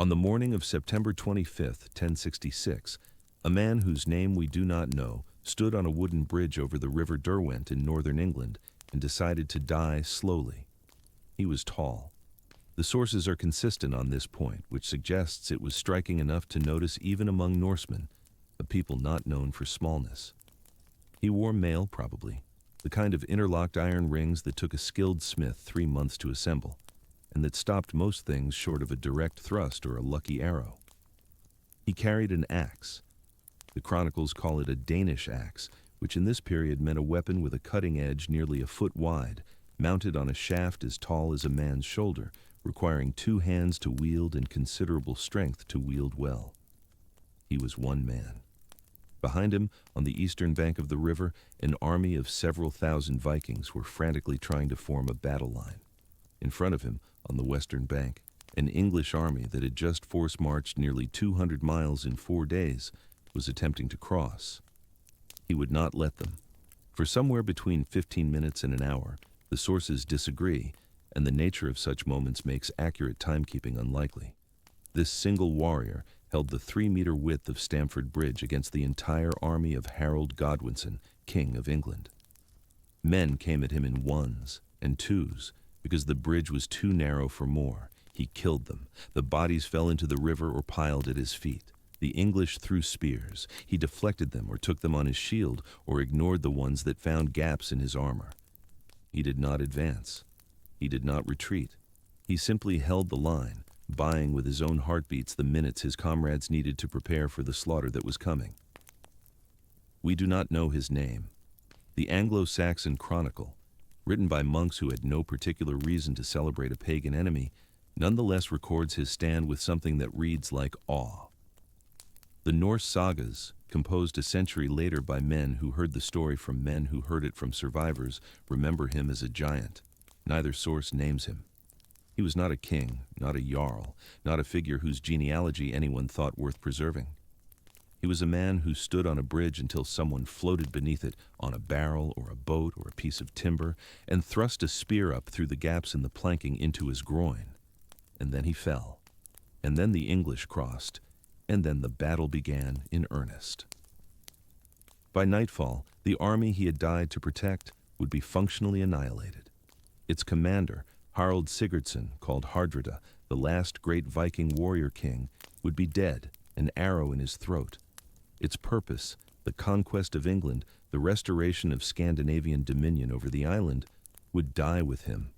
On the morning of September 25th, 1066, a man whose name we do not know stood on a wooden bridge over the River Derwent in northern England and decided to die slowly. He was tall. The sources are consistent on this point, which suggests it was striking enough to notice even among Norsemen, a people not known for smallness. He wore mail, probably, the kind of interlocked iron rings that took a skilled smith 3 months to assemble, and that stopped most things short of a direct thrust or a lucky arrow. He carried an axe. The chronicles call it a Danish axe, which in this period meant a weapon with a cutting edge nearly a foot wide, mounted on a shaft as tall as a man's shoulder, requiring 2 hands to wield and considerable strength to wield well. He was one man. Behind him, on the eastern bank of the river, an army of several thousand Vikings were frantically trying to form a battle line. In front of him, on the western bank, an English army that had just force-marched nearly 200 miles in 4 days was attempting to cross. He would not let them. For somewhere between 15 minutes and an hour, the sources disagree, and the nature of such moments makes accurate timekeeping unlikely. This single warrior held the 3-meter width of Stamford Bridge against the entire army of Harold Godwinson, King of England. Men came at him in 1s and 2s because the bridge was too narrow for more. He killed them. The bodies fell into the river or piled at his feet. The English threw spears. He deflected them or took them on his shield or ignored the ones that found gaps in his armor. He did not advance. He did not retreat. He simply held the line, buying with his own heartbeats the minutes his comrades needed to prepare for the slaughter that was coming. We do not know his name. The Anglo-Saxon Chronicle, written by monks who had no particular reason to celebrate a pagan enemy, nonetheless records his stand with something that reads like awe. The Norse sagas, composed a century later by men who heard the story from men who heard it from survivors, remember him as a giant. Neither source names him. He was not a king, not a jarl, not a figure whose genealogy anyone thought worth preserving. He was a man who stood on a bridge until someone floated beneath it on a barrel or a boat or a piece of timber and thrust a spear up through the gaps in the planking into his groin. And then he fell. And then the English crossed. And then the battle began in earnest. By nightfall, the army he had died to protect would be functionally annihilated. Its commander, Harald Sigurdsson, called Hardrada, the last great Viking warrior king, would be dead, an arrow in his throat. Its purpose, the conquest of England, the restoration of Scandinavian dominion over the island, would die with him.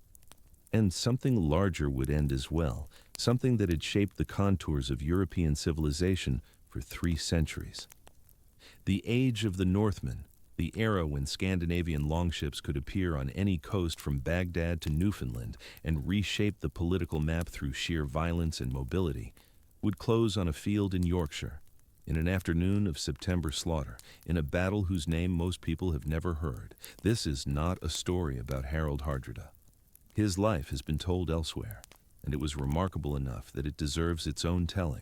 And something larger would end as well, something that had shaped the contours of European civilization for 3 centuries. The age of the Northmen, the era when Scandinavian longships could appear on any coast from Baghdad to Newfoundland and reshape the political map through sheer violence and mobility, would close on a field in Yorkshire, in an afternoon of September slaughter, in a battle whose name most people have never heard. This is not a story about Harald Hardrada. His life has been told elsewhere, and it was remarkable enough that it deserves its own telling.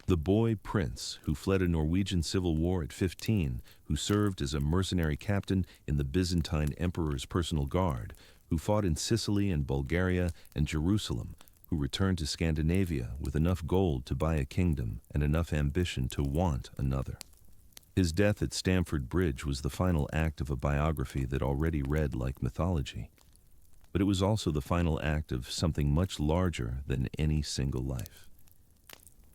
The boy prince who fled a Norwegian civil war at 15, who served as a mercenary captain in the Byzantine emperor's personal guard, who fought in Sicily and Bulgaria and Jerusalem, who returned to Scandinavia with enough gold to buy a kingdom and enough ambition to want another. His death at Stamford Bridge was the final act of a biography that already read like mythology. But it was also the final act of something much larger than any single life.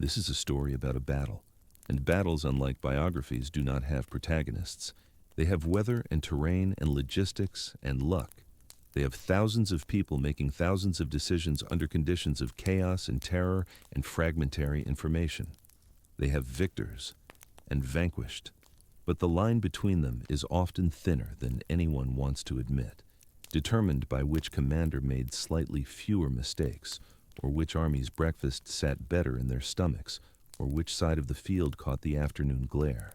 This is a story about a battle, and battles, unlike biographies, do not have protagonists. They have weather and terrain and logistics and luck. They have thousands of people making thousands of decisions under conditions of chaos and terror and fragmentary information. They have victors and vanquished, but the line between them is often thinner than anyone wants to admit, determined by which commander made slightly fewer mistakes, or which army's breakfast sat better in their stomachs, or which side of the field caught the afternoon glare.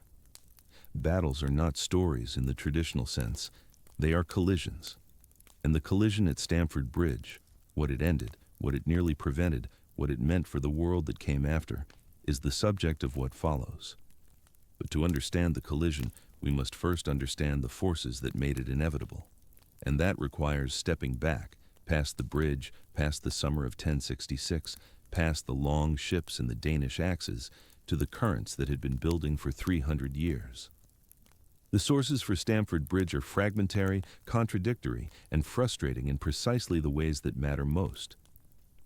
Battles are not stories in the traditional sense. They are collisions. And the collision at Stamford Bridge, what it ended, what it nearly prevented, what it meant for the world that came after, is the subject of what follows. But to understand the collision, we must first understand the forces that made it inevitable. And that requires stepping back, past the bridge, past the summer of 1066, past the long ships and the Danish axes to the currents that had been building for 300 years. The sources for Stamford Bridge are fragmentary, contradictory, and frustrating in precisely the ways that matter most.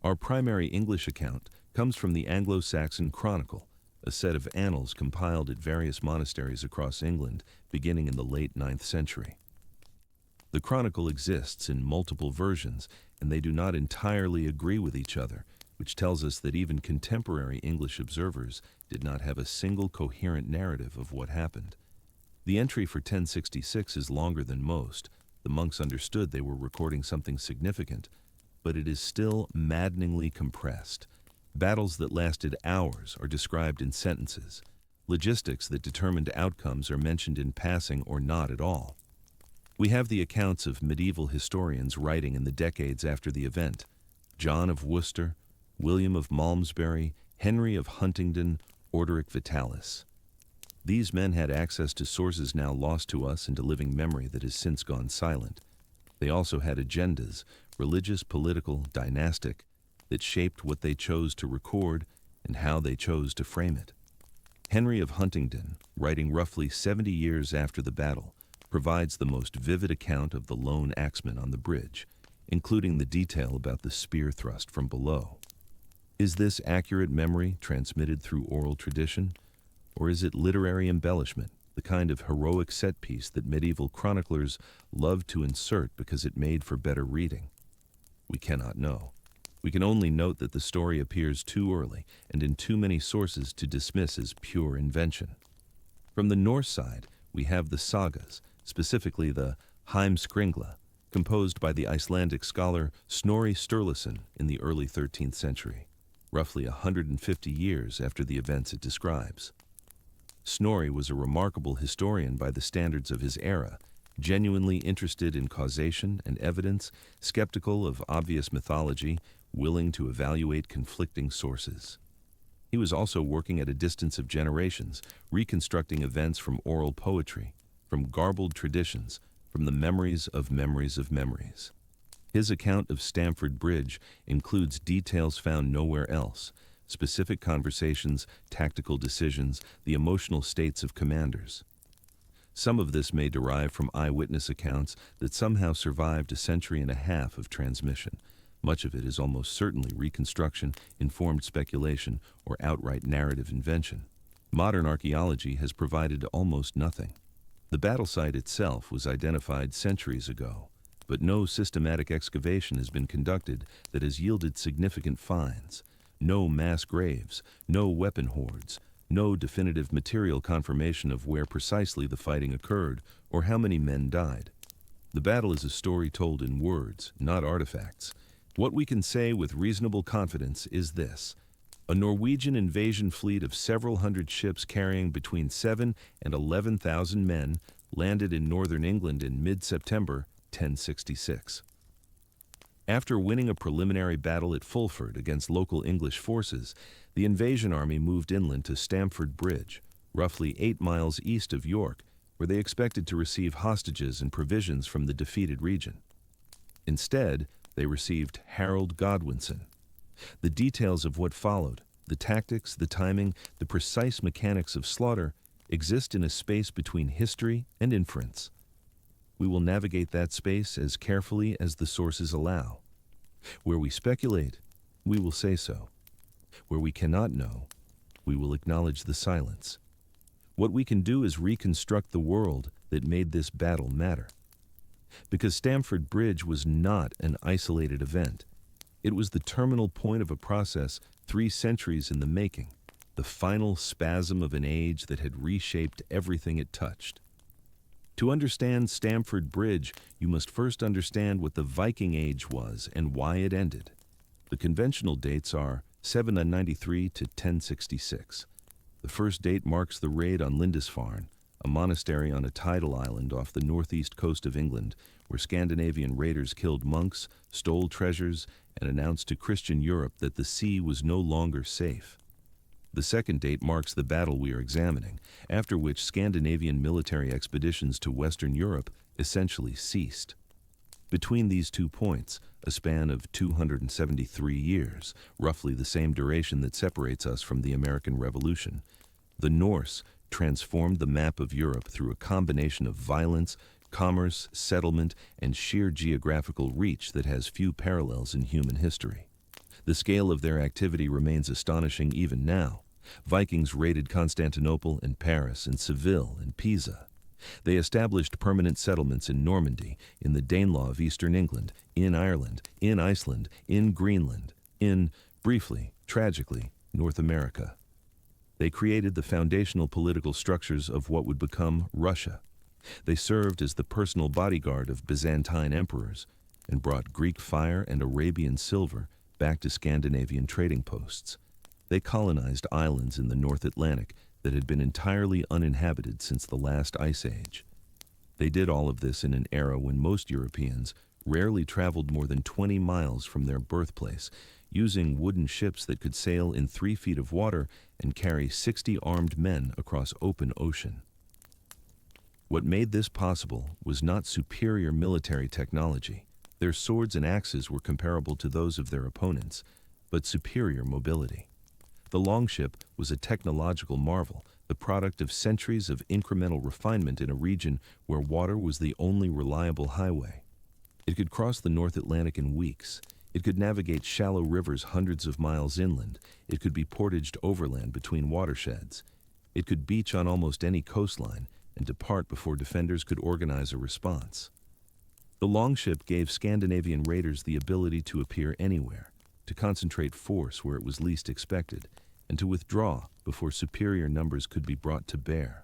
Our primary English account comes from the Anglo-Saxon Chronicle, a set of annals compiled at various monasteries across England beginning in the late 9th century. The Chronicle exists in multiple versions, and they do not entirely agree with each other, which tells us that even contemporary English observers did not have a single coherent narrative of what happened. The entry for 1066 is longer than most. The monks understood they were recording something significant, but it is still maddeningly compressed. Battles that lasted hours are described in sentences. Logistics that determined outcomes are mentioned in passing or not at all. We have the accounts of medieval historians writing in the decades after the event. John of Worcester, William of Malmesbury, Henry of Huntingdon, Orderic Vitalis. These men had access to sources now lost to us and to living memory that has since gone silent. They also had agendas, religious, political, dynastic, that shaped what they chose to record and how they chose to frame it. Henry of Huntingdon, writing roughly 70 years after the battle, provides the most vivid account of the lone axeman on the bridge, including the detail about the spear thrust from below. Is this accurate memory transmitted through oral tradition, or is it literary embellishment, the kind of heroic set piece that medieval chroniclers loved to insert because it made for better reading? We cannot know. We can only note that the story appears too early and in too many sources to dismiss as pure invention. From the Norse side, we have the sagas, specifically the Heimskringla, composed by the Icelandic scholar Snorri Sturluson in the early 13th century, roughly 150 years after the events it describes. Snorri was a remarkable historian by the standards of his era, genuinely interested in causation and evidence, skeptical of obvious mythology, willing to evaluate conflicting sources. He was also working at a distance of generations, reconstructing events from oral poetry, from garbled traditions, from the memories of memories of memories. His account of Stamford Bridge includes details found nowhere else: specific conversations, tactical decisions, the emotional states of commanders. Some of this may derive from eyewitness accounts that somehow survived a century and a half of transmission. Much of it is almost certainly reconstruction, informed speculation, or outright narrative invention. Modern archaeology has provided almost nothing. The battle site itself was identified centuries ago, but no systematic excavation has been conducted that has yielded significant finds. No mass graves, no weapon hoards, no definitive material confirmation of where precisely the fighting occurred or how many men died. The battle is a story told in words, not artifacts. What we can say with reasonable confidence is this: a Norwegian invasion fleet of several hundred ships carrying between 7,000 and 11,000 men landed in northern England in mid-September 1066. After winning a preliminary battle at Fulford against local English forces, the invasion army moved inland to Stamford Bridge, roughly 8 miles east of York, where they expected to receive hostages and provisions from the defeated region. Instead, they received Harold Godwinson. The details of what followed, the tactics, the timing, the precise mechanics of slaughter, exist in a space between history and inference. We will navigate that space as carefully as the sources allow. Where we speculate, we will say so. Where we cannot know, we will acknowledge the silence. What we can do is reconstruct the world that made this battle matter. Because Stamford Bridge was not an isolated event. It was the terminal point of a process 3 centuries in the making, the final spasm of an age that had reshaped everything it touched. To understand Stamford Bridge, you must first understand what the Viking Age was and why it ended. The conventional dates are 793 to 1066. The first date marks the raid on Lindisfarne, a monastery on a tidal island off the northeast coast of England, where Scandinavian raiders killed monks, stole treasures, and announced to Christian Europe that the sea was no longer safe. The second date marks the battle we are examining, after which Scandinavian military expeditions to Western Europe essentially ceased. Between these 2 points, a span of 273 years, roughly the same duration that separates us from the American Revolution, the Norse transformed the map of Europe through a combination of violence, commerce, settlement, and sheer geographical reach that has few parallels in human history. The scale of their activity remains astonishing even now. Vikings raided Constantinople and Paris and Seville and Pisa. They established permanent settlements in Normandy, in the Danelaw of eastern England, in Ireland, in Iceland, in Greenland, in, briefly, tragically, North America. They created the foundational political structures of what would become Russia. They served as the personal bodyguard of Byzantine emperors and brought Greek fire and Arabian silver back to Scandinavian trading posts. They colonized islands in the North Atlantic that had been entirely uninhabited since the last ice age. They did all of this in an era when most Europeans rarely traveled more than 20 miles from their birthplace, using wooden ships that could sail in 3 feet of water and carry 60 armed men across open ocean. What made this possible was not superior military technology. Their swords and axes were comparable to those of their opponents, but superior mobility. The longship was a technological marvel, the product of centuries of incremental refinement in a region where water was the only reliable highway. It could cross the North Atlantic in weeks. It could navigate shallow rivers hundreds of miles inland. It could be portaged overland between watersheds. It could beach on almost any coastline and depart before defenders could organize a response. The longship gave Scandinavian raiders the ability to appear anywhere, to concentrate force where it was least expected, and to withdraw before superior numbers could be brought to bear.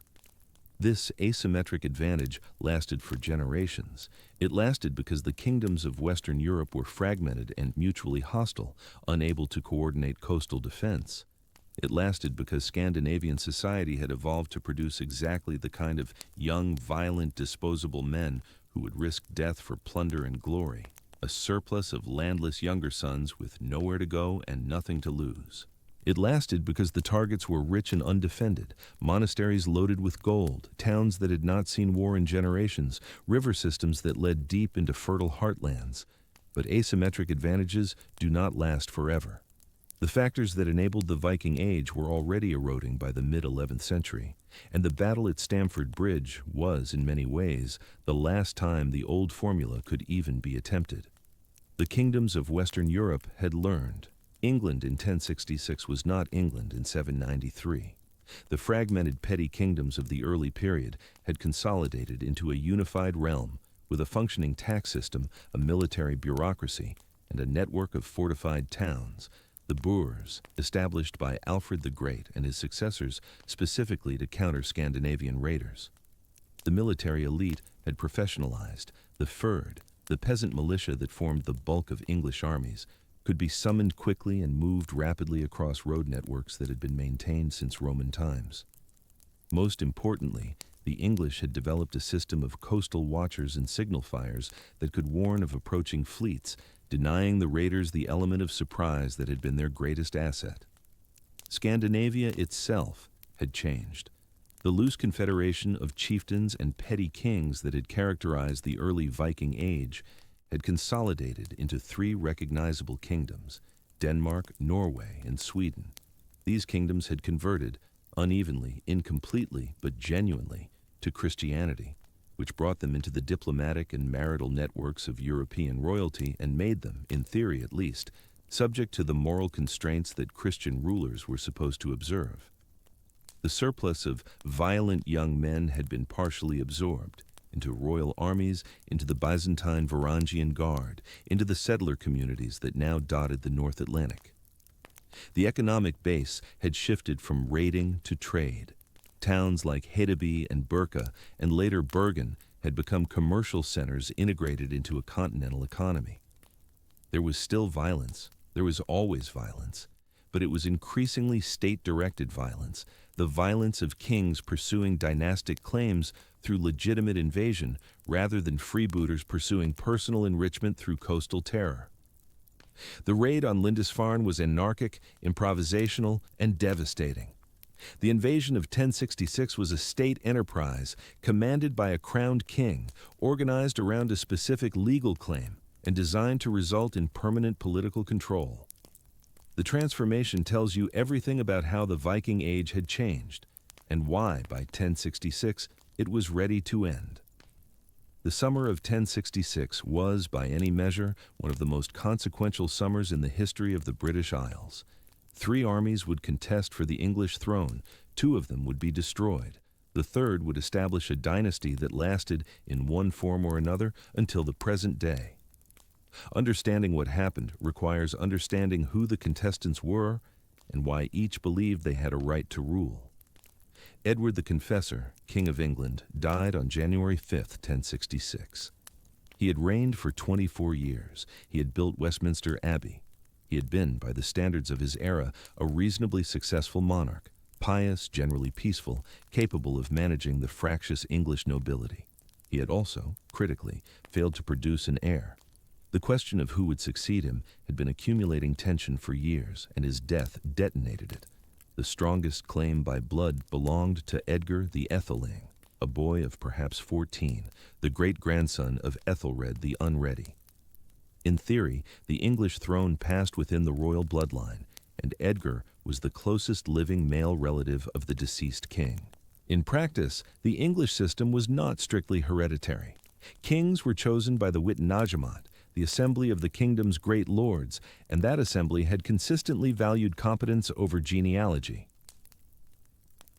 This asymmetric advantage lasted for generations. It lasted because the kingdoms of Western Europe were fragmented and mutually hostile, unable to coordinate coastal defense. It lasted because Scandinavian society had evolved to produce exactly the kind of young, violent, disposable men who would risk death for plunder and glory, a surplus of landless younger sons with nowhere to go and nothing to lose. It lasted because the targets were rich and undefended, monasteries loaded with gold, towns that had not seen war in generations, river systems that led deep into fertile heartlands. But asymmetric advantages do not last forever. The factors that enabled the Viking Age were already eroding by the mid-11th century, and the battle at Stamford Bridge was, in many ways, the last time the old formula could even be attempted. The kingdoms of Western Europe had learned. England in 1066 was not England in 793. The fragmented petty kingdoms of the early period had consolidated into a unified realm with a functioning tax system, a military bureaucracy, and a network of fortified towns, the boers, established by Alfred the Great and his successors specifically to counter Scandinavian raiders. The military elite had professionalized. The fyrd, the peasant militia that formed the bulk of English armies, could be summoned quickly and moved rapidly across road networks that had been maintained since Roman times. Most importantly, the English had developed a system of coastal watchers and signal fires that could warn of approaching fleets, denying the raiders the element of surprise that had been their greatest asset. Scandinavia itself had changed. The loose confederation of chieftains and petty kings that had characterized the early Viking Age had consolidated into 3 recognizable kingdoms, Denmark, Norway, and Sweden. These kingdoms had converted, unevenly, incompletely, but genuinely, to Christianity, which brought them into the diplomatic and marital networks of European royalty and made them, in theory at least, subject to the moral constraints that Christian rulers were supposed to observe. The surplus of violent young men had been partially absorbed into royal armies, into the Byzantine Varangian Guard, into the settler communities that now dotted the North Atlantic. The economic base had shifted from raiding to trade. Towns like Hedeby and Birka, and later Bergen, had become commercial centers integrated into a continental economy. There was still violence. There was always violence. But it was increasingly state-directed violence, the violence of kings pursuing dynastic claims through legitimate invasion rather than freebooters pursuing personal enrichment through coastal terror. The raid on Lindisfarne was anarchic, improvisational, and devastating. The invasion of 1066 was a state enterprise commanded by a crowned king, organized around a specific legal claim, and designed to result in permanent political control. The transformation tells you everything about how the Viking Age had changed, and why, by 1066, it was ready to end. The summer of 1066 was, by any measure, one of the most consequential summers in the history of the British Isles. 3 armies would contest for the English throne, 2 of them would be destroyed. The third would establish a dynasty that lasted, in one form or another, until the present day. Understanding what happened requires understanding who the contestants were and why each believed they had a right to rule. Edward the Confessor, King of England, died on January 5, 1066. He had reigned for 24 years. He had built Westminster Abbey. He had been, by the standards of his era, a reasonably successful monarch, pious, generally peaceful, capable of managing the fractious English nobility. He had also, critically, failed to produce an heir. The question of who would succeed him had been accumulating tension for years, and his death detonated it. The strongest claim by blood belonged to Edgar the Atheling, a boy of perhaps 14, the great-grandson of Ethelred the Unready. In theory, the English throne passed within the royal bloodline, and Edgar was the closest living male relative of the deceased king. In practice, the English system was not strictly hereditary. Kings were chosen by the Witenagemot, the assembly of the kingdom's great lords, and that assembly had consistently valued competence over genealogy.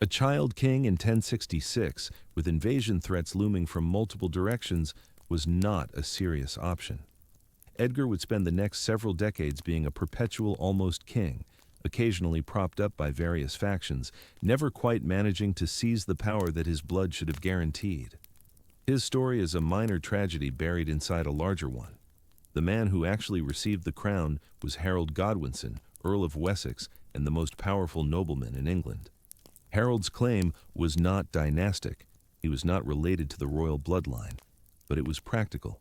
A child king in 1066, with invasion threats looming from multiple directions, was not a serious option. Edgar would spend the next several decades being a perpetual almost king, occasionally propped up by various factions, never quite managing to seize the power that his blood should have guaranteed. His story is a minor tragedy buried inside a larger one. The man who actually received the crown was Harold Godwinson, Earl of Wessex, and the most powerful nobleman in England. Harold's claim was not dynastic. He was not related to the royal bloodline, but it was practical.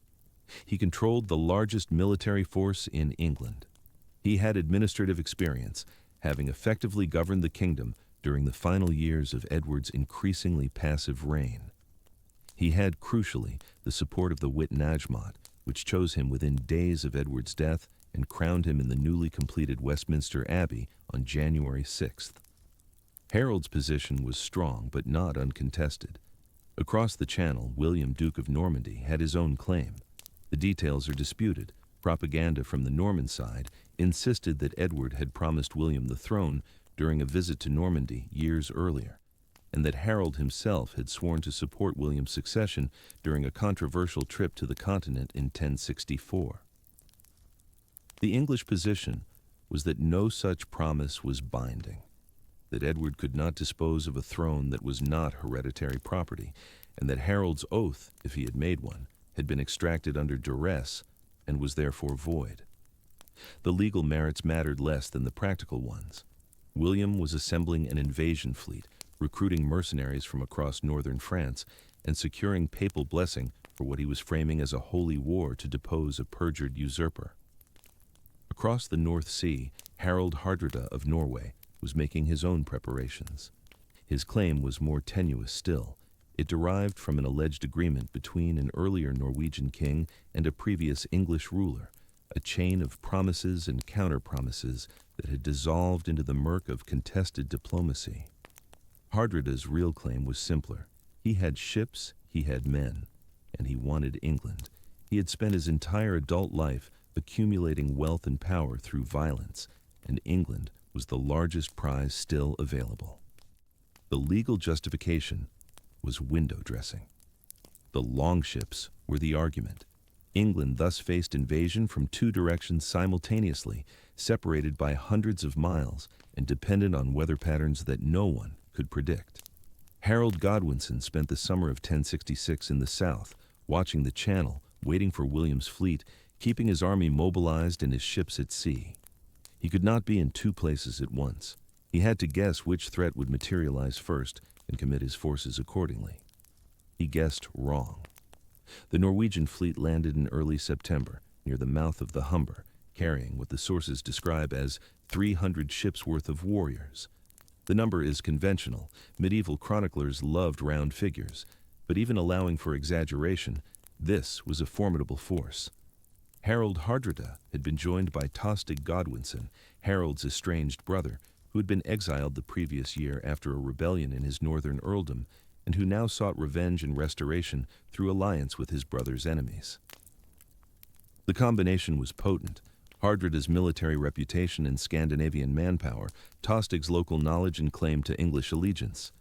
He controlled the largest military force in England. He had administrative experience, having effectively governed the kingdom during the final years of Edward's increasingly passive reign. He had, crucially, the support of the Witenagemot, which chose him within days of Edward's death and crowned him in the newly completed Westminster Abbey on January 6th. Harold's position was strong but not uncontested. Across the Channel, William, Duke of Normandy, had his own claim. The details are disputed. Propaganda from the Norman side insisted that Edward had promised William the throne during a visit to Normandy years earlier, and that Harold himself had sworn to support William's succession during a controversial trip to the continent in 1064. The English position was that no such promise was binding, that Edward could not dispose of a throne that was not hereditary property, and that Harold's oath, if he had made one, had been extracted under duress and was therefore void. The legal merits mattered less than the practical ones. William was assembling an invasion fleet, recruiting mercenaries from across northern France, and securing papal blessing for what he was framing as a holy war to depose a perjured usurper. Across the North Sea, Harald Hardrada of Norway was making his own preparations. His claim was more tenuous still. It derived from an alleged agreement between an earlier Norwegian king and a previous English ruler, a chain of promises and counter-promises that had dissolved into the murk of contested diplomacy. Hardrada's real claim was simpler. He had ships, he had men, and he wanted England. He had spent his entire adult life accumulating wealth and power through violence, and England was the largest prize still available. The legal justification was window dressing. The longships were the argument. England thus faced invasion from 2 directions simultaneously, separated by hundreds of miles and dependent on weather patterns that no one could predict. Harold Godwinson spent the summer of 1066 in the south, watching the Channel, waiting for William's fleet, keeping his army mobilized and his ships at sea. He could not be in 2 places at once. He had to guess which threat would materialize first and commit his forces accordingly. He guessed wrong. The Norwegian fleet landed in early September, near the mouth of the Humber, carrying what the sources describe as 300 ships' worth of warriors. The number is conventional. Medieval chroniclers loved round figures, but even allowing for exaggeration, this was a formidable force. Harold Hardrada had been joined by Tostig Godwinson, Harold's estranged brother, who had been exiled the previous year after a rebellion in his northern earldom, and who now sought revenge and restoration through alliance with his brother's enemies. The combination was potent. Hardrada's military reputation and Scandinavian manpower, Tostig's local knowledge and claim to English allegiance.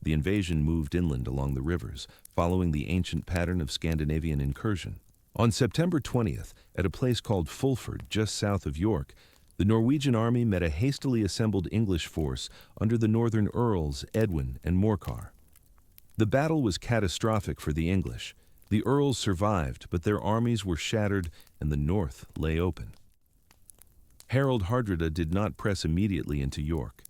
The invasion moved inland along the rivers, following the ancient pattern of Scandinavian incursion. On September 20th, at a place called Fulford, just south of York, the Norwegian army met a hastily assembled English force under the northern earls Edwin and Morcar. The battle was catastrophic for the English. The earls survived, but their armies were shattered and the north lay open. Harold Hardrada did not press immediately into York.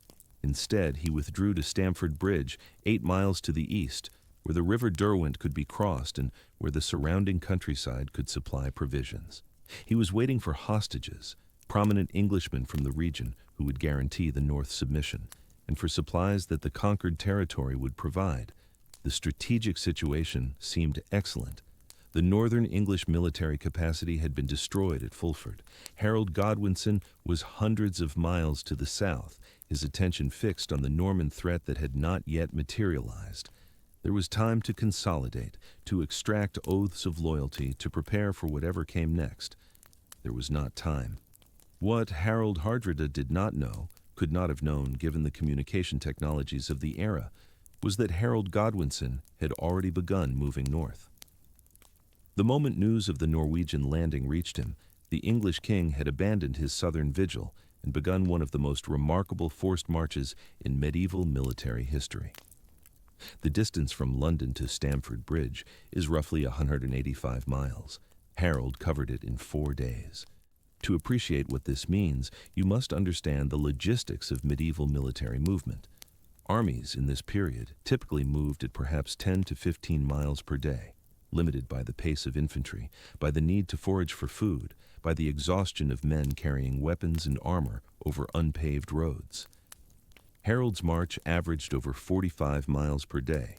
Instead, he withdrew to Stamford Bridge, 8 miles to the east, where the River Derwent could be crossed and where the surrounding countryside could supply provisions. He was waiting for hostages, prominent Englishmen from the region who would guarantee the North's submission, and for supplies that the conquered territory would provide. The strategic situation seemed excellent. The northern English military capacity had been destroyed at Fulford. Harold Godwinson was hundreds of miles to the south, his attention fixed on the Norman threat that had not yet materialized. There was time to consolidate, to extract oaths of loyalty, to prepare for whatever came next. There was not time. What Harold Hardrada did not know, could not have known given the communication technologies of the era, was that Harold Godwinson had already begun moving north. The moment news of the Norwegian landing reached him, the English king had abandoned his southern vigil and begun one of the most remarkable forced marches in medieval military history. The distance from London to Stamford Bridge is roughly 185 miles. Harold covered it in 4 days. To appreciate what this means, you must understand the logistics of medieval military movement. Armies in this period typically moved at perhaps 10 to 15 miles per day, limited by the pace of infantry, by the need to forage for food, by the exhaustion of men carrying weapons and armor over unpaved roads. Harold's march averaged over 45 miles per day.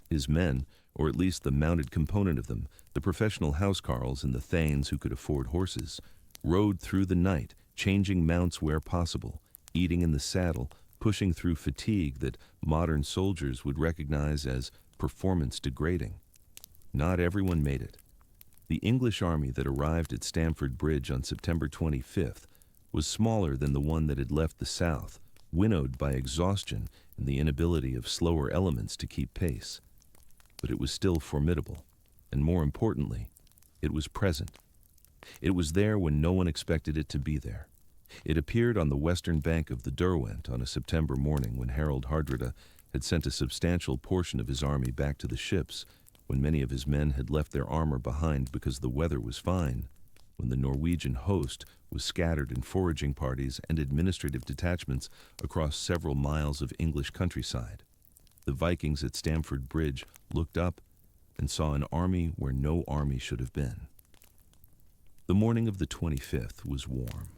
His men, or at least the mounted component of them, the professional housecarls and the thanes who could afford horses, rode through the night, changing mounts where possible, eating in the saddle, pushing through fatigue that modern soldiers would recognize as performance degrading. Not everyone made it. The English army that arrived at Stamford Bridge on September 25th was smaller than the one that had left the south, winnowed by exhaustion and the inability of slower elements to keep pace. But it was still formidable, and more importantly, it was present. It was there when no one expected it to be there. It appeared on the western bank of the Derwent on a September morning when Harold Hardrada had sent a substantial portion of his army back to the ships, when many of his men had left their armor behind because the weather was fine, when the Norwegian host was scattered in foraging parties and administrative detachments across several miles of English countryside. The Vikings at Stamford Bridge looked up and saw an army where no army should have been. The morning of the 25th was warm.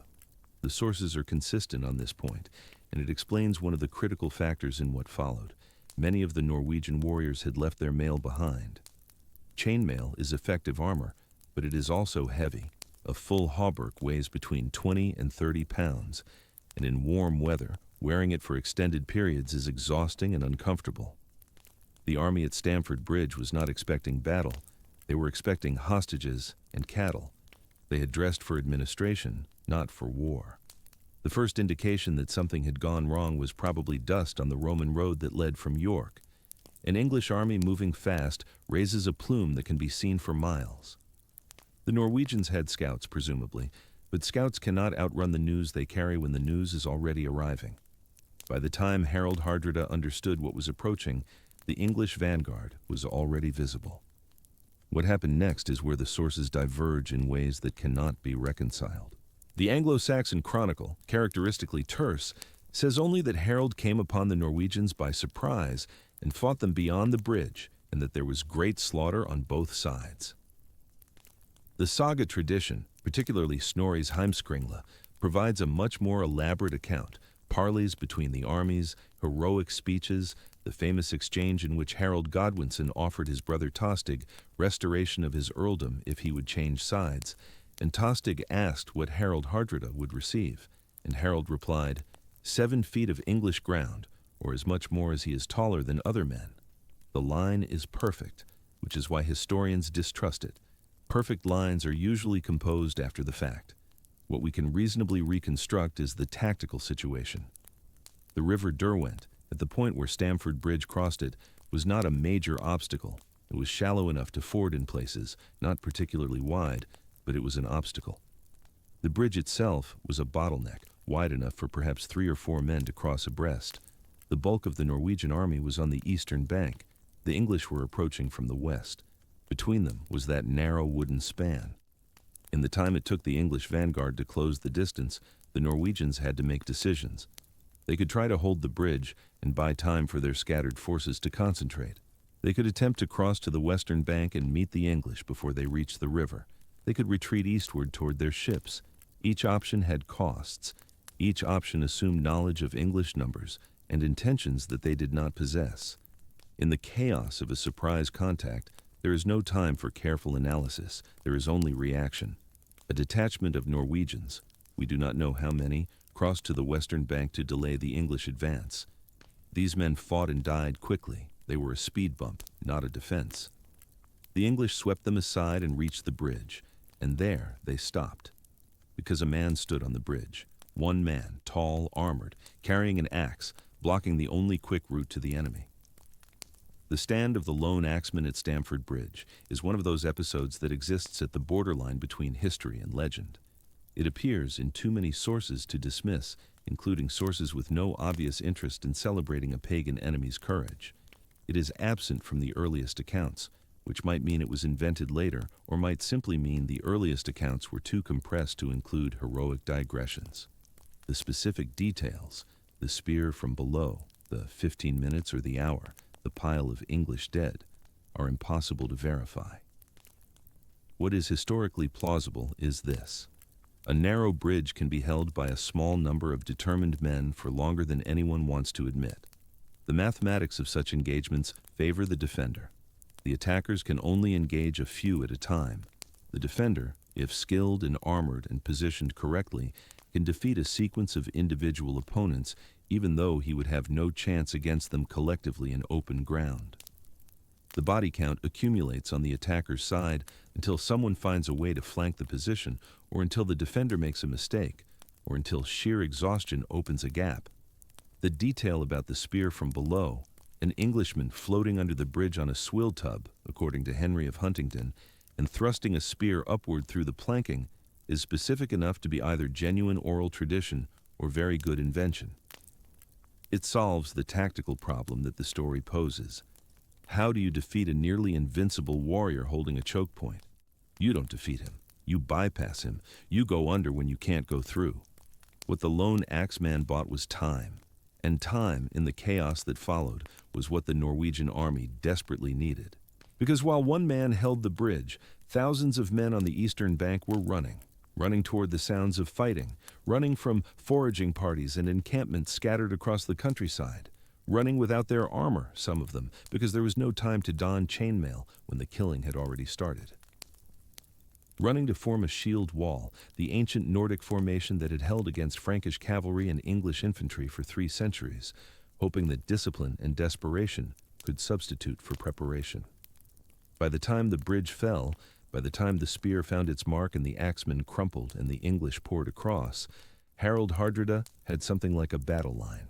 The sources are consistent on this point, and it explains one of the critical factors in what followed. Many of the Norwegian warriors had left their mail behind. Chainmail is effective armor, but it is also heavy. A full hauberk weighs between 20 and 30 pounds, and in warm weather, wearing it for extended periods is exhausting and uncomfortable. The army at Stamford Bridge was not expecting battle. They were expecting hostages and cattle. They had dressed for administration, not for war. The first indication that something had gone wrong was probably dust on the Roman road that led from York. An English army moving fast raises a plume that can be seen for miles. The Norwegians had scouts, presumably, but scouts cannot outrun the news they carry when the news is already arriving. By the time Harold Hardrada understood what was approaching, the English vanguard was already visible. What happened next is where the sources diverge in ways that cannot be reconciled. The Anglo-Saxon Chronicle, characteristically terse, says only that Harold came upon the Norwegians by surprise and fought them beyond the bridge, and that there was great slaughter on both sides. The saga tradition, particularly Snorri's Heimskringla, provides a much more elaborate account. parleys between the armies, heroic speeches, the famous exchange in which Harold Godwinson offered his brother Tostig restoration of his earldom if he would change sides, and Tostig asked what Harold Hardrada would receive, and Harold replied, 7 feet of English ground, or as much more as he is taller than other men. The line is perfect, which is why historians distrust it. Perfect lines are usually composed after the fact. What we can reasonably reconstruct is the tactical situation. The river Derwent, at the point where Stamford Bridge crossed it, was not a major obstacle. It was shallow enough to ford in places, not particularly wide, but it was an obstacle. The bridge itself was a bottleneck, wide enough for perhaps 3 or 4 men to cross abreast. The bulk of the Norwegian army was on the eastern bank. The English were approaching from the west. Between them was that narrow wooden span. In the time it took the English vanguard to close the distance, the Norwegians had to make decisions. They could try to hold the bridge and buy time for their scattered forces to concentrate. They could attempt to cross to the western bank and meet the English before they reached the river. They could retreat eastward toward their ships. Each option had costs. Each option assumed knowledge of English numbers and intentions that they did not possess. In the chaos of a surprise contact, there is no time for careful analysis. There is only reaction. A detachment of Norwegians, we do not know how many, crossed to the western bank to delay the English advance. These men fought and died quickly. They were a speed bump, not a defense. The English swept them aside and reached the bridge, and there they stopped. Because a man stood on the bridge. One man, tall, armored, carrying an axe, blocking the only quick route to the enemy. The stand of the lone axeman at Stamford Bridge is one of those episodes that exists at the borderline between history and legend. It appears in too many sources to dismiss, including sources with no obvious interest in celebrating a pagan enemy's courage. It is absent from the earliest accounts, which might mean it was invented later, or might simply mean the earliest accounts were too compressed to include heroic digressions. The specific details, the spear from below, the 15 minutes or the hour, the pile of English dead, are impossible to verify. What is historically plausible is this. A narrow bridge can be held by a small number of determined men for longer than anyone wants to admit. The mathematics of such engagements favor the defender. The attackers can only engage a few at a time. The defender, if skilled and armored and positioned correctly, can defeat a sequence of individual opponents even though he would have no chance against them collectively in open ground. The body count accumulates on the attacker's side until someone finds a way to flank the position, or until the defender makes a mistake, or until sheer exhaustion opens a gap. The detail about the spear from below, an Englishman floating under the bridge on a swill tub, according to Henry of Huntingdon, and thrusting a spear upward through the planking, is specific enough to be either genuine oral tradition or very good invention. It solves the tactical problem that the story poses. How do you defeat a nearly invincible warrior holding a choke point? You don't defeat him. You bypass him. You go under when you can't go through. What the lone axeman bought was time. And time, in the chaos that followed, was what the Norwegian army desperately needed. Because while one man held the bridge, thousands of men on the eastern bank were running toward the sounds of fighting, running from foraging parties and encampments scattered across the countryside, running without their armor, some of them, because there was no time to don chainmail when the killing had already started. Running to form a shield wall, the ancient Nordic formation that had held against Frankish cavalry and English infantry for 3 centuries, hoping that discipline and desperation could substitute for preparation. By the time the bridge fell, by the time the spear found its mark and the axeman crumpled and the English poured across, Harold Hardrada had something like a battle line.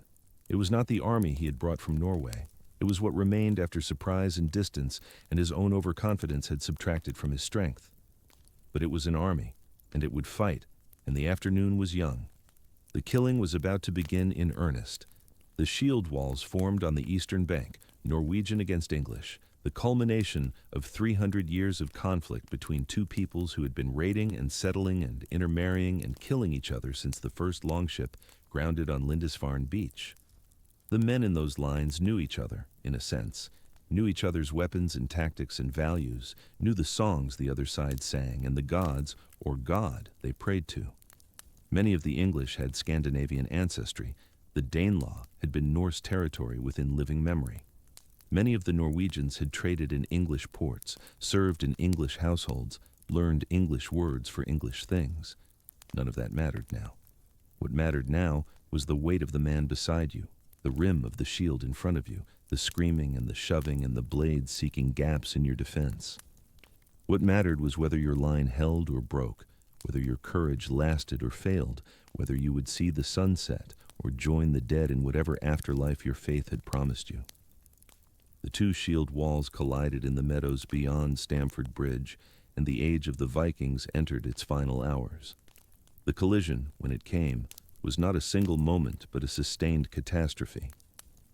It was not the army he had brought from Norway. It was what remained after surprise and distance and his own overconfidence had subtracted from his strength. But it was an army, and it would fight, and the afternoon was young. The killing was about to begin in earnest. The shield walls formed on the eastern bank, Norwegian against English, the culmination of 300 years of conflict between two peoples who had been raiding and settling and intermarrying and killing each other since the first longship grounded on Lindisfarne Beach. The men in those lines knew each other, in a sense, knew each other's weapons and tactics and values, knew the songs the other side sang and the gods, or God, they prayed to. Many of the English had Scandinavian ancestry, The Danelaw had been Norse territory within living memory. Many of the Norwegians had traded in English ports, served in English households, learned English words for English things. None of that mattered now. What mattered now was the weight of the man beside you, the rim of the shield in front of you, the screaming and the shoving and the blades seeking gaps in your defense. What mattered was whether your line held or broke, whether your courage lasted or failed, whether you would see the sunset or join the dead in whatever afterlife your faith had promised you. The two shield walls collided in the meadows beyond Stamford Bridge, and the age of the Vikings entered its final hours. The collision, when it came, was not a single moment but a sustained catastrophe.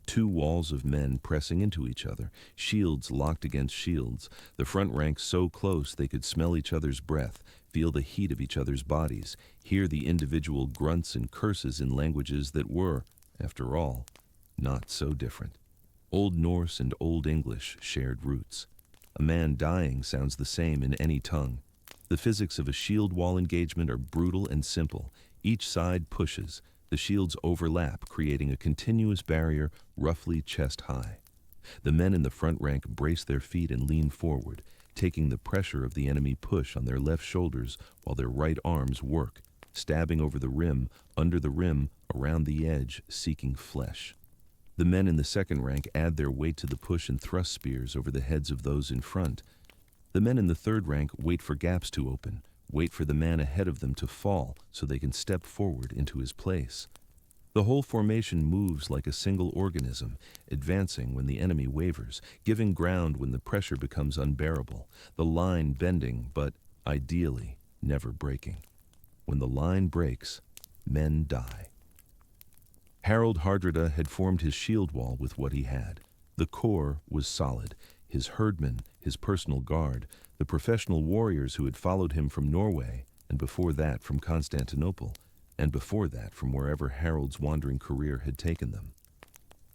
Two walls of men pressing into each other, shields locked against shields, the front ranks so close they could smell each other's breath, feel the heat of each other's bodies, hear the individual grunts and curses in languages that were, after all, not so different. Old Norse and Old English shared roots. A man dying sounds the same in any tongue. The physics of a shield wall engagement are brutal and simple. Each side pushes. The shields overlap, creating a continuous barrier roughly chest high. The men in the front rank brace their feet and lean forward, taking the pressure of the enemy push on their left shoulders while their right arms work, stabbing over the rim, under the rim, around the edge, seeking flesh. The men in the second rank add their weight to the push and thrust spears over the heads of those in front. The men in the third rank wait for gaps to open, wait for the man ahead of them to fall so they can step forward into his place. The whole formation moves like a single organism, advancing when the enemy wavers, giving ground when the pressure becomes unbearable, the line bending but, ideally, never breaking. When the line breaks, men die. Harold Hardrada had formed his shield wall with what he had. The core was solid. His herdmen, his personal guard, the professional warriors who had followed him from Norway, and before that from Constantinople, and before that from wherever Harold's wandering career had taken them.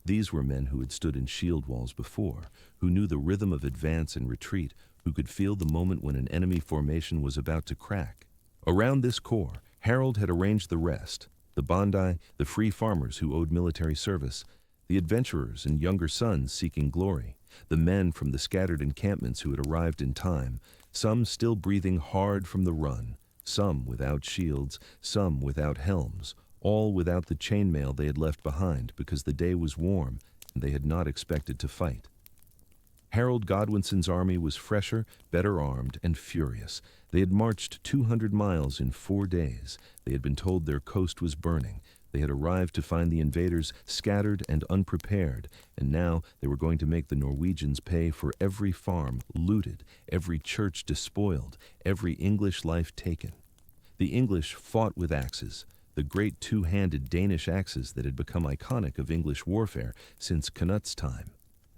These were men who had stood in shield walls before, who knew the rhythm of advance and retreat, who could feel the moment when an enemy formation was about to crack. Around this core, Harold had arranged the rest, the Bondi, the free farmers who owed military service, the adventurers and younger sons seeking glory, the men from the scattered encampments who had arrived in time, some still breathing hard from the run, some without shields, some without helms, all without the chainmail they had left behind because the day was warm and they had not expected to fight. Harold Godwinson's army was fresher, better armed, and furious. They had marched 200 miles in 4 days. They had been told their coast was burning. They had arrived to find the invaders scattered and unprepared, and now they were going to make the Norwegians pay for every farm looted, every church despoiled, every English life taken. The English fought with axes, the great two-handed Danish axes that had become iconic of English warfare since Canut's time.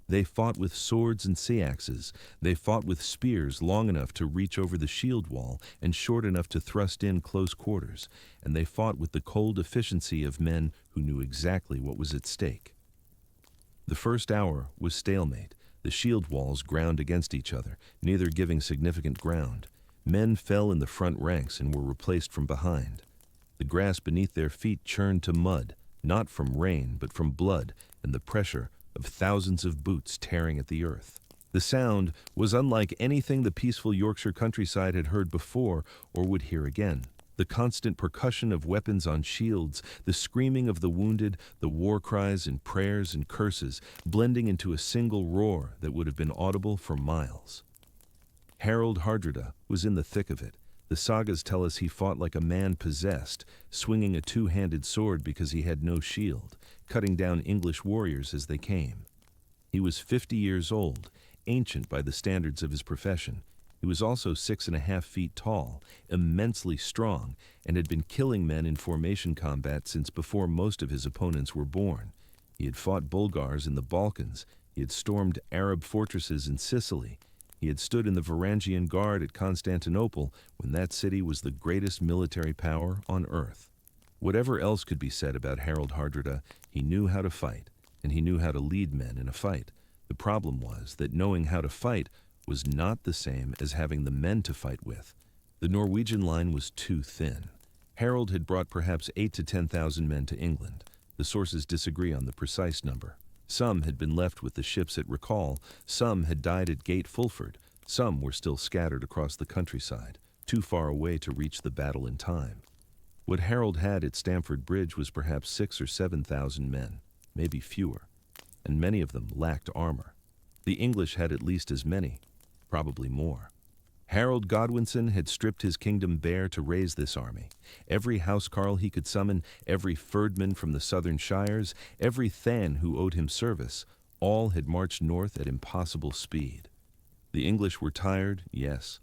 They fought with swords and sea-axes. They fought with spears long enough to reach over the shield wall and short enough to thrust in close quarters. And they fought with the cold efficiency of men who knew exactly what was at stake. The first hour was stalemate. The shield walls ground against each other, neither giving significant ground. Men fell in the front ranks and were replaced from behind. The grass beneath their feet churned to mud, not from rain but from blood and the pressure of thousands of boots tearing at the earth. The sound was unlike anything the peaceful Yorkshire countryside had heard before or would hear again. The constant percussion of weapons on shields, the screaming of the wounded, the war cries and prayers and curses, blending into a single roar that would have been audible for miles. Harold Hardrada was in the thick of it. The sagas tell us he fought like a man possessed, swinging a two-handed sword because he had no shield, cutting down English warriors as they came. He was 50 years old, ancient by the standards of his profession. He was also 6.5 feet tall, immensely strong, and had been killing men in formation combat since before most of his opponents were born. He had fought Bulgars in the Balkans. He had stormed Arab fortresses in Sicily. He had stood in the Varangian Guard at Constantinople when that city was the greatest military power on earth. Whatever else could be said about Harold Hardrada, he knew how to fight, and he knew how to lead men in a fight. The problem was that knowing how to fight was not the same as having the men to fight with. The Norwegian line was too thin. Harold had brought perhaps 8,000 to 10,000 men to England. The sources disagree on the precise number. Some had been left with the ships at Recall, some had died at Gate Fulford, some were still scattered across the countryside, too far away to reach the battle in time. What Harold had at Stamford Bridge was perhaps 6,000 or 7,000 men, maybe fewer, and many of them lacked armor. The English had at least as many, probably more. Harold Godwinson had stripped his kingdom bare to raise this army. Every housecarl he could summon, every ferdman from the southern shires, every thane who owed him service, all had marched north at impossible speed. The English were tired, yes,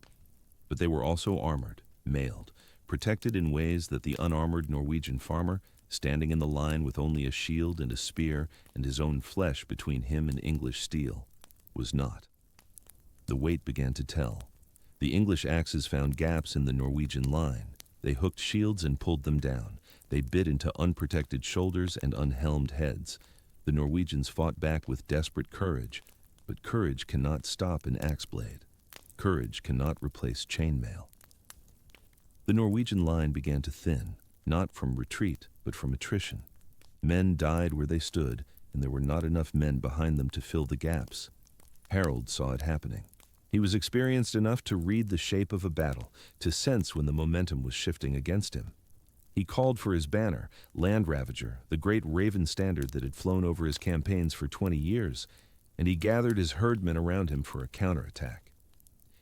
but they were also armored, mailed, protected in ways that the unarmored Norwegian farmer, standing in the line with only a shield and a spear and his own flesh between him and English steel, was not. The weight began to tell. The English axes found gaps in the Norwegian line. They hooked shields and pulled them down. They bit into unprotected shoulders and unhelmed heads. The Norwegians fought back with desperate courage, but courage cannot stop an axe blade. Courage cannot replace chainmail. The Norwegian line began to thin, not from retreat, but from attrition. Men died where they stood, and there were not enough men behind them to fill the gaps. Harold saw it happening. He was experienced enough to read the shape of a battle, to sense when the momentum was shifting against him. He called for his banner, Land Ravager, the great raven standard that had flown over his campaigns for 20 years, and he gathered his herdmen around him for a counterattack.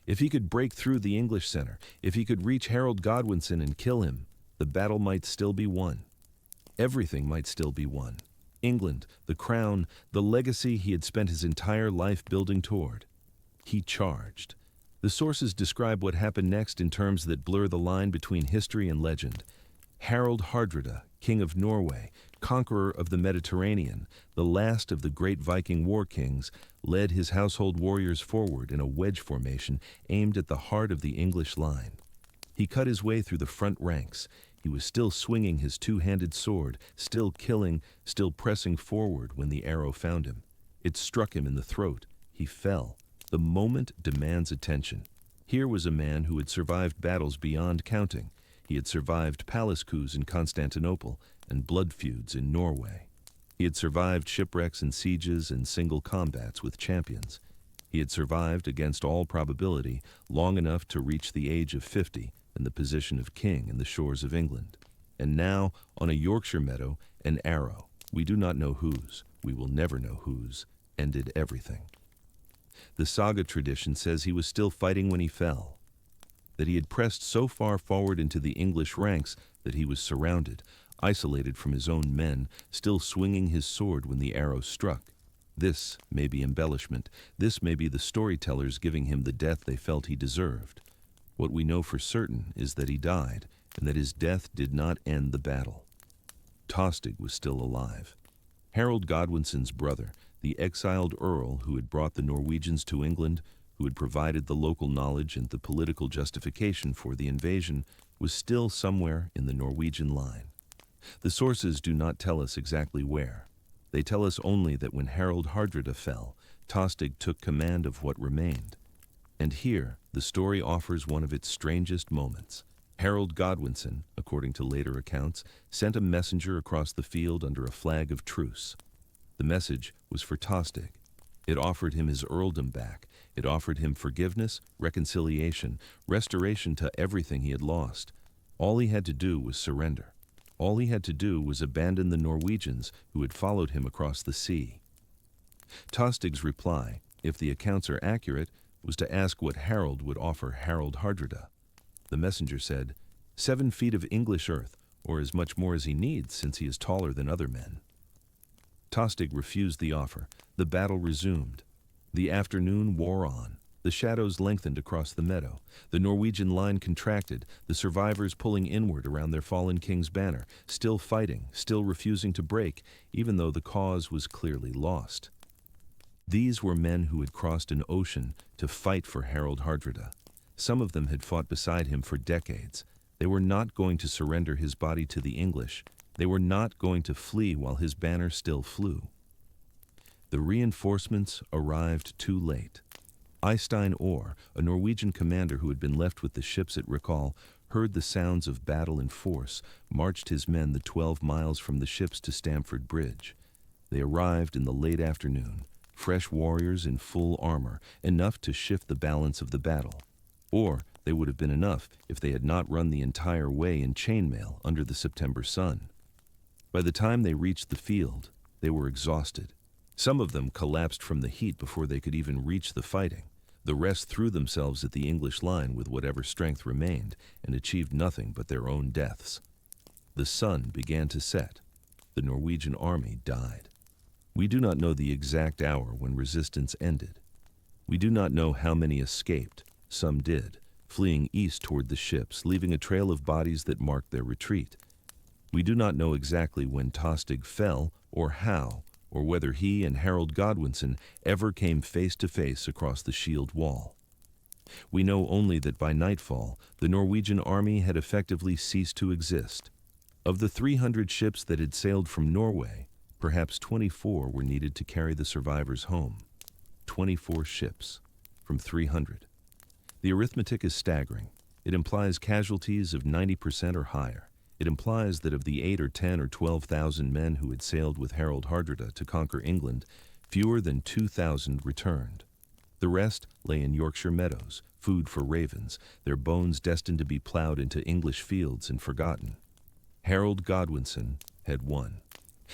If he could break through the English center, if he could reach Harold Godwinson and kill him, the battle might still be won. Everything might still be won. England, the crown, the legacy he had spent his entire life building toward. He charged. The sources describe what happened next in terms that blur the line between history and legend. Harald Hardrada, king of Norway, conqueror of the Mediterranean, the last of the great Viking war kings, led his household warriors forward in a wedge formation aimed at the heart of the English line. He cut his way through the front ranks. He was still swinging his two-handed sword, still killing, still pressing forward when the arrow found him. It struck him in the throat. He fell. The moment demands attention. Here was a man who had survived battles beyond counting. He had survived palace coups in Constantinople and blood feuds in Norway. He had survived shipwrecks and sieges and single combats with champions. He had survived, against all probability, long enough to reach the age of 50 and the position of king in the shores of England. And now, on a Yorkshire meadow, an arrow, we do not know whose, we will never know whose, ended everything. The saga tradition says he was still fighting when he fell, that he had pressed so far forward into the English ranks that he was surrounded, isolated from his own men, still swinging his sword when the arrow struck. This may be embellishment. This may be the storytellers giving him the death they felt he deserved. What we know for certain is that he died, and that his death did not end the battle. Tostig was still alive. Harold Godwinson's brother, the exiled earl who had brought the Norwegians to England, who had provided the local knowledge and the political justification for the invasion, was still somewhere in the Norwegian line. The sources do not tell us exactly where. They tell us only that when Harold Hardrada fell, Tostig took command of what remained. And here, the story offers one of its strangest moments. Harold Godwinson, according to later accounts, sent a messenger across the field under a flag of truce. The message was for Tostig. It offered him his earldom back. It offered him forgiveness, reconciliation, restoration to everything he had lost. All he had to do was surrender. All he had to do was abandon the Norwegians who had followed him across the sea. Tostig's reply, if the accounts are accurate, was to ask what Harold would offer Harold Hardrada. The messenger said, 7 feet of English earth, or as much more as he needs since he is taller than other men. Tostig refused the offer. The battle resumed. The afternoon wore on. The shadows lengthened across the meadow. The Norwegian line contracted, the survivors pulling inward around their fallen king's banner, still fighting, still refusing to break, even though the cause was clearly lost. These were men who had crossed an ocean to fight for Harold Hardrada. Some of them had fought beside him for decades. They were not going to surrender his body to the English. They were not going to flee while his banner still flew. The reinforcements arrived too late. Eystein Ore, a Norwegian commander who had been left with the ships at Recall, heard the sounds of battle in force, marched his men the 12 miles from the ships to Stamford Bridge. They arrived in the late afternoon, fresh warriors in full armor, enough to shift the balance of the battle. Or they would have been enough if they had not run the entire way in chainmail under the September sun. By the time they reached the field, they were exhausted. Some of them collapsed from the heat before they could even reach the fighting. The rest threw themselves at the English line with whatever strength remained and achieved nothing but their own deaths. The sun began to set. The Norwegian army died. We do not know the exact hour when resistance ended. We do not know how many escaped. Some did, fleeing east toward the ships, leaving a trail of bodies that marked their retreat. We do not know exactly when Tostig fell or how, or whether he and Harold Godwinson ever came face to face across the shield wall. We know only that by nightfall, the Norwegian army had effectively ceased to exist. Of the 300 ships that had sailed from Norway, perhaps 24 were needed to carry the survivors home. 24 ships from 300. The arithmetic is staggering. It implies casualties of 90% or higher. It implies that of the 8 or 10 or 12,000 men who had sailed with Harold Hardrada to conquer England, fewer than 2,000 returned. The rest lay in Yorkshire meadows, food for ravens, their bones destined to be plowed into English fields and forgotten. Harold Godwinson had won.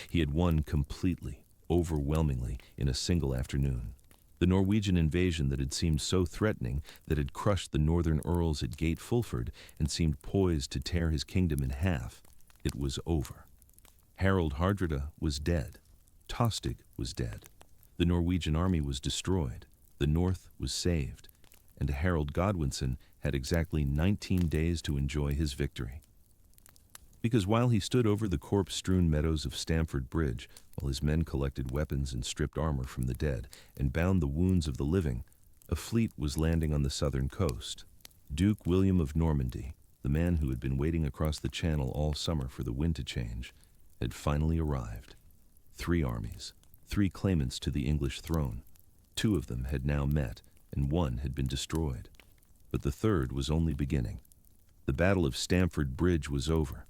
He had won completely, overwhelmingly, in a single afternoon. The Norwegian invasion that had seemed so threatening, that had crushed the northern earls at Gate Fulford and seemed poised to tear his kingdom in half, it was over. Harold Hardrada was dead. Tostig was dead. The Norwegian army was destroyed. The North was saved. And Harold Godwinson had exactly 19 days to enjoy his victory. Because while he stood over the corpse-strewn meadows of Stamford Bridge, while his men collected weapons and stripped armor from the dead and bound the wounds of the living, a fleet was landing on the southern coast. Duke William of Normandy, the man who had been waiting across the channel all summer for the wind to change, had finally arrived. 3 armies, 3 claimants to the English throne. 2 of them had now met, and 1 had been destroyed. But the third was only beginning. The Battle of Stamford Bridge was over.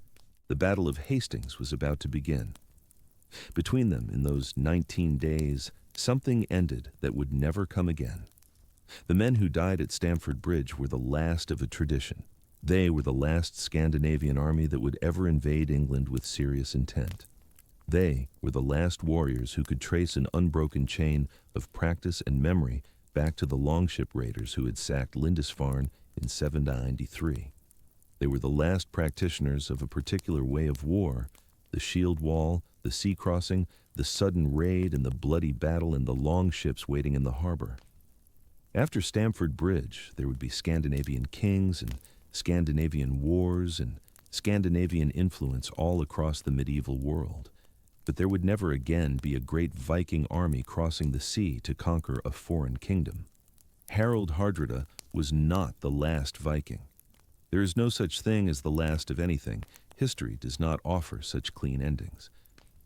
The Battle of Hastings was about to begin. Between them, in those 19 days, something ended that would never come again. The men who died at Stamford Bridge were the last of a tradition. They were the last Scandinavian army that would ever invade England with serious intent. They were the last warriors who could trace an unbroken chain of practice and memory back to the longship raiders who had sacked Lindisfarne in 793. They were the last practitioners of a particular way of war, the shield wall, the sea crossing, the sudden raid, and the bloody battle in the longships waiting in the harbor. After Stamford Bridge, there would be Scandinavian kings and Scandinavian wars and Scandinavian influence all across the medieval world. But there would never again be a great Viking army crossing the sea to conquer a foreign kingdom. Harold Hardrada was not the last Viking. There is no such thing as the last of anything. History does not offer such clean endings.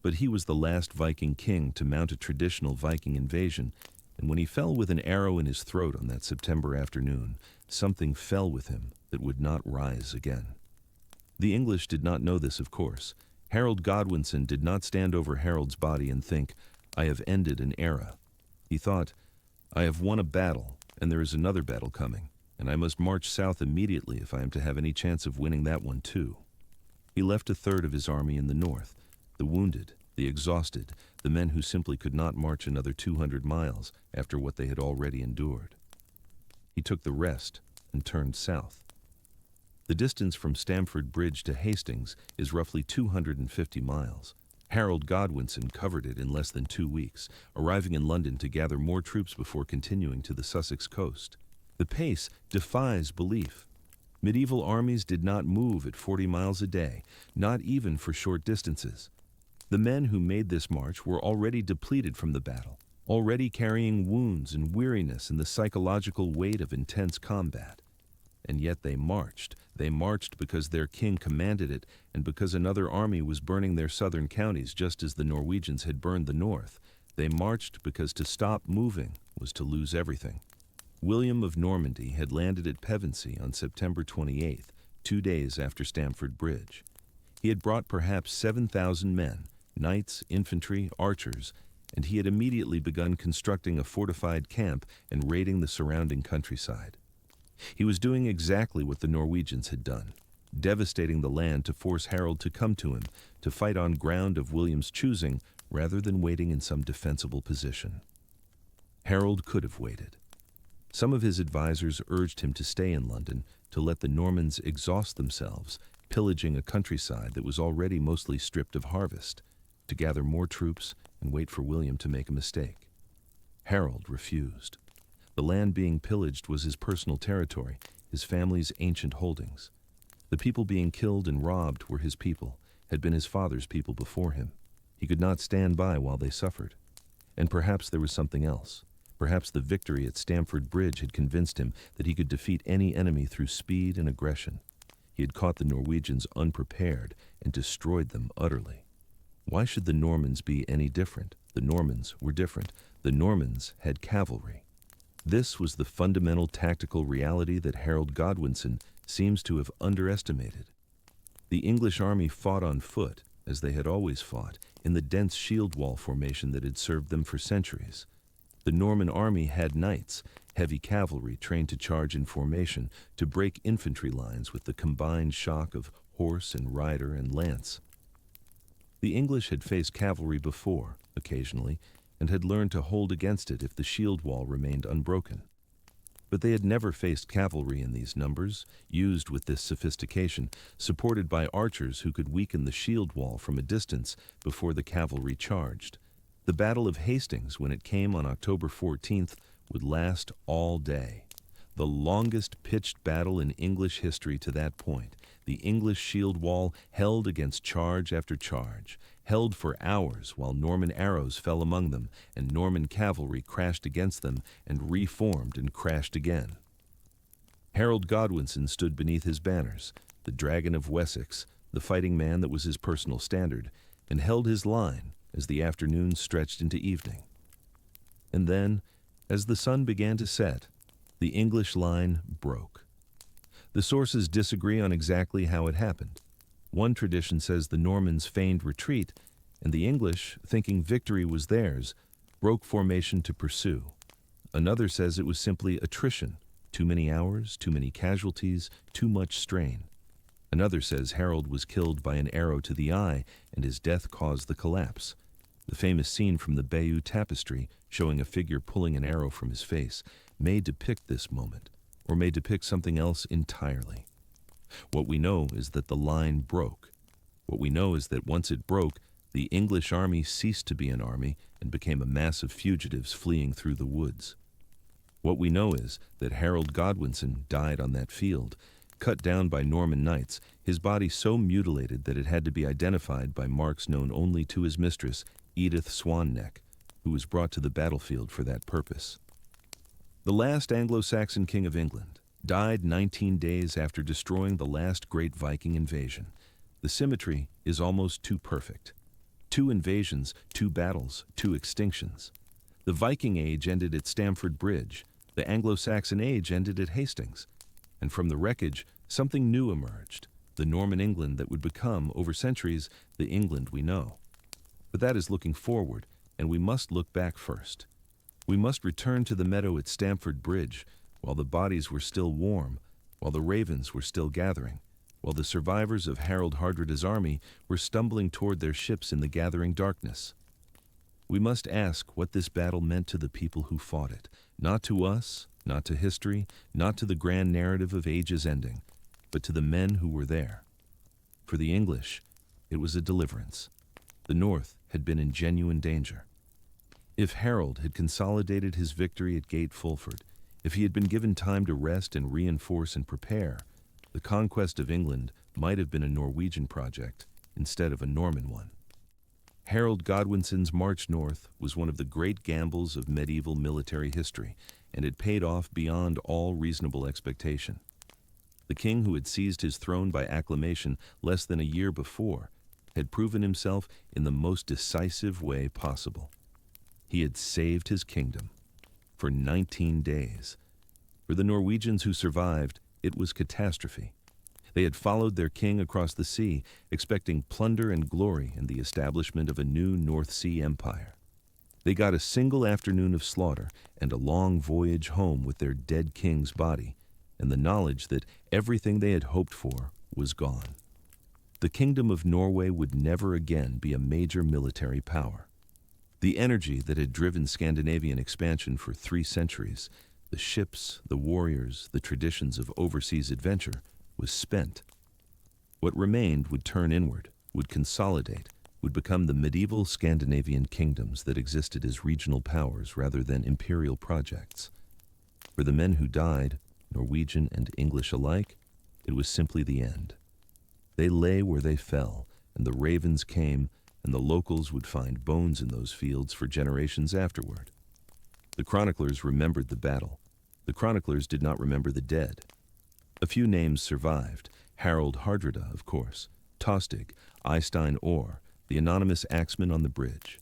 But he was the last Viking king to mount a traditional Viking invasion, and when he fell with an arrow in his throat on that September afternoon, something fell with him that would not rise again. The English did not know this, of course. Harold Godwinson did not stand over Harold's body and think, "I have ended an era." He thought, "I have won a battle, and there is another battle coming, and I must march south immediately if I am to have any chance of winning that one too." He left 1/3 of his army in the north, the wounded, the exhausted, the men who simply could not march another 200 miles after what they had already endured. He took the rest and turned south. The distance from Stamford Bridge to Hastings is roughly 250 miles. Harold Godwinson covered it in less than 2 weeks, arriving in London to gather more troops before continuing to the Sussex coast. The pace defies belief. Medieval armies did not move at 40 miles a day, not even for short distances. The men who made this march were already depleted from the battle, already carrying wounds and weariness and the psychological weight of intense combat. And yet they marched. They marched because their king commanded it and because another army was burning their southern counties just as the Norwegians had burned the north. They marched because to stop moving was to lose everything. William of Normandy had landed at Pevensey on September 28th, 2 days after Stamford Bridge. He had brought perhaps 7,000 men, knights, infantry, archers, and he had immediately begun constructing a fortified camp and raiding the surrounding countryside. He was doing exactly what the Norwegians had done, devastating the land to force Harold to come to him, to fight on ground of William's choosing rather than waiting in some defensible position. Harold could have waited. Some of his advisors urged him to stay in London, to let the Normans exhaust themselves, pillaging a countryside that was already mostly stripped of harvest, to gather more troops and wait for William to make a mistake. Harold refused. The land being pillaged was his personal territory, his family's ancient holdings. The people being killed and robbed were his people, had been his father's people before him. He could not stand by while they suffered. And perhaps there was something else. Perhaps the victory at Stamford Bridge had convinced him that he could defeat any enemy through speed and aggression. He had caught the Norwegians unprepared and destroyed them utterly. Why should the Normans be any different? The Normans were different. The Normans had cavalry. This was the fundamental tactical reality that Harold Godwinson seems to have underestimated. The English army fought on foot, as they had always fought, in the dense shield wall formation that had served them for centuries. The Norman army had knights, heavy cavalry trained to charge in formation, to break infantry lines with the combined shock of horse and rider and lance. The English had faced cavalry before, occasionally, and had learned to hold against it if the shield wall remained unbroken. But they had never faced cavalry in these numbers, used with this sophistication, supported by archers who could weaken the shield wall from a distance before the cavalry charged. The Battle of Hastings, when it came on October 14th, would last all day. The longest pitched battle in English history to that point. The English shield wall held against charge after charge, held for hours while Norman arrows fell among them and Norman cavalry crashed against them and reformed and crashed again. Harold Godwinson stood beneath his banners, the Dragon of Wessex, the fighting man that was his personal standard, and held his line as the afternoon stretched into evening. And then, as the sun began to set, the English line broke. The sources disagree on exactly how it happened. One tradition says the Normans feigned retreat, and the English, thinking victory was theirs, broke formation to pursue. Another says it was simply attrition, too many hours, too many casualties, too much strain. Another says Harold was killed by an arrow to the eye, and his death caused the collapse. The famous scene from the Bayeux Tapestry, showing a figure pulling an arrow from his face, may depict this moment, or may depict something else entirely. What we know is that the line broke. What we know is that once it broke, the English army ceased to be an army and became a mass of fugitives fleeing through the woods. What we know is that Harold Godwinson died on that field, cut down by Norman knights, his body so mutilated that it had to be identified by marks known only to his mistress, Edith Swanneck, who was brought to the battlefield for that purpose. The last Anglo-Saxon king of England died 19 days after destroying the last great Viking invasion. The symmetry is almost too perfect. 2 invasions, 2 battles, 2 extinctions. The Viking Age ended at Stamford Bridge. The Anglo-Saxon Age ended at Hastings. And from the wreckage, something new emerged, the Norman England that would become, over centuries, the England we know. But that is looking forward, and we must look back first. We must return to the meadow at Stamford Bridge, while the bodies were still warm, while the ravens were still gathering, while the survivors of Harold Hardrada's army were stumbling toward their ships in the gathering darkness. We must ask what this battle meant to the people who fought it, not to us, not to history, not to the grand narrative of ages ending, but to the men who were there. For the English, it was a deliverance. The North had been in genuine danger. If Harold had consolidated his victory at Gate Fulford, if he had been given time to rest and reinforce and prepare, the conquest of England might have been a Norwegian project instead of a Norman one. Harold Godwinson's march north was one of the great gambles of medieval military history, and it paid off beyond all reasonable expectation. The king who had seized his throne by acclamation less than a year before had proven himself in the most decisive way possible. He had saved his kingdom for 19 days. For the Norwegians who survived, it was catastrophe. They had followed their king across the sea, expecting plunder and glory and the establishment of a new North Sea empire. They got a single afternoon of slaughter and a long voyage home with their dead king's body, and the knowledge that everything they had hoped for was gone. The Kingdom of Norway would never again be a major military power. The energy that had driven Scandinavian expansion for 3 centuries, the ships, the warriors, the traditions of overseas adventure, was spent. What remained would turn inward, would consolidate, would become the medieval Scandinavian kingdoms that existed as regional powers rather than imperial projects. For the men who died, Norwegian and English alike, it was simply the end. They lay where they fell, and the ravens came, and the locals would find bones in those fields for generations afterward. The chroniclers remembered the battle. The chroniclers did not remember the dead. A few names survived: Harold Hardrada, of course, Tostig, Eystein Orr, the anonymous axeman on the bridge.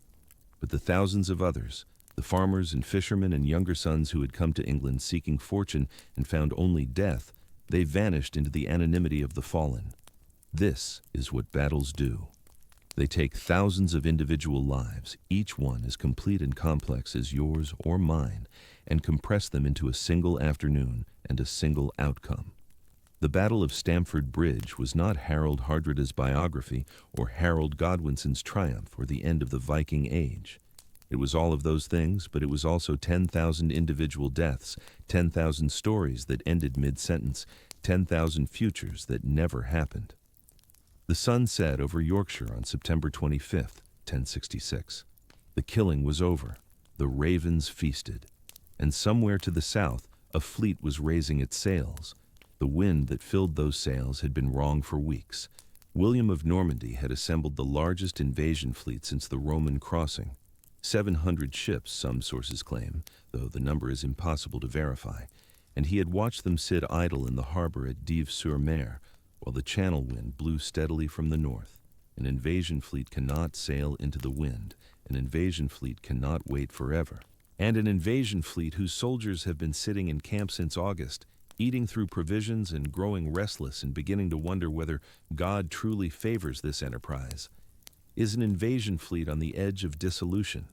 But the thousands of others, the farmers and fishermen and younger sons who had come to England seeking fortune and found only death, they vanished into the anonymity of the fallen. This is what battles do. They take thousands of individual lives, each one as complete and complex as yours or mine, and compress them into a single afternoon and a single outcome. The Battle of Stamford Bridge was not Harold Hardrada's biography or Harold Godwinson's triumph or the end of the Viking Age. It was all of those things, but it was also 10,000 individual deaths, 10,000 stories that ended mid-sentence, 10,000 futures that never happened. The sun set over Yorkshire on September 25th, 1066. The killing was over. The ravens feasted. And somewhere to the south, a fleet was raising its sails. The wind that filled those sails had been wrong for weeks. William of Normandy had assembled the largest invasion fleet since the Roman crossing. 700 ships, some sources claim, though the number is impossible to verify, and he had watched them sit idle in the harbor at Dives-sur-Mer, while the channel wind blew steadily from the north. An invasion fleet cannot sail into the wind. An invasion fleet cannot wait forever. And an invasion fleet whose soldiers have been sitting in camp since August, eating through provisions and growing restless and beginning to wonder whether God truly favors this enterprise, is an invasion fleet on the edge of dissolution.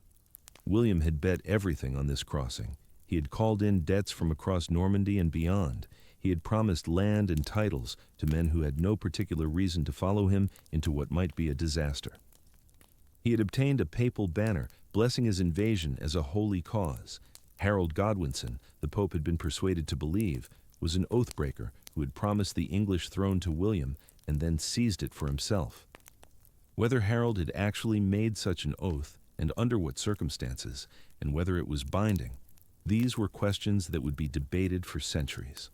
William had bet everything on this crossing. He had called in debts from across Normandy and beyond. He had promised land and titles to men who had no particular reason to follow him into what might be a disaster. He had obtained a papal banner blessing his invasion as a holy cause. Harold Godwinson, the Pope had been persuaded to believe, was an oath-breaker who had promised the English throne to William and then seized it for himself. Whether Harold had actually made such an oath, and under what circumstances, and whether it was binding, these were questions that would be debated for centuries.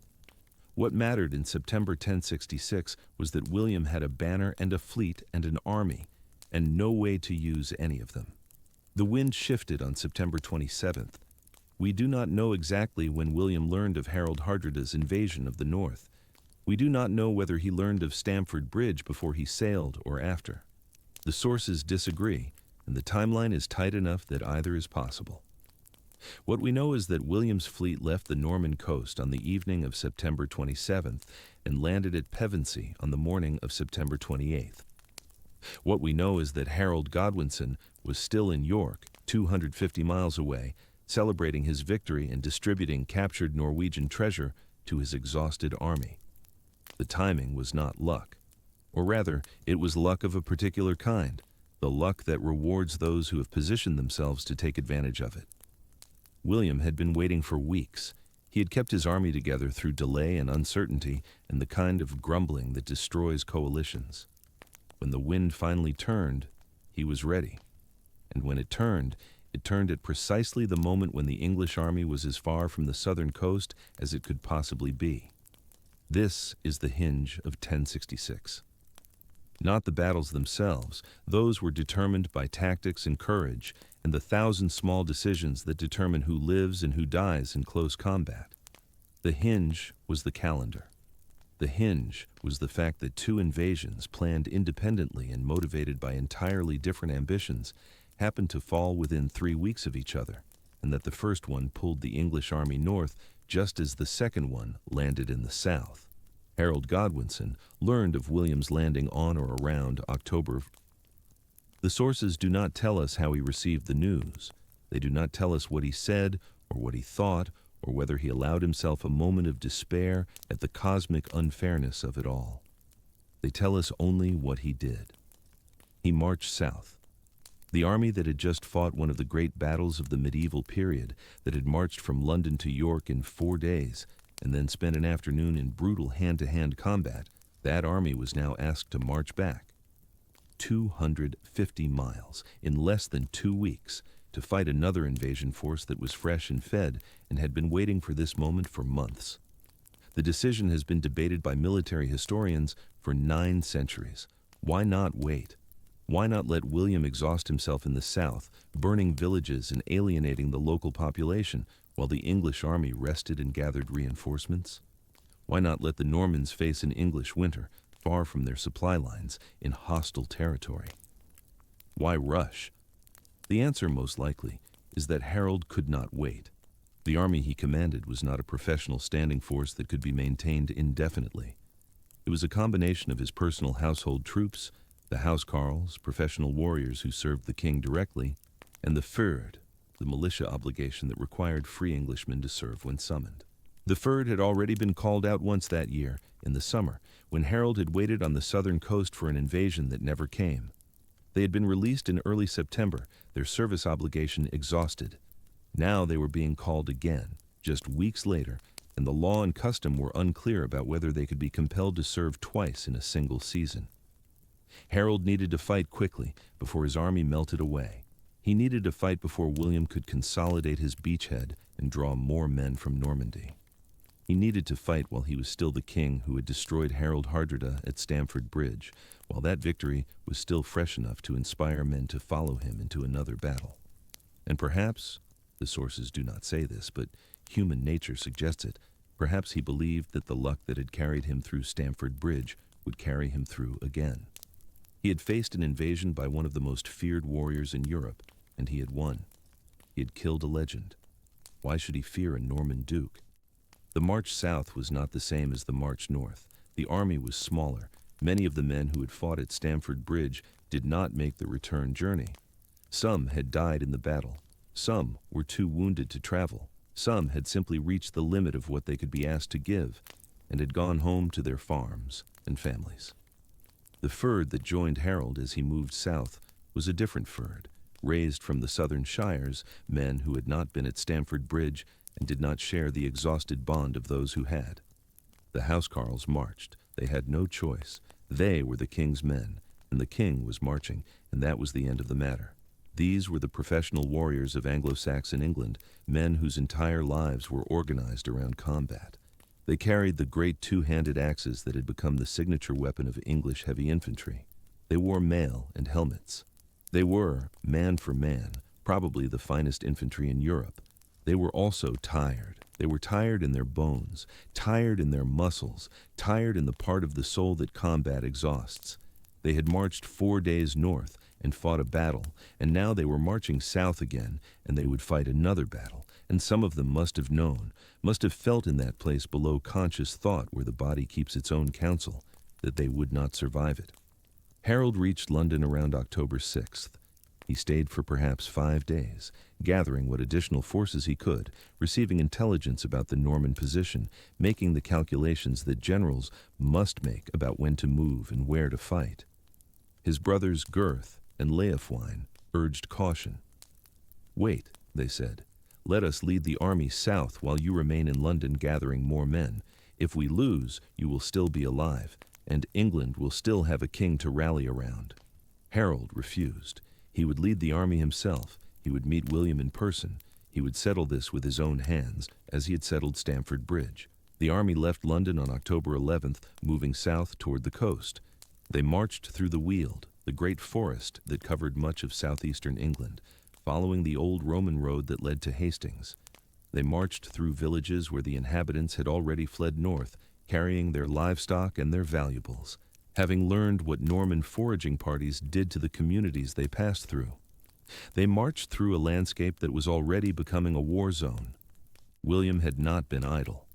What mattered in September 1066 was that William had a banner and a fleet and an army, and no way to use any of them. The wind shifted on September 27th. We do not know exactly when William learned of Harold Hardrada's invasion of the north. We do not know whether he learned of Stamford Bridge before he sailed or after. The sources disagree, and the timeline is tight enough that either is possible. What we know is that William's fleet left the Norman coast on the evening of September 27th and landed at Pevensey on the morning of September 28th. What we know is that Harold Godwinson was still in York, 250 miles away, celebrating his victory and distributing captured Norwegian treasure to his exhausted army. The timing was not luck. Or rather, it was luck of a particular kind, the luck that rewards those who have positioned themselves to take advantage of it. William had been waiting for weeks. He had kept his army together through delay and uncertainty and the kind of grumbling that destroys coalitions. When the wind finally turned, he was ready. And when it turned at precisely the moment when the English army was as far from the southern coast as it could possibly be. This is the hinge of 1066. Not the battles themselves. Those were determined by tactics and courage, and the thousand small decisions that determine who lives and who dies in close combat. The hinge was the calendar. The hinge was the fact that 2 invasions, planned independently and motivated by entirely different ambitions, happened to fall within 3 weeks of each other, and that the first one pulled the English army north just as the second one landed in the south. Harold Godwinson learned of William's landing on or around October. The sources do not tell us how he received the news. They do not tell us what he said or what he thought or whether he allowed himself a moment of despair at the cosmic unfairness of it all. They tell us only what he did. He marched south. The army that had just fought one of the great battles of the medieval period, that had marched from London to York in 4 days, and then spent an afternoon in brutal hand-to-hand combat, that army was now asked to march back 250 miles in less than 2 weeks to fight another invasion force that was fresh and fed and had been waiting for this moment for months. The decision has been debated by military historians for 9 centuries. Why not wait? Why not let William exhaust himself in the south, burning villages and alienating the local population, while the English army rested and gathered reinforcements? Why not let the Normans face an English winter, far from their supply lines, in hostile territory? Why rush? The answer, most likely, is that Harold could not wait. The army he commanded was not a professional standing force that could be maintained indefinitely. It was a combination of his personal household troops, the housecarls, professional warriors who served the king directly, and the fyrd, the militia obligation that required free Englishmen to serve when summoned. The fyrd had already been called out once that year, in the summer, when Harold had waited on the southern coast for an invasion that never came. They had been released in early September, their service obligation exhausted. Now they were being called again, just weeks later, and the law and custom were unclear about whether they could be compelled to serve twice in a single season. Harold needed to fight quickly before his army melted away. He needed to fight before William could consolidate his beachhead and draw more men from Normandy. He needed to fight while he was still the king who had destroyed Harold Hardrada at Stamford Bridge, while that victory was still fresh enough to inspire men to follow him into another battle. And perhaps, the sources do not say this, but human nature suggests it, perhaps he believed that the luck that had carried him through Stamford Bridge would carry him through again. He had faced an invasion by one of the most feared warriors in Europe, and he had won. He had killed a legend. Why should he fear a Norman duke? The march south was not the same as the march north. The army was smaller. Many of the men who had fought at Stamford Bridge did not make the return journey. Some had died in the battle. Some were too wounded to travel. Some had simply reached the limit of what they could be asked to give, and had gone home to their farms and families. The fyrd that joined Harold as he moved south was a different fyrd, raised from the southern shires, men who had not been at Stamford Bridge and did not share the exhausted bond of those who had. The housecarls marched. They had no choice. They were the king's men, and the king was marching, and that was the end of the matter. These were the professional warriors of Anglo-Saxon England, men whose entire lives were organized around combat. They carried the great two-handed axes that had become the signature weapon of English heavy infantry. They wore mail and helmets. They were, man for man, probably the finest infantry in Europe. They were also tired. They were tired in their bones, tired in their muscles, tired in the part of the soul that combat exhausts. They had marched 4 days north and fought a battle, and now they were marching south again, and they would fight another battle, and some of them must have known, must have felt in that place below conscious thought where the body keeps its own counsel, that they would not survive it. Harold reached London around October 6th. He stayed for perhaps 5 days, gathering what additional forces he could, receiving intelligence about the Norman position, making the calculations that generals must make about when to move and where to fight. His brothers Gurth and Leofwine urged caution. "Wait," they said. "Let us lead the army south while you remain in London gathering more men. If we lose, you will still be alive, and England will still have a king to rally around." Harold refused. He would lead the army himself. He would meet William in person. He would settle this with his own hands, as he had settled Stamford Bridge. The army left London on October 11th, moving south toward the coast. They marched through the Weald, the great forest that covered much of southeastern England, following the old Roman road that led to Hastings. They marched through villages where the inhabitants had already fled north, carrying their livestock and their valuables, having learned what Norman foraging parties did to the communities they passed through. They marched through a landscape that was already becoming a war zone. William had not been idle.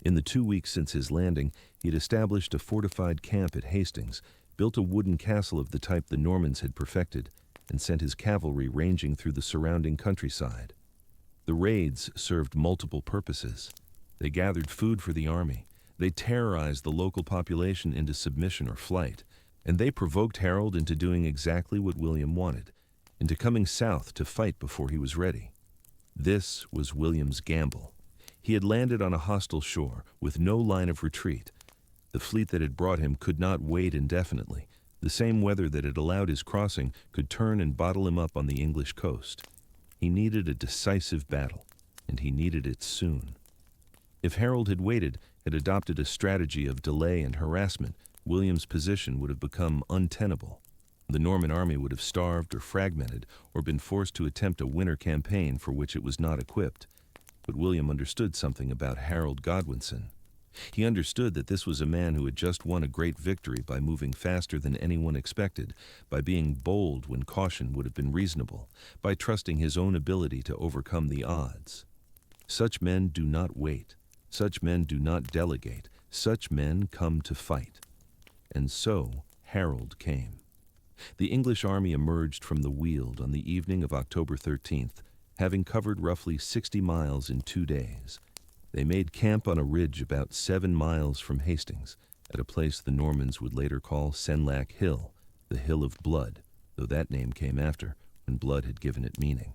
In the 2 weeks since his landing, he had established a fortified camp at Hastings, built a wooden castle of the type the Normans had perfected, and sent his cavalry ranging through the surrounding countryside. The raids served multiple purposes. They gathered food for the army, they terrorized the local population into submission or flight, and they provoked Harold into doing exactly what William wanted, into coming south to fight before he was ready. This was William's gamble. He had landed on a hostile shore, with no line of retreat. The fleet that had brought him could not wait indefinitely. The same weather that had allowed his crossing could turn and bottle him up on the English coast. He needed a decisive battle, and he needed it soon. If Harold had waited, had adopted a strategy of delay and harassment, William's position would have become untenable. The Norman army would have starved or fragmented or been forced to attempt a winter campaign for which it was not equipped. But William understood something about Harold Godwinson. He understood that this was a man who had just won a great victory by moving faster than anyone expected, by being bold when caution would have been reasonable, by trusting his own ability to overcome the odds. Such men do not wait. Such men do not delegate. Such men come to fight. And so Harold came. The English army emerged from the Weald on the evening of October 13th, having covered roughly 60 miles in 2 days. They made camp on a ridge about 7 miles from Hastings, at a place the Normans would later call Senlac Hill, the Hill of Blood, though that name came after, when blood had given it meaning.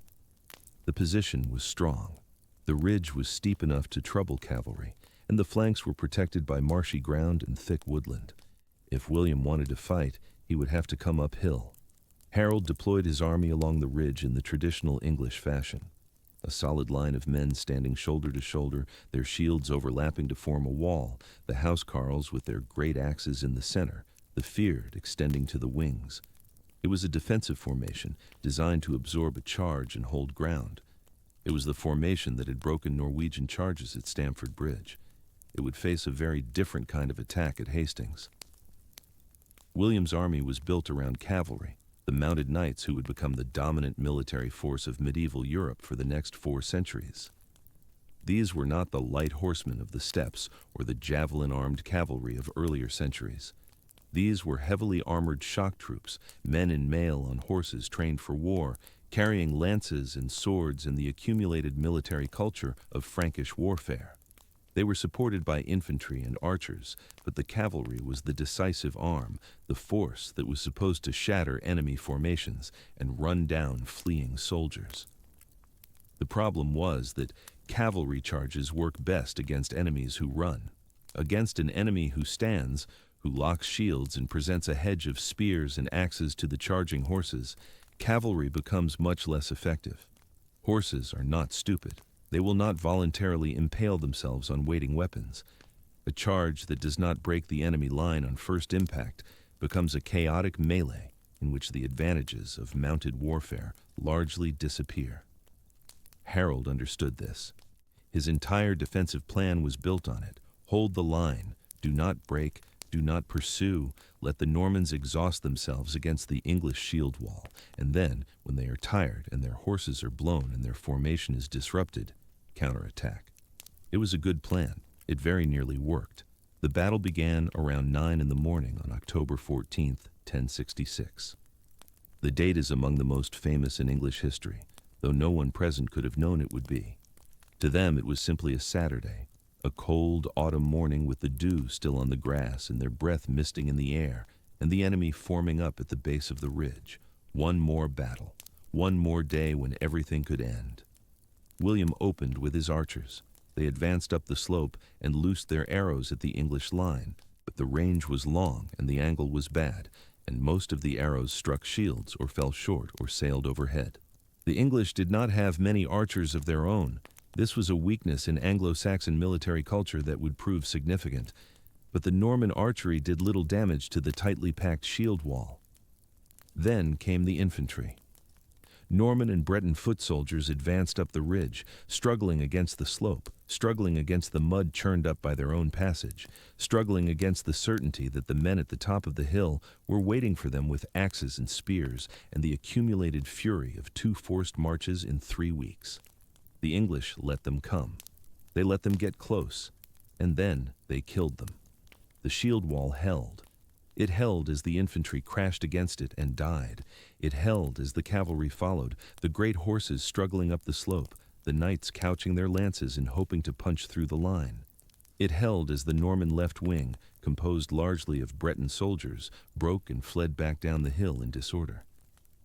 The position was strong. The ridge was steep enough to trouble cavalry, and the flanks were protected by marshy ground and thick woodland. If William wanted to fight, he would have to come uphill. Harold deployed his army along the ridge in the traditional English fashion. A solid line of men standing shoulder to shoulder, their shields overlapping to form a wall, the housecarls with their great axes in the center, the feared extending to the wings. It was a defensive formation, designed to absorb a charge and hold ground. It was the formation that had broken Norwegian charges at Stamford Bridge. It would face a very different kind of attack at Hastings. William's army was built around cavalry, the mounted knights who would become the dominant military force of medieval Europe for the next 4 centuries. These were not the light horsemen of the steppes or the javelin-armed cavalry of earlier centuries. These were heavily armored shock troops, men in mail on horses trained for war, carrying lances and swords in the accumulated military culture of Frankish warfare. They were supported by infantry and archers, but the cavalry was the decisive arm, the force that was supposed to shatter enemy formations and run down fleeing soldiers. The problem was that cavalry charges work best against enemies who run. Against an enemy who stands, who locks shields and presents a hedge of spears and axes to the charging horses, cavalry becomes much less effective. Horses are not stupid. They will not voluntarily impale themselves on waiting weapons. A charge that does not break the enemy line on first impact becomes a chaotic melee in which the advantages of mounted warfare largely disappear. Harold understood this. His entire defensive plan was built on it. Hold the line. Do not break. Do not pursue. Let the Normans exhaust themselves against the English shield wall, and then, when they are tired and their horses are blown and their formation is disrupted, counterattack. It was a good plan. It very nearly worked. The battle began around 9 in the morning on October 14th, 1066. The date is among the most famous in English history, though no one present could have known it would be. To them it was simply a Saturday, a cold autumn morning with the dew still on the grass and their breath misting in the air, and the enemy forming up at the base of the ridge. One more battle, one more day when everything could end. William opened with his archers. They advanced up the slope and loosed their arrows at the English line, but the range was long and the angle was bad, and most of the arrows struck shields or fell short or sailed overhead. The English did not have many archers of their own. This was a weakness in Anglo-Saxon military culture that would prove significant, but the Norman archery did little damage to the tightly packed shield wall. Then came the infantry. Norman and Breton foot soldiers advanced up the ridge, struggling against the slope, struggling against the mud churned up by their own passage, struggling against the certainty that the men at the top of the hill were waiting for them with axes and spears, and the accumulated fury of 2 forced marches in 3 weeks. The English let them come. They let them get close. And then they killed them. The shield wall held. It held as the infantry crashed against it and died. It held as the cavalry followed, the great horses struggling up the slope, the knights couching their lances and hoping to punch through the line. It held as the Norman left wing, composed largely of Breton soldiers, broke and fled back down the hill in disorder.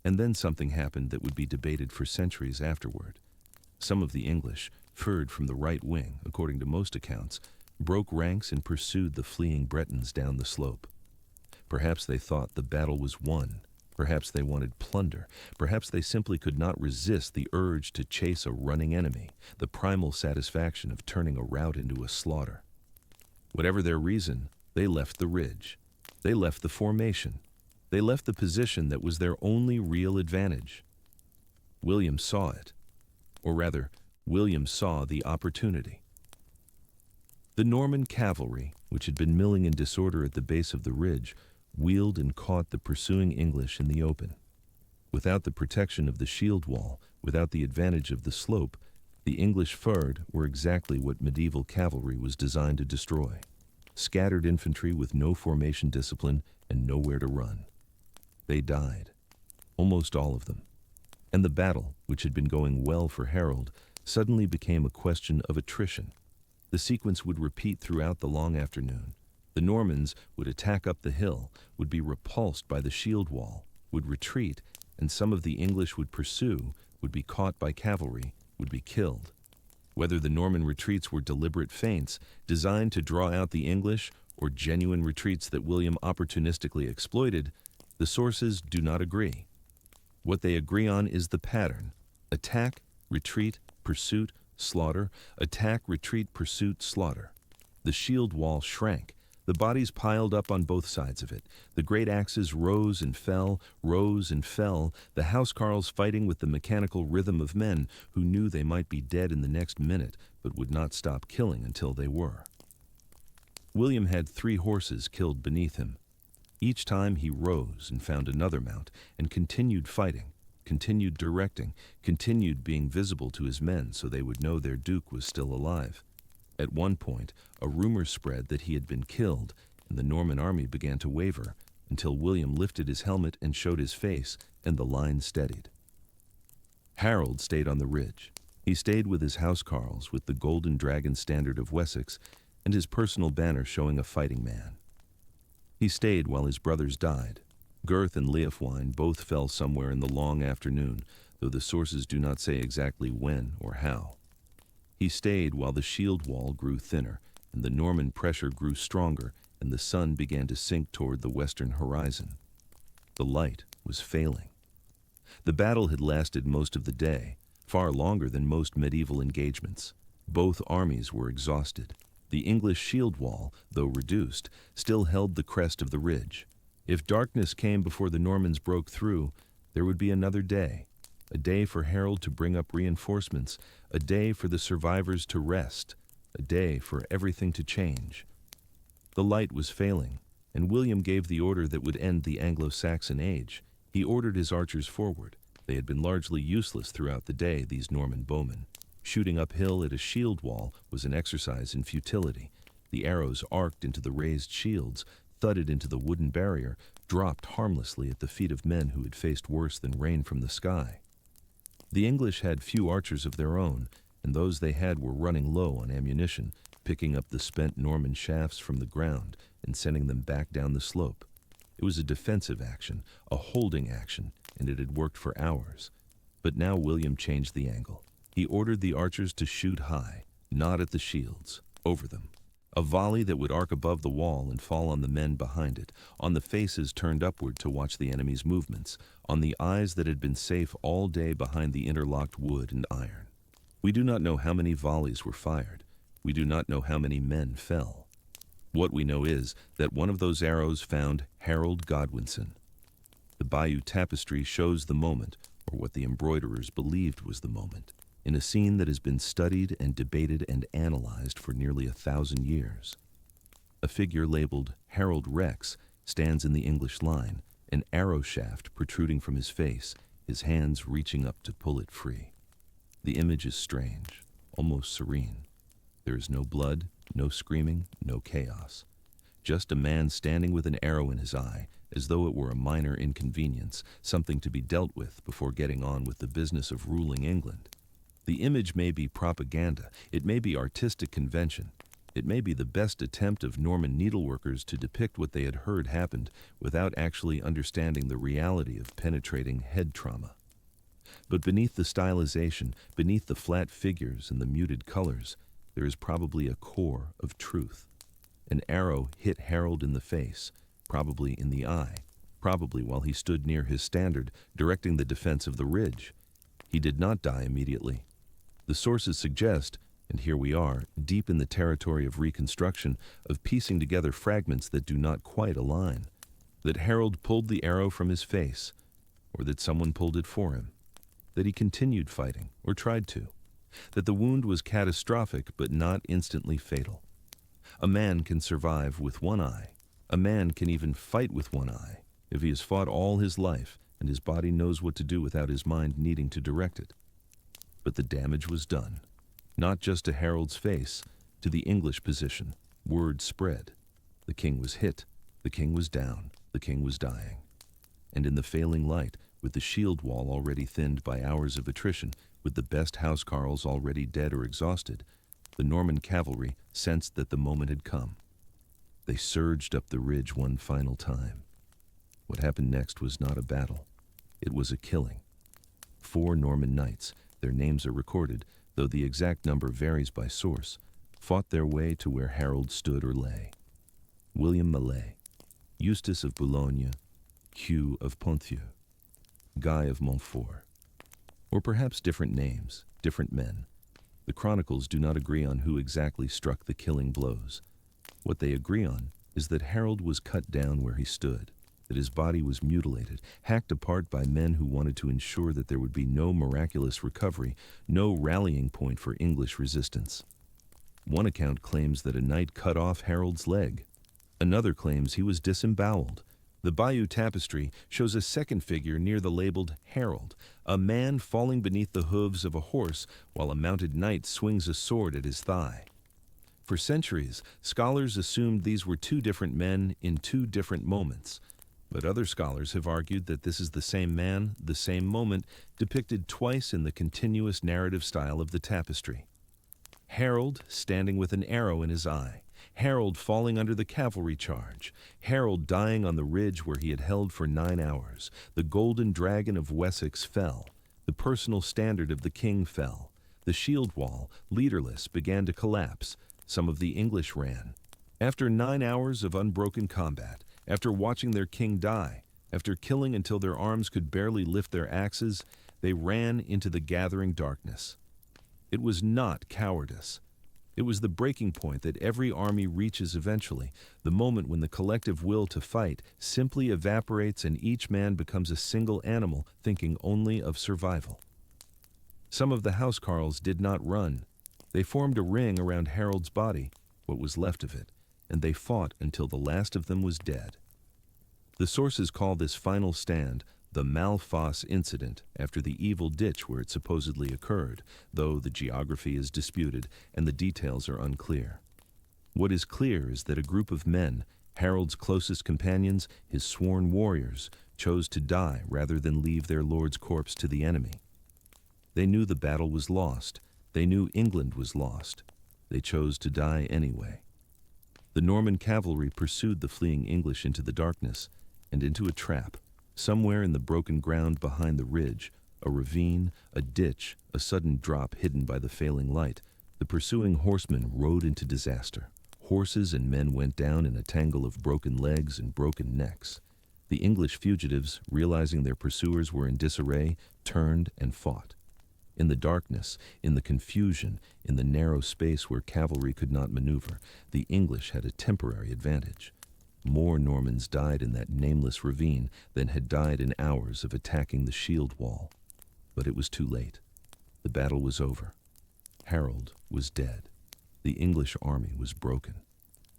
And then something happened that would be debated for centuries afterward. Some of the English, furred from the right wing, according to most accounts, broke ranks and pursued the fleeing Bretons down the slope. Perhaps they thought the battle was won. Perhaps they wanted plunder. Perhaps they simply could not resist the urge to chase a running enemy, the primal satisfaction of turning a rout into a slaughter. Whatever their reason, they left the ridge. They left the formation. They left the position that was their only real advantage. William saw it. Or rather, William saw the opportunity. The Norman cavalry, which had been milling in disorder at the base of the ridge, wheeled and caught the pursuing English in the open. Without the protection of the shield wall, without the advantage of the slope, the English furred were exactly what medieval cavalry was designed to destroy. Scattered infantry with no formation discipline and nowhere to run. They died, almost all of them. And the battle, which had been going well for Harold, suddenly became a question of attrition. The sequence would repeat throughout the long afternoon. The Normans would attack up the hill, would be repulsed by the shield wall, would retreat, and some of the English would pursue, would be caught by cavalry, would be killed. Whether the Norman retreats were deliberate feints designed to draw out the English or genuine retreats that William opportunistically exploited, the sources do not agree. What they agree on is the pattern: attack, retreat, pursuit, slaughter, attack, retreat, pursuit, slaughter. The shield wall shrank. The bodies piled up on both sides of it. The great axes rose and fell, the housecarls fighting with the mechanical rhythm of men who knew they might be dead in the next minute, but would not stop killing until they were. William had 3 horses killed beneath him. Each time he rose and found another mount, and continued fighting, continued directing, continued being visible to his men so they would know their duke was still alive. At one point, a rumor spread that he had been killed, and the Norman army began to waver, until William lifted his helmet and showed his face, and the line steadied. Harold stayed on the ridge. He stayed with his housecarls, with the golden dragon standard of Wessex, and his personal banner showing a fighting man. He stayed while his brothers died. Gurth and Leofwine both fell somewhere in the long afternoon, though the sources do not say exactly when or how. He stayed while the shield wall grew thinner, and the Norman pressure grew stronger, and the sun began to sink toward the western horizon. The light was failing. The battle had lasted most of the day, far longer than most medieval engagements. Both armies were exhausted. The English shield wall, though reduced, still held the crest of the ridge. If darkness came before the Normans broke through, there would be another day. A day for Harold to bring up reinforcements, a day for the survivors to rest, a day for everything to change. The light was failing, and William gave the order that would end the Anglo-Saxon age. He ordered his archers forward. They had been largely useless throughout the day, these Norman bowmen. Shooting uphill at a shield wall was an exercise in futility. The arrows arced into the raised shields, thudded into the wooden barrier, dropped harmlessly at the feet of men who had faced worse than rain from the sky. The English had few archers of their own, and those they had were running low on ammunition, picking up the spent Norman shafts from the ground and sending them back down the slope. It was a defensive action, a holding action, and it had worked for hours. But now William changed the angle. He ordered the archers to shoot high, not at the shields, over them. A volley that would arc above the wall and fall on the men behind it, on the faces turned upward to watch the enemy's movements, on the eyes that had been safe all day behind the interlocked wood and iron. We do not know how many volleys were fired. We do not know how many men fell. What we know is that one of those arrows found Harold Godwinson. The Bayeux tapestry shows the moment, or what the embroiderers believed was the moment, in a scene that has been studied and debated and analyzed for nearly 1,000 years. A figure labeled Harold Rex stands in the English line, an arrow shaft protruding from his face, his hands reaching up to pull it free. The image is strange, almost serene. There is no blood, no screaming, no chaos. Just a man standing with an arrow in his eye, as though it were a minor inconvenience, something to be dealt with before getting on with the business of ruling England. The image may be propaganda, it may be artistic convention, it may be the best attempt of Norman needleworkers to depict what they had heard happened without actually understanding the reality of penetrating head trauma. But beneath the stylization, beneath the flat figures and the muted colors, there is probably a core of truth. An arrow hit Harold in the face, probably in the eye, probably while he stood near his standard, directing the defense of the ridge. He did not die immediately. The sources suggest, and here we are, deep in the territory of reconstruction, of piecing together fragments that do not quite align, that Harold pulled the arrow from his face, or that someone pulled it for him, that he continued fighting, or tried to, that the wound was catastrophic but not instantly fatal. A man can survive with one eye. A man can even fight with one eye if he has fought all his life and his body knows what to do without his mind needing to direct it. But the damage was done, not just to Harold's face, to the English position. Word spread. The king was hit, the king was down, the king was dying. And in the failing light, with the shield wall already thinned by hours of attrition, with the best housecarls already dead or exhausted, the Norman cavalry sensed that the moment had come. They surged up the ridge one final time. What happened next was not a battle. It was a killing. 4 Norman knights, their names are recorded, though the exact number varies by source, fought their way to where Harold stood or lay. William Mallet, Eustace of Boulogne, Hugh of Ponthieu, Guy of Montfort. Or perhaps different names, different men. The chronicles do not agree on who exactly struck the killing blows. What they agree on is that Harold was cut down where he stood, that his body was mutilated, hacked apart by men who wanted to ensure that there would be no miraculous recovery, no rallying point for English resistance. One account claims that a knight cut off Harold's leg. Another claims he was disemboweled. The Bayeux tapestry shows a second figure near the labeled Harold, a man falling beneath the hooves of a horse while a mounted knight swings a sword at his thigh. For centuries, scholars assumed these were 2 different men in 2 different moments, but other scholars have argued that this is the same man, the same moment, depicted twice in the continuous narrative style of the tapestry. Harold standing with an arrow in his eye, Harold falling under the cavalry charge, Harold dying on the ridge where he had held for 9 hours. The golden dragon of Wessex fell. The personal standard of the king fell. The shield wall, leaderless, began to collapse. Some of the English ran. After 9 hours of unbroken combat, after watching their king die, after killing until their arms could barely lift their axes, they ran into the gathering darkness. It was not cowardice. It was the breaking point that every army reaches eventually, the moment when the collective will to fight simply evaporates and each man becomes a single animal thinking only of survival. Some of the housecarls did not run. They formed a ring around Harold's body, what was left of it, and they fought until the last of them was dead. The sources call this final stand the Malfosse incident after the evil ditch where it supposedly occurred, though the geography is disputed and the details are unclear. What is clear is that a group of men, Harold's closest companions, his sworn warriors, chose to die rather than leave their lord's corpse to the enemy. They knew the battle was lost. They knew England was lost. They chose to die anyway. The Norman cavalry pursued the fleeing English into the darkness and into a trap. Somewhere in the broken ground behind the ridge, a ravine, a ditch, a sudden drop hidden by the failing light, the pursuing horsemen rode into disaster. Horses and men went down in a tangle of broken legs and broken necks. The English fugitives, realizing their pursuers were in disarray, turned and fought. In the darkness, in the confusion, in the narrow space where cavalry could not maneuver, the English had a temporary advantage. More Normans died in that nameless ravine than had died in hours of attacking the shield wall. But it was too late. The battle was over. Harold was dead. The English army was broken.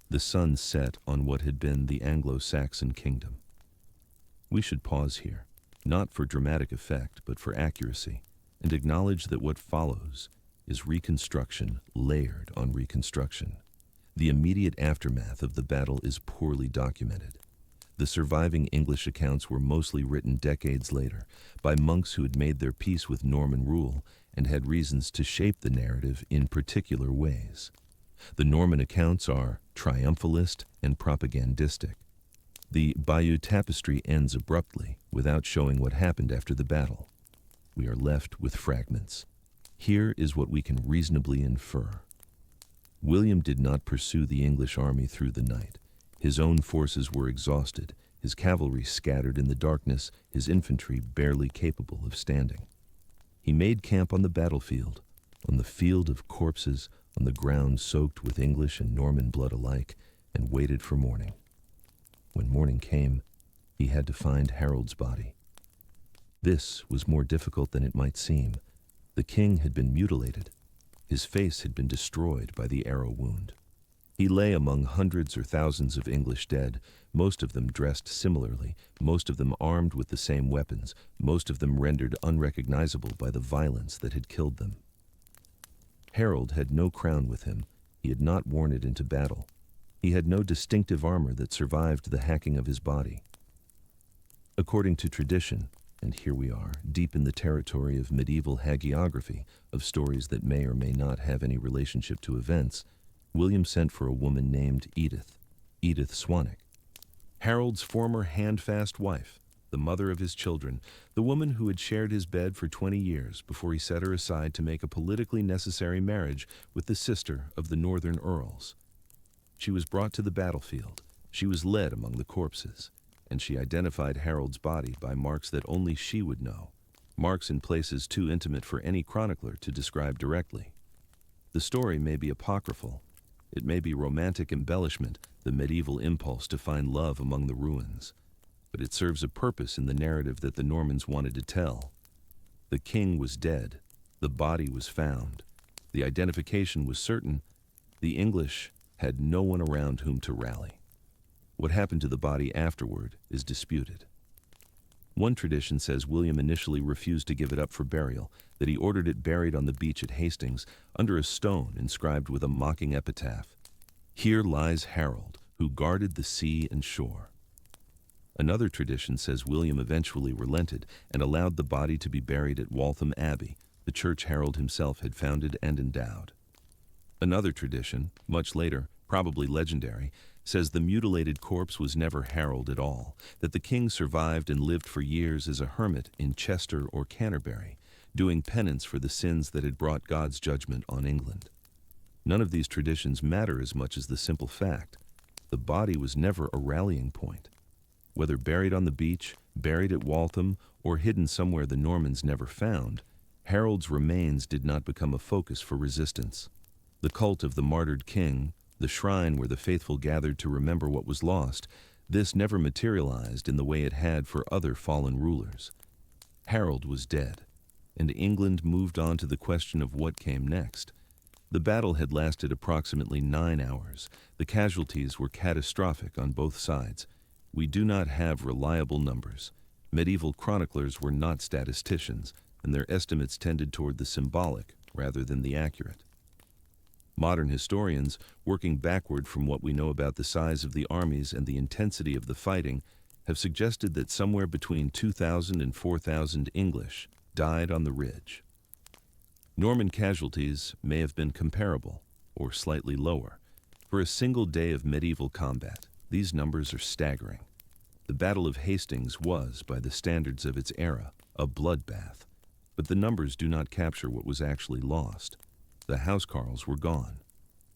The sun set on what had been the Anglo-Saxon kingdom. We should pause here, not for dramatic effect, but for accuracy, and acknowledge that what follows is reconstruction layered on reconstruction. The immediate aftermath of the battle is poorly documented. The surviving English accounts were mostly written decades later by monks who had made their peace with Norman rule and had reasons to shape the narrative in particular ways. The Norman accounts are triumphalist and propagandistic. The Bayeux Tapestry ends abruptly, without showing what happened after the battle. We are left with fragments. Here is what we can reasonably infer. William did not pursue the English army through the night. His own forces were exhausted, his cavalry scattered in the darkness, his infantry barely capable of standing. He made camp on the battlefield, on the field of corpses, on the ground soaked with English and Norman blood alike, and waited for morning. When morning came, he had to find Harold's body. This was more difficult than it might seem. The king had been mutilated. His face had been destroyed by the arrow wound. He lay among hundreds or thousands of English dead, most of them dressed similarly, most of them armed with the same weapons, most of them rendered unrecognizable by the violence that had killed them. Harold had no crown with him. He had not worn it into battle. He had no distinctive armor that survived the hacking of his body. According to tradition, and here we are, deep in the territory of medieval hagiography, of stories that may or may not have any relationship to events, William sent for a woman named Edith Swanwick, Harold's former handfast wife, the mother of his children, the woman who had shared his bed for 20 years before he set her aside to make a politically necessary marriage with the sister of the northern earls. She was brought to the battlefield. She was led among the corpses, and she identified Harold's body by marks that only she would know, marks in places too intimate for any chronicler to describe directly. The story may be apocryphal. It may be romantic embellishment, the medieval impulse to find love among the ruins. But it serves a purpose in the narrative that the Normans wanted to tell. The king was dead. The body was found. The identification was certain. The English had no one around whom to rally. What happened to the body afterward is disputed. One tradition says William initially refused to give it up for burial, that he ordered it buried on the beach at Hastings under a stone inscribed with a mocking epitaph. "Here lies Harold, who guarded the sea and shore." Another tradition says William eventually relented and allowed the body to be buried at Waltham Abbey, the church Harold himself had founded and endowed. Another tradition, much later, probably legendary, says the mutilated corpse was never Harold at all, that the king survived and lived for years as a hermit in Chester or Canterbury, doing penance for the sins that had brought God's judgment on England. None of these traditions matter as much as the simple fact. The body was never a rallying point. Whether buried on the beach, buried at Waltham, or hidden somewhere the Normans never found, Harold's remains did not become a focus for resistance. The cult of the martyred king, the shrine where the faithful gathered to remember what was lost, this never materialized in the way it had for other fallen rulers. Harold was dead, and England moved on to the question of what came next. The battle had lasted approximately 9 hours. The casualties were catastrophic on both sides. We do not have reliable numbers. Medieval chroniclers were not statisticians, and their estimates tended toward the symbolic rather than the accurate. Modern historians, working backward from what we know about the size of the armies and the intensity of the fighting, have suggested that somewhere between 2,000 and 4,000 English died on the ridge. Norman casualties may have been comparable, or slightly lower. For a single day of medieval combat, these numbers are staggering. The Battle of Hastings was, by the standards of its era, a bloodbath, but the numbers do not capture what was actually lost. The housecarls were gone.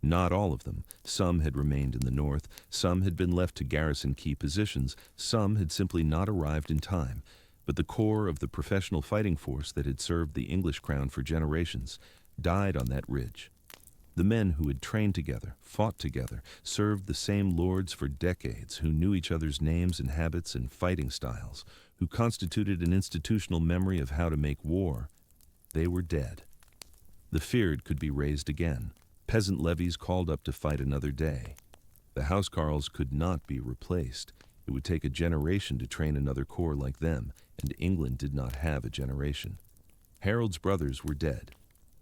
Not all of them. Some had remained in the north, some had been left to garrison key positions, some had simply not arrived in time, but the core of the professional fighting force that had served the English crown for generations died on that ridge. The men who had trained together, fought together, served the same lords for decades, who knew each other's names and habits and fighting styles, who constituted an institutional memory of how to make war, they were dead. The feared could be raised again. Peasant levies called up to fight another day. The housecarls could not be replaced. It would take a generation to train another corps like them, and England did not have a generation. Harold's brothers were dead.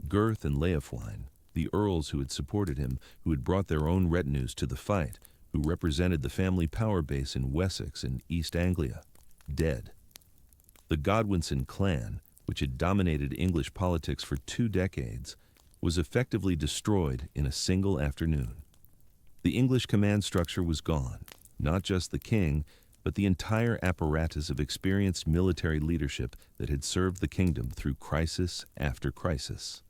Gurth and Leofwine, The earls who had supported him, who had brought their own retinues to the fight, who represented the family power base in Wessex and East Anglia, dead. The Godwinson clan, which had dominated English politics for 2 decades, was effectively destroyed in a single afternoon. The English command structure was gone, not just the king, but the entire apparatus of experienced military leadership that had served the kingdom through crisis after crisis.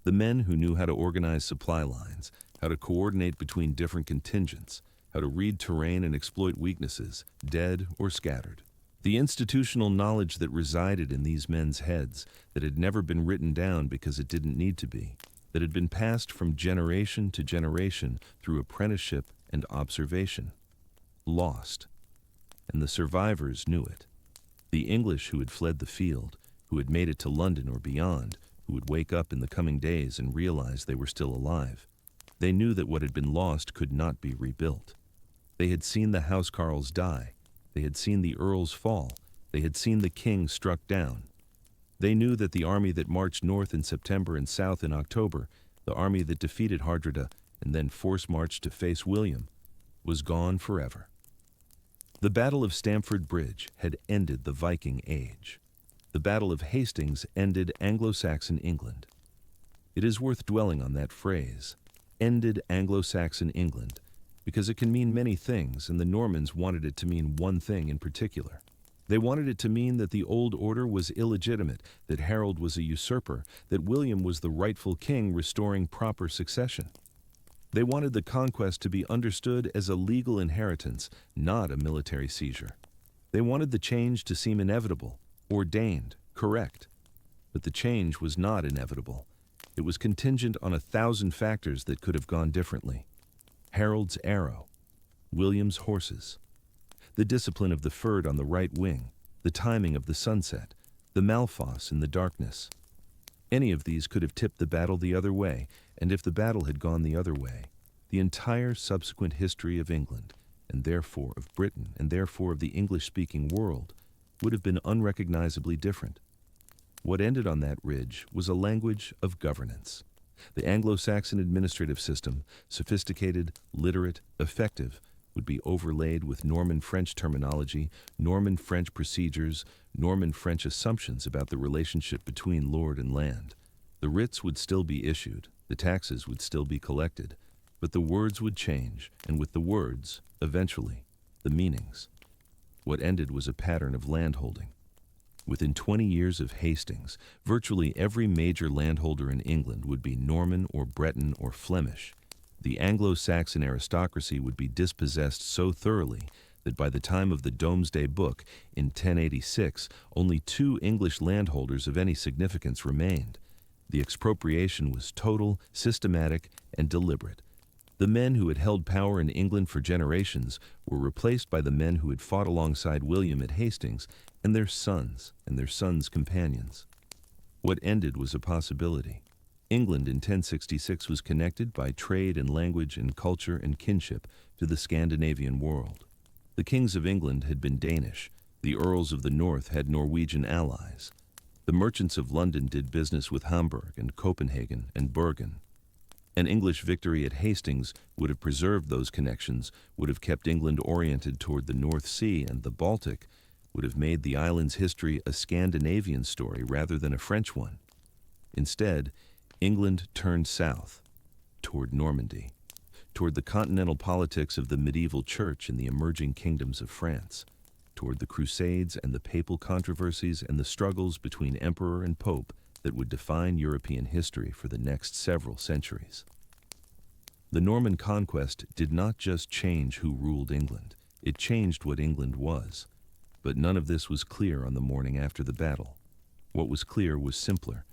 The men who knew how to organize supply lines, how to coordinate between different contingents, how to read terrain and exploit weaknesses, dead or scattered. The institutional knowledge that resided in these men's heads, that had never been written down because it didn't need to be, that had been passed from generation to generation through apprenticeship and observation, lost. And the survivors knew it. The English who had fled the field, who had made it to London or beyond, who would wake up in the coming days and realize they were still alive. They knew that what had been lost could not be rebuilt. They had seen the housecarls die. They had seen the earls fall. They had seen the king struck down. They knew that the army that marched north in September and south in October, the army that defeated Hardrada and then force-marched to face William, was gone forever. The Battle of Stamford Bridge had ended the Viking Age. The Battle of Hastings ended Anglo-Saxon England. It is worth dwelling on that phrase, ended Anglo-Saxon England, because it can mean many things, and the Normans wanted it to mean one thing in particular. They wanted it to mean that the old order was illegitimate, that Harold was a usurper, that William was the rightful king restoring proper succession. They wanted the conquest to be understood as a legal inheritance, not a military seizure. They wanted the change to seem inevitable, ordained, correct. But the change was not inevitable. It was contingent on 1,000 factors that could have gone differently. Harold's arrow, William's horses, the discipline of the Fyrd on the right wing, the timing of the sunset, the Malfoss in the darkness. Any of these could have tipped the battle the other way, and if the battle had gone the other way, the entire subsequent history of England, and therefore of Britain, and therefore of the English-speaking world, would have been unrecognizably different. What ended on that ridge was a language of governance. The Anglo-Saxon administrative system, sophisticated, literate, effective, would be overlaid with Norman French terminology, Norman French procedures, Norman French assumptions about the relationship between lord and land. The writs would still be issued, the taxes would still be collected, but the words would change, and with the words, eventually, the meanings. What ended was a pattern of landholding. Within 20 years of Hastings, virtually every major landholder in England would be Norman or Breton or Flemish. The Anglo-Saxon aristocracy would be dispossessed so thoroughly that by the time of the Domesday Book in 1086, only 2 English landholders of any significance remained. The expropriation was total, systematic, and deliberate. The men who had held power in England for generations were replaced by the men who had fought alongside William at Hastings and their sons' companions. What ended was a possibility. England in 1066 was connected by trade and language and culture and kinship to the Scandinavian world. The kings of England had been Danish. The earls of the north had Norwegian allies. The merchants of London did business with Hamburg and Copenhagen and Bergen. An English victory at Hastings would have preserved those connections, would have kept England oriented toward the North Sea and the Baltic, would have made the island's history a Scandinavian story rather than a French one. Instead, England turned south, toward Normandy, toward the continental politics of the medieval church and the emerging kingdoms of France, toward the Crusades and the papal controversies and the struggles between emperor and pope that would define European history for the next several centuries. The Norman conquest did not just change who ruled England, it changed what England was. But none of this was clear on the morning after the battle. What was clear was simpler.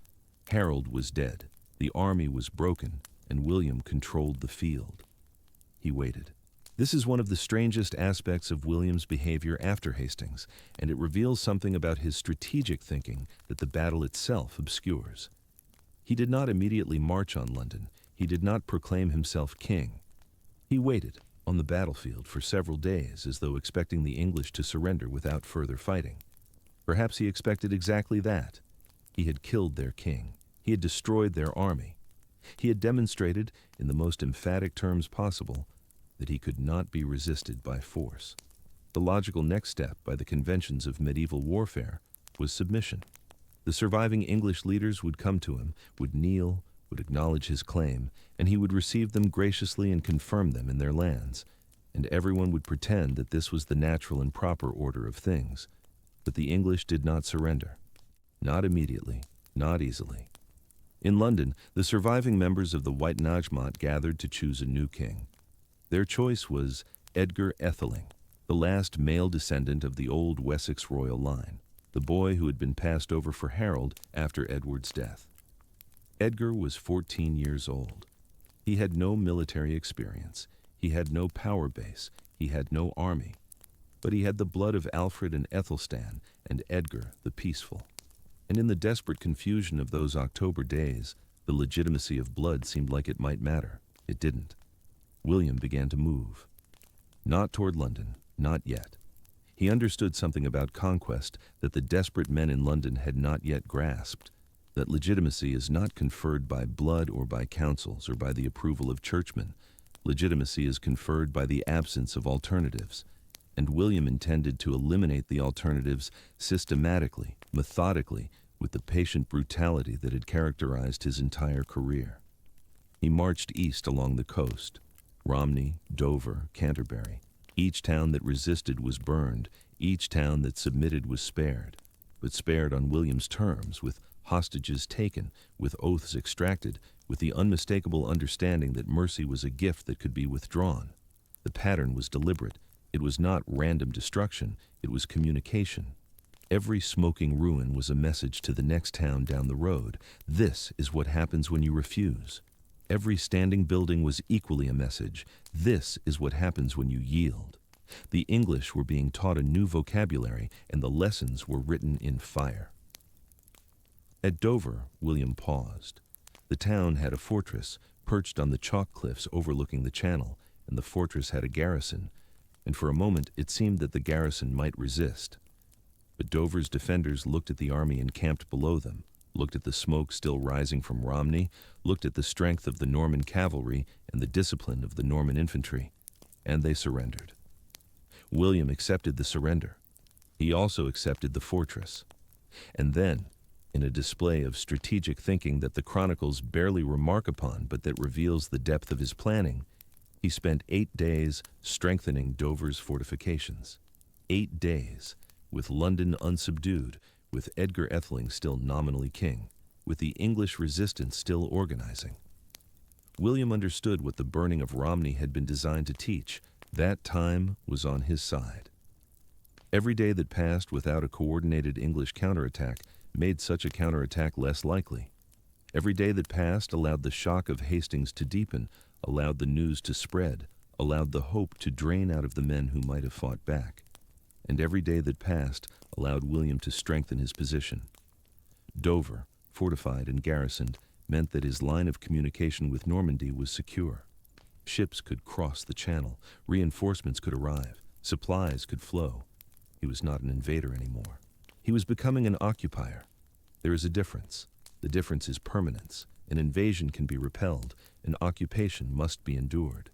Harold was dead, the army was broken, and William controlled the field. He waited. This is one of the strangest aspects of William's behavior after Hastings, and it reveals something about his strategic thinking that the battle itself obscures. He did not immediately march on London. He did not proclaim himself king. He waited on the battlefield for several days as though expecting the English to surrender without further fighting. Perhaps he expected exactly that. He had killed their king. He had destroyed their army. He had demonstrated, in the most emphatic terms possible, that he could not be resisted by force. The logical next step, by the conventions of medieval warfare, was submission. The surviving English leaders would come to him, would kneel, would acknowledge his claim, and he would receive them graciously and confirm them in their lands, and everyone would pretend that this was the natural and proper order of things. But the English did not surrender. Not immediately, not easily. In London, the surviving members of the White Najmat gathered to choose a new king. Their choice was Edgar Atheling, the last male descendant of the old Wessex royal line, the boy who had been passed over for Harold after Edward's death. Edgar was 14 years old. He had no military experience. He had no power base. He had no army. But he had the blood of Alfred and Ethelstan and Edgar the Peaceful. And in the desperate confusion of those October days, the legitimacy of blood seemed like it might matter. It didn't. William began to move. Not toward London, not yet. He understood something about conquest that the desperate men in London had not yet grasped, that legitimacy is not conferred by blood or by councils or by the approval of churchmen. Legitimacy is conferred by the absence of alternatives, and William intended to eliminate the alternatives systematically, methodically, with the patient brutality that had characterized his entire career. He marched east along the coast. Romney, Dover, Canterbury. Each town that resisted was burned. Each town that submitted was spared, but spared on William's terms, with hostages taken, with oaths extracted, with the unmistakable understanding that mercy was a gift that could be withdrawn. The pattern was deliberate. It was not random destruction. It was communication. Every smoking ruin was a message to the next town down the road. This is what happens when you refuse. Every standing building was equally a message. This is what happens when you yield. The English were being taught a new vocabulary, and the lessons were written in fire. At Dover, William paused. The town had a fortress, perched on the chalk cliffs overlooking the channel, and the fortress had a garrison, and for a moment it seemed that the garrison might resist. But Dover's defenders looked at the army encamped below them, looked at the smoke still rising from Romney, looked at the strength of the Norman cavalry and the discipline of the Norman infantry, and they surrendered. William accepted the surrender. He also accepted the fortress. And then, in a display of strategic thinking that the chronicles barely remark upon but that reveals the depth of his planning, he spent 8 days strengthening Dover's fortifications. 8 days, with London unsubdued, with Edgar Atheling still nominally king, with the English resistance still organizing. William understood what the burning of Romney had been designed to teach. That time was on his side. Every day that passed without a coordinated English counterattack made such a counterattack less likely. Every day that passed allowed the shock of Hastings to deepen, allowed the news to spread, allowed the hope to drain out of the men who might have fought back. And every day that passed allowed William to strengthen his position. Dover, fortified and garrisoned, meant that his line of communication with Normandy was secure. Ships could cross the channel, reinforcements could arrive, supplies could flow. He was not an invader anymore. He was becoming an occupier. There is a difference. The difference is permanence. An invasion can be repelled. An occupation must be endured.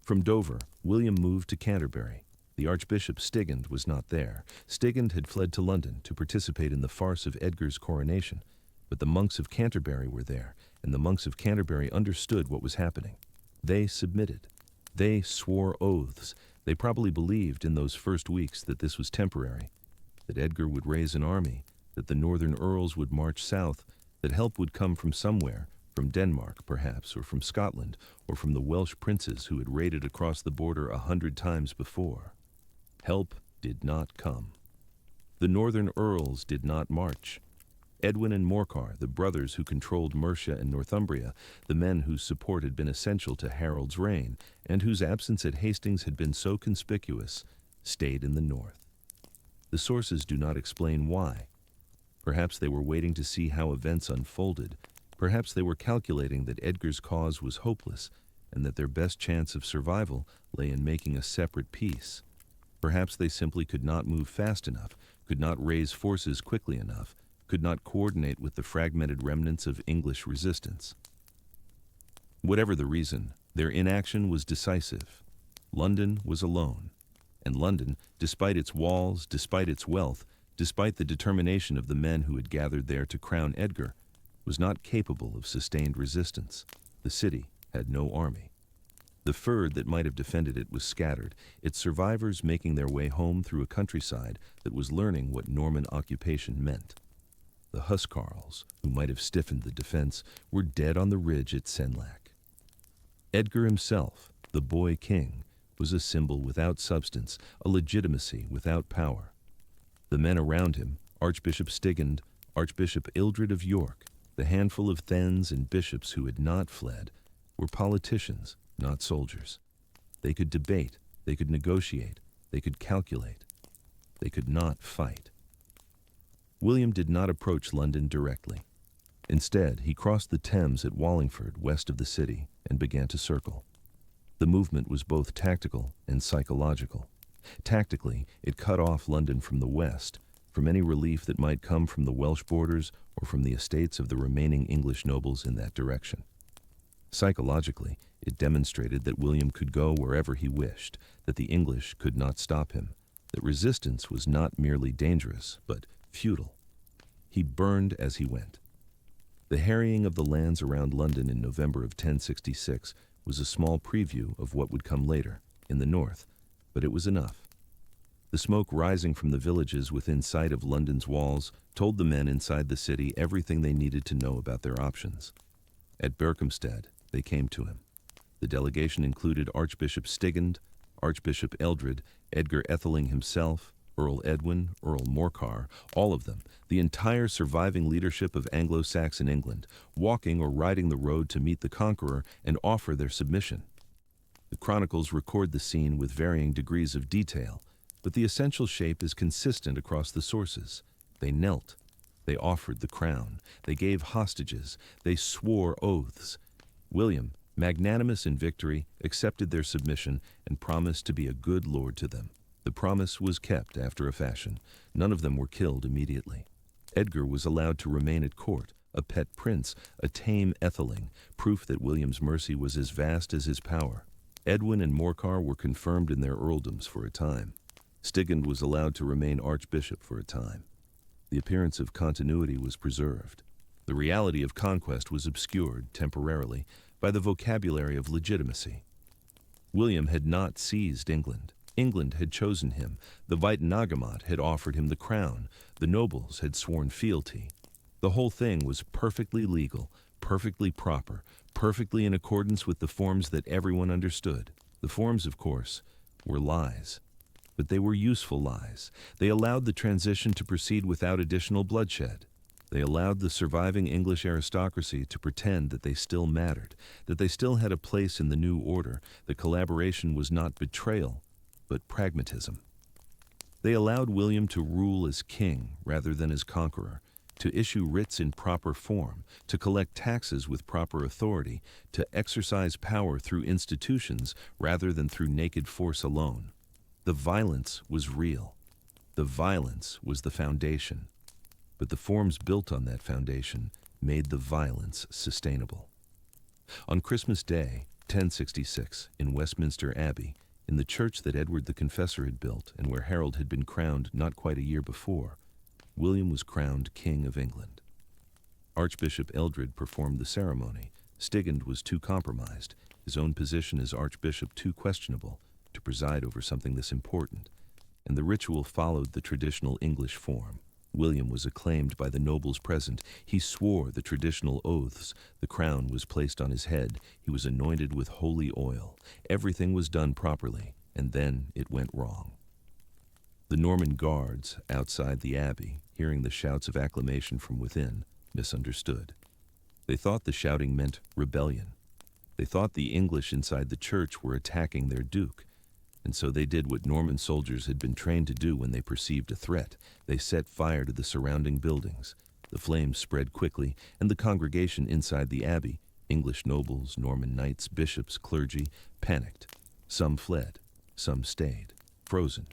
From Dover, William moved to Canterbury. The Archbishop Stigand was not there. Stigand had fled to London to participate in the farce of Edgar's coronation. But the monks of Canterbury were there, and the monks of Canterbury understood what was happening. They submitted. They swore oaths. They probably believed in those first weeks that this was temporary, that Edgar would raise an army, that the northern earls would march south, that help would come from somewhere, from Denmark perhaps, or from Scotland, or from the Welsh princes who had raided across the border 100 times before. Help did not come. The northern earls did not march. Edwin and Morcar, the brothers who controlled Mercia and Northumbria, the men whose support had been essential to Harold's reign, and whose absence at Hastings had been so conspicuous, stayed in the north. The sources do not explain why. Perhaps they were waiting to see how events unfolded. Perhaps they were calculating that Edgar's cause was hopeless, and that their best chance of survival lay in making a separate peace. Perhaps they simply could not move fast enough, could not raise forces quickly enough, could not coordinate with the fragmented remnants of English resistance. Whatever the reason, their inaction was decisive. London was alone. And London, despite its walls, despite its wealth, despite the determination of the men who had gathered there to crown Edgar, was not capable of sustained resistance. The city had no army. The fyrd that might have defended it was scattered, its survivors making their way home through a countryside that was learning what Norman occupation meant. The huscarls, who might have stiffened the defense, were dead on the ridge at Senlac. Edgar himself, the boy king, was a symbol without substance, a legitimacy without power. The men around him, Archbishop Stigand, Archbishop Ildred of York, the handful of thegns and bishops who had not fled, were politicians, not soldiers. They could debate, they could negotiate, they could calculate. They could not fight. William did not approach London directly. Instead, he crossed the Thames at Wallingford, west of the city, and began to circle. The movement was both tactical and psychological. Tactically, it cut off London from the west, from any relief that might come from the Welsh borders or from the estates of the remaining English nobles in that direction. Psychologically, it demonstrated that William could go wherever he wished, that the English could not stop him, that resistance was not merely dangerous, but futile. He burned as he went. The harrying of the lands around London in November of 1066 was a small preview of what would come later, in the north, but it was enough. The smoke rising from the villages within sight of London's walls told the men inside the city everything they needed to know about their options. At Berkhamsted, they came to him. The delegation included Archbishop Stigand, Archbishop Eldred, Edgar Etheling himself, Earl Edwin, Earl Morcar, all of them, the entire surviving leadership of Anglo-Saxon England, walking or riding the road to meet the conqueror and offer their submission. The chronicles record the scene with varying degrees of detail, but the essential shape is consistent across the sources. They knelt. They offered the crown. They gave hostages. They swore oaths. William, magnanimous in victory, accepted their submission and promised to be a good lord to them. The promise was kept after a fashion. None of them were killed immediately. Edgar was allowed to remain at court, a pet prince, a tame Etheling, proof that William's mercy was as vast as his power. Edwin and Morcar were confirmed in their earldoms for a time. Stigand was allowed to remain archbishop for a time. The appearance of continuity was preserved. The reality of conquest was obscured, temporarily, by the vocabulary of legitimacy. William had not seized England. England had chosen him. The Witenagemot had offered him the crown. The nobles had sworn fealty. The whole thing was perfectly legal, perfectly proper, perfectly in accordance with the forms that everyone understood. The forms, of course, were lies. But they were useful lies. They allowed the transition to proceed without additional bloodshed. They allowed the surviving English aristocracy to pretend that they still mattered, that they still had a place in the new order, that collaboration was not betrayal, but pragmatism. They allowed William to rule as king rather than as conqueror, to issue writs in proper form, to collect taxes with proper authority, to exercise power through institutions rather than through naked force alone. The violence was real. The violence was the foundation. But the forms built on that foundation made the violence sustainable. On Christmas Day, 1066, in Westminster Abbey, in the church that Edward the Confessor had built and where Harold had been crowned not quite a year before, William was crowned King of England. Archbishop Eldred performed the ceremony. Stigand was too compromised, his own position as archbishop too questionable, to preside over something this important, and the ritual followed the traditional English form. William was acclaimed by the nobles present. He swore the traditional oaths. The crown was placed on his head. He was anointed with holy oil. Everything was done properly, and then it went wrong. The Norman guards outside the abbey, hearing the shouts of acclamation from within, misunderstood. They thought the shouting meant rebellion. They thought the English inside the church were attacking their duke. And so they did what Norman soldiers had been trained to do when they perceived a threat. They set fire to the surrounding buildings. The flames spread quickly, and the congregation inside the abbey, English nobles, Norman knights, bishops, clergy, panicked. Some fled, some stayed, frozen.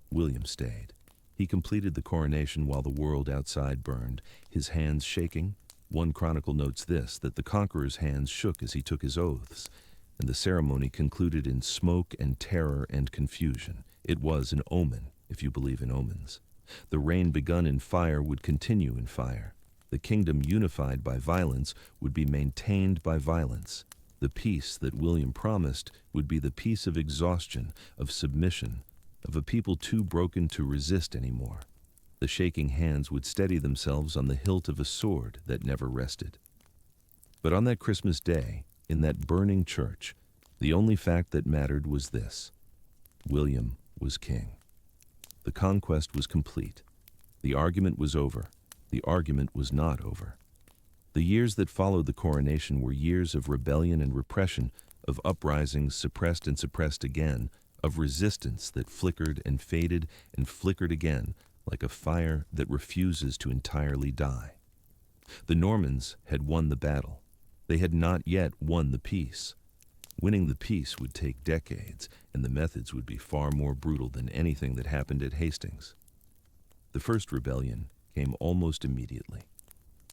William stayed. He completed the coronation while the world outside burned, his hands shaking, One chronicle notes this, that the conqueror's hands shook as he took his oaths, and the ceremony concluded in smoke and terror and confusion. It was an omen, if you believe in omens. The reign begun in fire would continue in fire. The kingdom unified by violence would be maintained by violence. The peace that William promised would be the peace of exhaustion, of submission, of a people too broken to resist anymore. The shaking hands would steady themselves on the hilt of a sword that never rested. But on that Christmas day, in that burning church, the only fact that mattered was this: William was king. The conquest was complete. The argument was over. The argument was not over. The years that followed the coronation were years of rebellion and repression, of uprisings suppressed and suppressed again, of resistance that flickered and flickered again, like a fire that refuses to entirely die. The Normans had won the battle. They had not yet won the peace. Winning the peace would take decades, and the methods would be far more brutal than anything that happened at Hastings. The first rebellion came almost immediately.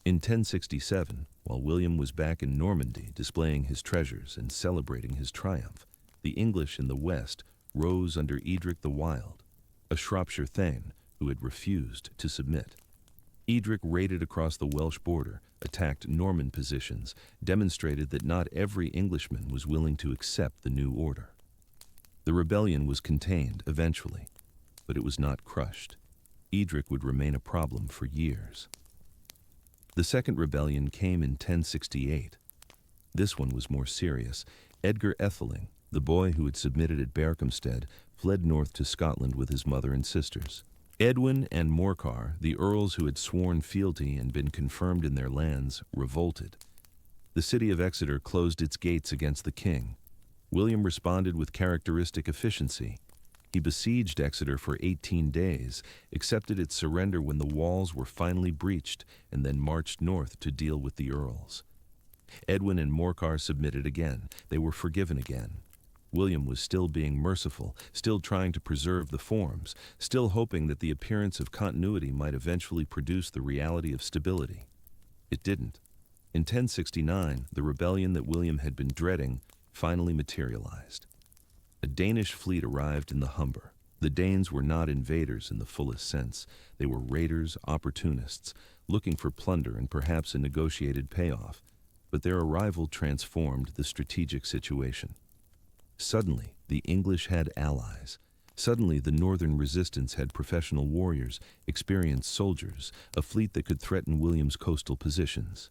In 1067, while William was back in Normandy displaying his treasures and celebrating his triumph, the English in the west rose under Edric the Wild, a Shropshire thane who had refused to submit. Edric raided across the Welsh border, attacked Norman positions, demonstrated that not every Englishman was willing to accept the new order. The rebellion was contained eventually, but it was not crushed. Edric would remain a problem for years. The second rebellion came in 1068. This one was more serious. Edgar Atheling, the boy who had submitted at Berkhamsted, fled north to Scotland with his mother and sisters. Edwin and Morcar, the earls who had sworn fealty and been confirmed in their lands, revolted. The city of Exeter closed its gates against the king. William responded with characteristic efficiency. He besieged Exeter for 18 days, accepted its surrender when the walls were finally breached, and then marched north to deal with the earls. Edwin and Morcar submitted again. They were forgiven again. William was still being merciful, still trying to preserve the forms, still hoping that the appearance of continuity might eventually produce the reality of stability. It didn't. In 1069, the rebellion that William had been dreading finally materialized. A Danish fleet arrived in the Humber. The Danes were not invaders in the fullest sense. They were raiders, opportunists, looking for plunder and perhaps a negotiated payoff. But their arrival transformed the strategic situation. Suddenly, the English had allies. Suddenly, the northern resistance had professional warriors, experienced soldiers, a fleet that could threaten William's coastal positions.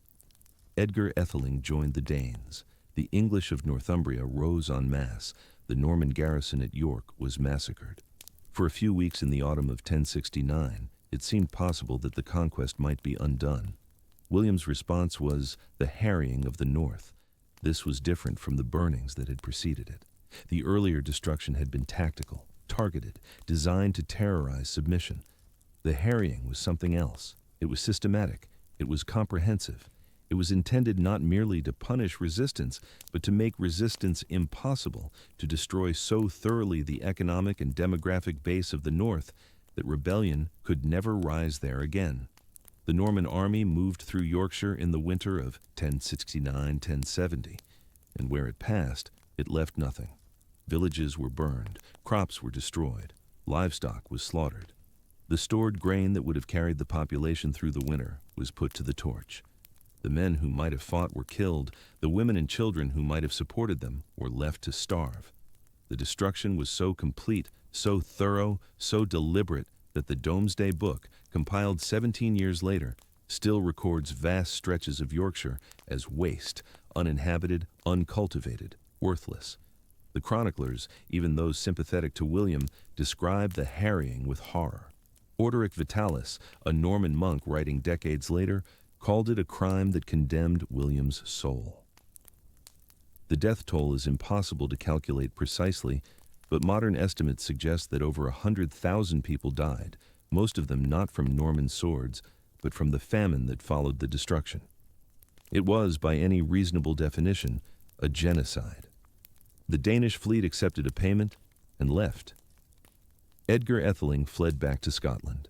Edgar Atheling joined the Danes. The English of Northumbria rose en masse. The Norman garrison at York was massacred. For a few weeks in the autumn of 1069, it seemed possible that the conquest might be undone. William's response was the harrying of the north. This was different from the burnings that had preceded it. The earlier destruction had been tactical, targeted, designed to terrorize submission. The harrying was something else. It was systematic. It was comprehensive. It was intended not merely to punish resistance, but to make resistance impossible, to destroy so thoroughly the economic and demographic base of the north that rebellion could never rise there again. The Norman army moved through Yorkshire in the winter of 1069-1070, and where it passed, it left nothing. Villages were burned, crops were destroyed, livestock was slaughtered. The stored grain that would have carried the population through the winter was put to the torch. The men who might have fought were killed. The women and children who might have supported them were left to starve. The destruction was so complete, so thorough, so deliberate that the Domesday Book, compiled 17 years later, still records vast stretches of Yorkshire as waste, uninhabited, uncultivated, worthless. The chroniclers, even those sympathetic to William, describe the harrying with horror. Orderic Vitalis, a Norman monk writing decades later, called it a crime that condemned William's soul. The death toll is impossible to calculate precisely, but modern estimates suggest that over 100,000 people died, most of them not from Norman swords, but from the famine that followed the destruction. It was, by any reasonable definition, a genocide. The Danish fleet accepted a payment and left. Edgar Atheling fled back to Scotland.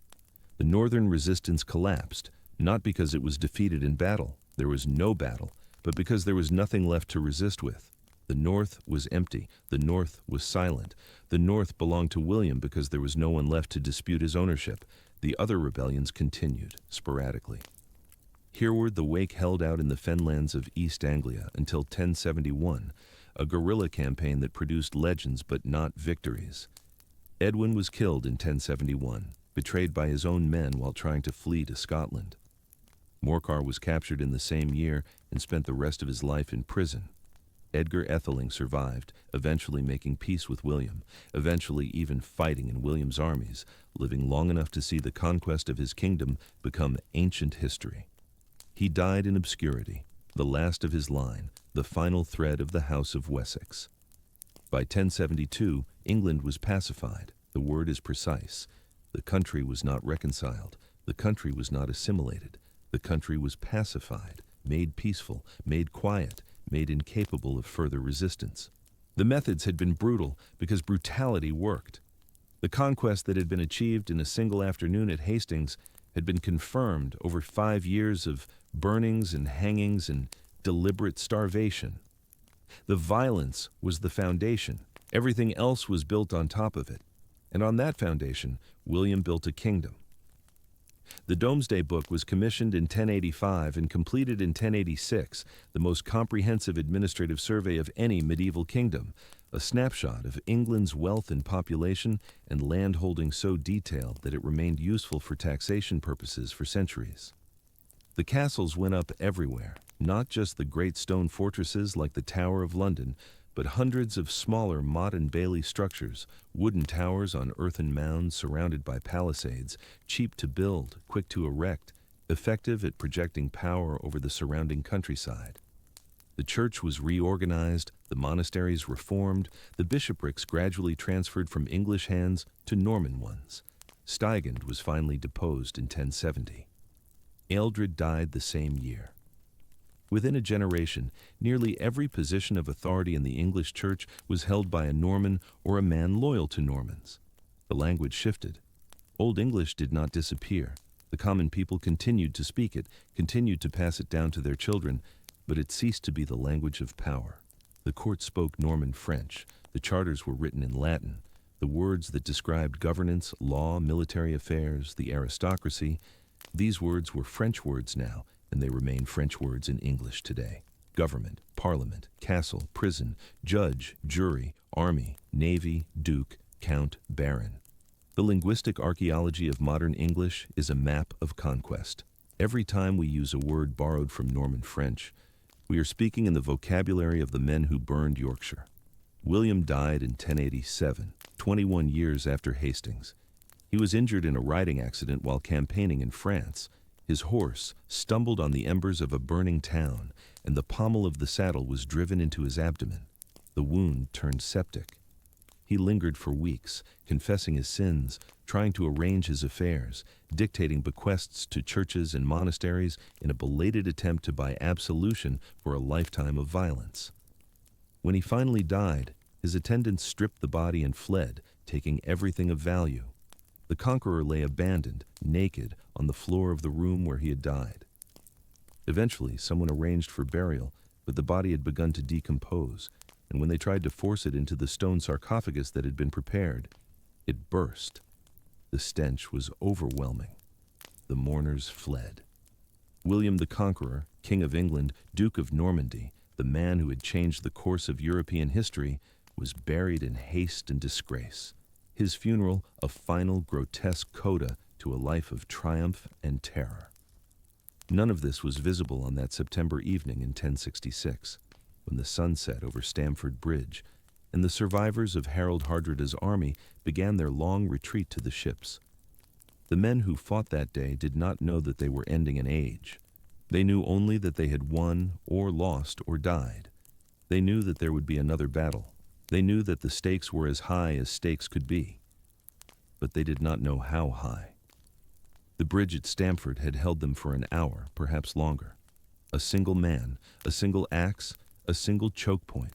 The northern resistance collapsed, not because it was defeated in battle, There was no battle, but because there was nothing left to resist with. The North was empty. The North was silent. The North belonged to William because there was no one left to dispute his ownership. The other rebellions continued, sporadically. Hereward the Wake held out in the fenlands of East Anglia until 1071, a guerrilla campaign that produced legends but not victories. Edwin was killed in 1071, betrayed by his own men while trying to flee to Scotland. Morcar was captured in the same year and spent the rest of his life in prison. Edgar Etheling survived, eventually making peace with William, eventually even fighting in William's armies, living long enough to see the conquest of his kingdom become ancient history. He died in obscurity, the last of his line, the final thread of the House of Wessex. By 1072, England was pacified. The word is precise. The country was not reconciled. The country was not assimilated. The country was pacified, made peaceful, made quiet, made incapable of further resistance. The methods had been brutal because brutality worked. The conquest that had been achieved in a single afternoon at Hastings had been confirmed over 5 years of burnings and hangings and deliberate starvation. The violence was the foundation. Everything else was built on top of it. And on that foundation, William built a kingdom. The Domesday Book was commissioned in 1085 and completed in 1086, the most comprehensive administrative survey of any medieval kingdom, a snapshot of England's wealth and population and landholding so detailed that it remained useful for taxation purposes for centuries. The castles went up everywhere, not just the great stone fortresses like the Tower of London, but hundreds of smaller motte and bailey structures, wooden towers on earthen mounds surrounded by palisades, cheap to build, quick to erect, effective at projecting power over the surrounding countryside. The church was reorganized, the monasteries reformed, the bishoprics gradually transferred from English hands to Norman ones. Stigand was finally deposed in 1070. Ealdred died the same year. Within a generation, nearly every position of authority in the English church was held by a Norman or a man loyal to Normans. The language shifted. Old English did not disappear. The common people continued to speak it, continued to pass it down to their children, but it ceased to be the language of power. The court spoke Norman French. The charters were written in Latin. The words that described governance, law, military affairs, the aristocracy, these words were French words now, and they remain French words in English today. Government, parliament, castle, prison, judge, jury, army, navy, duke, count, baron. The linguistic archaeology of modern English is a map of conquest. Every time we use a word borrowed from Norman French, we are speaking in the vocabulary of the men who burned Yorkshire. William died in 1087, 21 years after Hastings. He was injured in a riding accident while campaigning in France. His horse stumbled on the embers of a burning town, and the pommel of the saddle was driven into his abdomen. The wound turned septic. He lingered for weeks, confessing his sins, trying to arrange his affairs, dictating bequests to churches and monasteries in a belated attempt to buy absolution for a lifetime of violence. When he finally died, his attendants stripped the body and fled, taking everything of value. The conqueror lay abandoned, naked, on the floor of the room where he had died. Eventually, someone arranged for burial, but the body had begun to decompose, and when they tried to force it into the stone sarcophagus that had been prepared, it burst. The stench was overwhelming. The mourners fled. William the Conqueror, King of England, Duke of Normandy, the man who had changed the course of European history, was buried in haste and disgrace. His funeral, a final grotesque coda to a life of triumph and terror. None of this was visible on that September evening in 1066, when the sun set over Stamford Bridge, and the survivors of Harold Hardrada's army began their long retreat to the ships. The men who fought that day did not know that they were ending an age. They knew only that they had won or lost or died. They knew that there would be another battle. They knew that the stakes were as high as stakes could be. But they did not know how high. The bridge at Stamford had held them for an hour, perhaps longer. A single man, a single axe, a single choke point.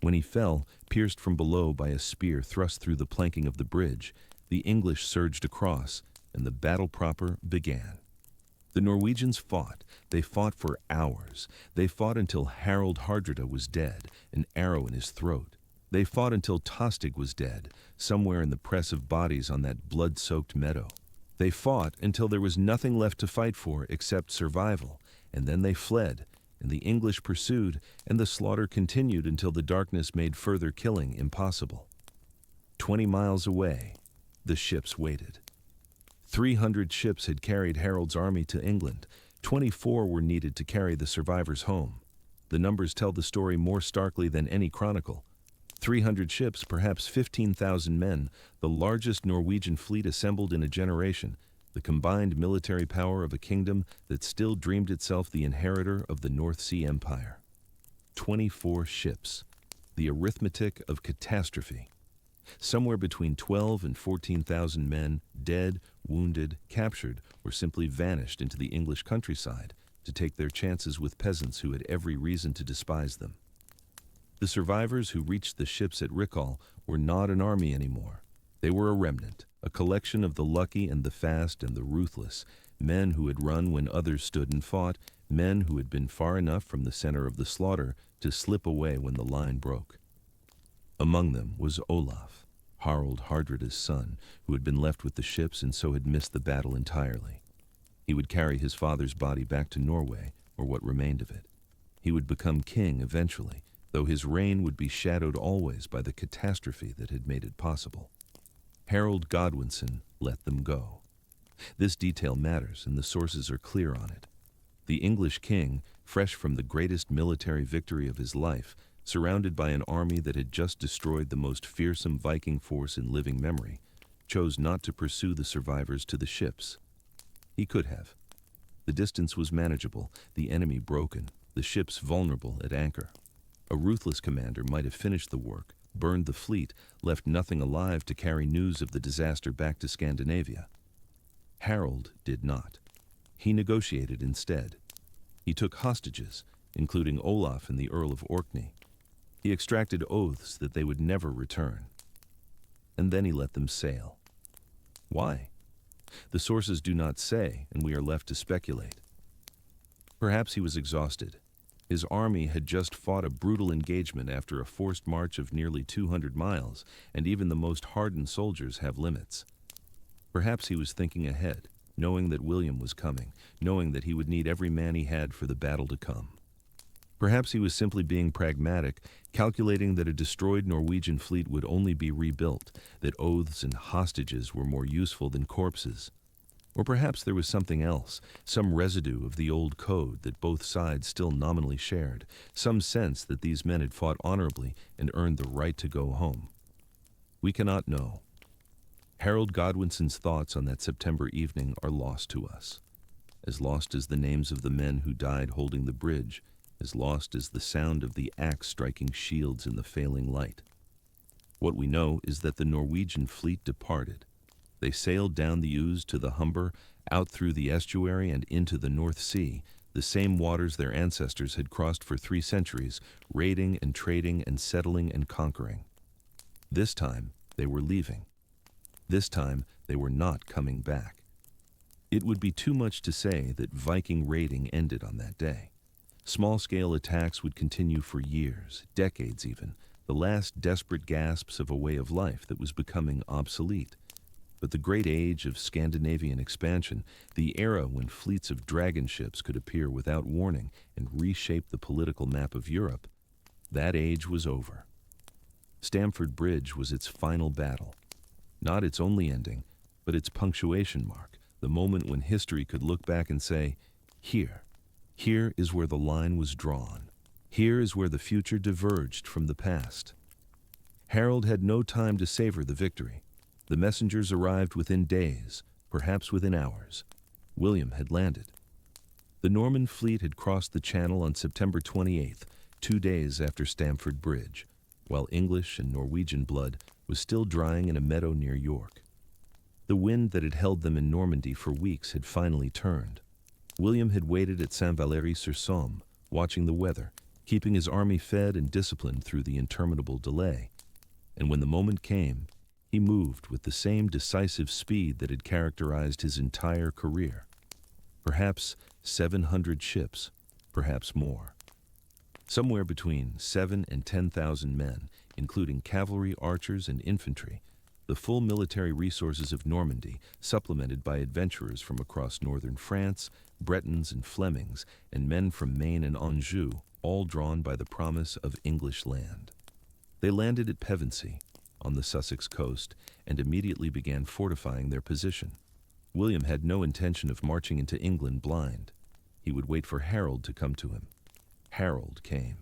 When he fell, pierced from below by a spear thrust through the planking of the bridge, the English surged across, and the battle proper began. The Norwegians fought. They fought for hours. They fought until Harald Hardrada was dead, an arrow in his throat. They fought until Tostig was dead, somewhere in the press of bodies on that blood-soaked meadow. They fought until there was nothing left to fight for except survival, and then they fled, and the English pursued, and the slaughter continued until the darkness made further killing impossible. 20 miles away, the ships waited. 300 ships had carried Harold's army to England. 24 were needed to carry the survivors home. The numbers tell the story more starkly than any chronicle. 300 ships, perhaps 15,000 men, the largest Norwegian fleet assembled in a generation, the combined military power of a kingdom that still dreamed itself the inheritor of the North Sea Empire. 24 ships, the arithmetic of catastrophe. Somewhere between 12 and 14,000 men, dead, wounded, captured, or simply vanished into the English countryside to take their chances with peasants who had every reason to despise them. The survivors who reached the ships at Rickall were not an army anymore. They were a remnant, a collection of the lucky and the fast and the ruthless, men who had run when others stood and fought, men who had been far enough from the center of the slaughter to slip away when the line broke. Among them was Olaf, Harald Hardrada's son, who had been left with the ships and so had missed the battle entirely. He would carry his father's body back to Norway, or what remained of it. He would become king eventually, though his reign would be shadowed always by the catastrophe that had made it possible. Harold Godwinson let them go. This detail matters, and the sources are clear on it. The English king, fresh from the greatest military victory of his life, surrounded by an army that had just destroyed the most fearsome Viking force in living memory, chose not to pursue the survivors to the ships. He could have. The distance was manageable, the enemy broken, the ships vulnerable at anchor. A ruthless commander might have finished the work, burned the fleet, left nothing alive to carry news of the disaster back to Scandinavia. Harold did not. He negotiated instead. He took hostages, including Olaf and the Earl of Orkney. He extracted oaths that they would never return. And then he let them sail. Why? The sources do not say, and we are left to speculate. Perhaps he was exhausted. His army had just fought a brutal engagement after a forced march of nearly 200 miles, and even the most hardened soldiers have limits. Perhaps he was thinking ahead, knowing that William was coming, knowing that he would need every man he had for the battle to come. Perhaps he was simply being pragmatic, calculating that a destroyed Norwegian fleet would only be rebuilt, that oaths and hostages were more useful than corpses. Or perhaps there was something else, some residue of the old code that both sides still nominally shared, some sense that these men had fought honorably and earned the right to go home. We cannot know. Harold Godwinson's thoughts on that September evening are lost to us, as lost as the names of the men who died holding the bridge, as lost as the sound of the axe striking shields in the failing light. What we know is that the Norwegian fleet departed. They sailed down the Ouse to the Humber, out through the estuary and into the North Sea, the same waters their ancestors had crossed for 3 centuries, raiding and trading and settling and conquering. This time, they were leaving. This time, they were not coming back. It would be too much to say that Viking raiding ended on that day. Small-scale attacks would continue for years, decades even, the last desperate gasps of a way of life that was becoming obsolete. But the great age of Scandinavian expansion, the era when fleets of dragon ships could appear without warning and reshape the political map of Europe, that age was over. Stamford Bridge was its final battle. Not its only ending, but its punctuation mark, the moment when history could look back and say, here is where the line was drawn. Here is where the future diverged from the past. Harold had no time to savor the victory. The messengers arrived within days, perhaps within hours. William had landed. The Norman fleet had crossed the Channel on September 28th, 2 days after Stamford Bridge, while English and Norwegian blood was still drying in a meadow near York. The wind that had held them in Normandy for weeks had finally turned. William had waited at Saint-Valery-sur-Somme, watching the weather, keeping his army fed and disciplined through the interminable delay. And when the moment came, he moved with the same decisive speed that had characterized his entire career. Perhaps 700 ships, perhaps more. Somewhere between 7 and 10,000 men, including cavalry, archers, and infantry, the full military resources of Normandy, supplemented by adventurers from across northern France, Bretons and Flemings, and men from Maine and Anjou, all drawn by the promise of English land. They landed at Pevensey, on the Sussex coast, and immediately began fortifying their position. William had no intention of marching into England blind. He would wait for Harold to come to him. Harold came.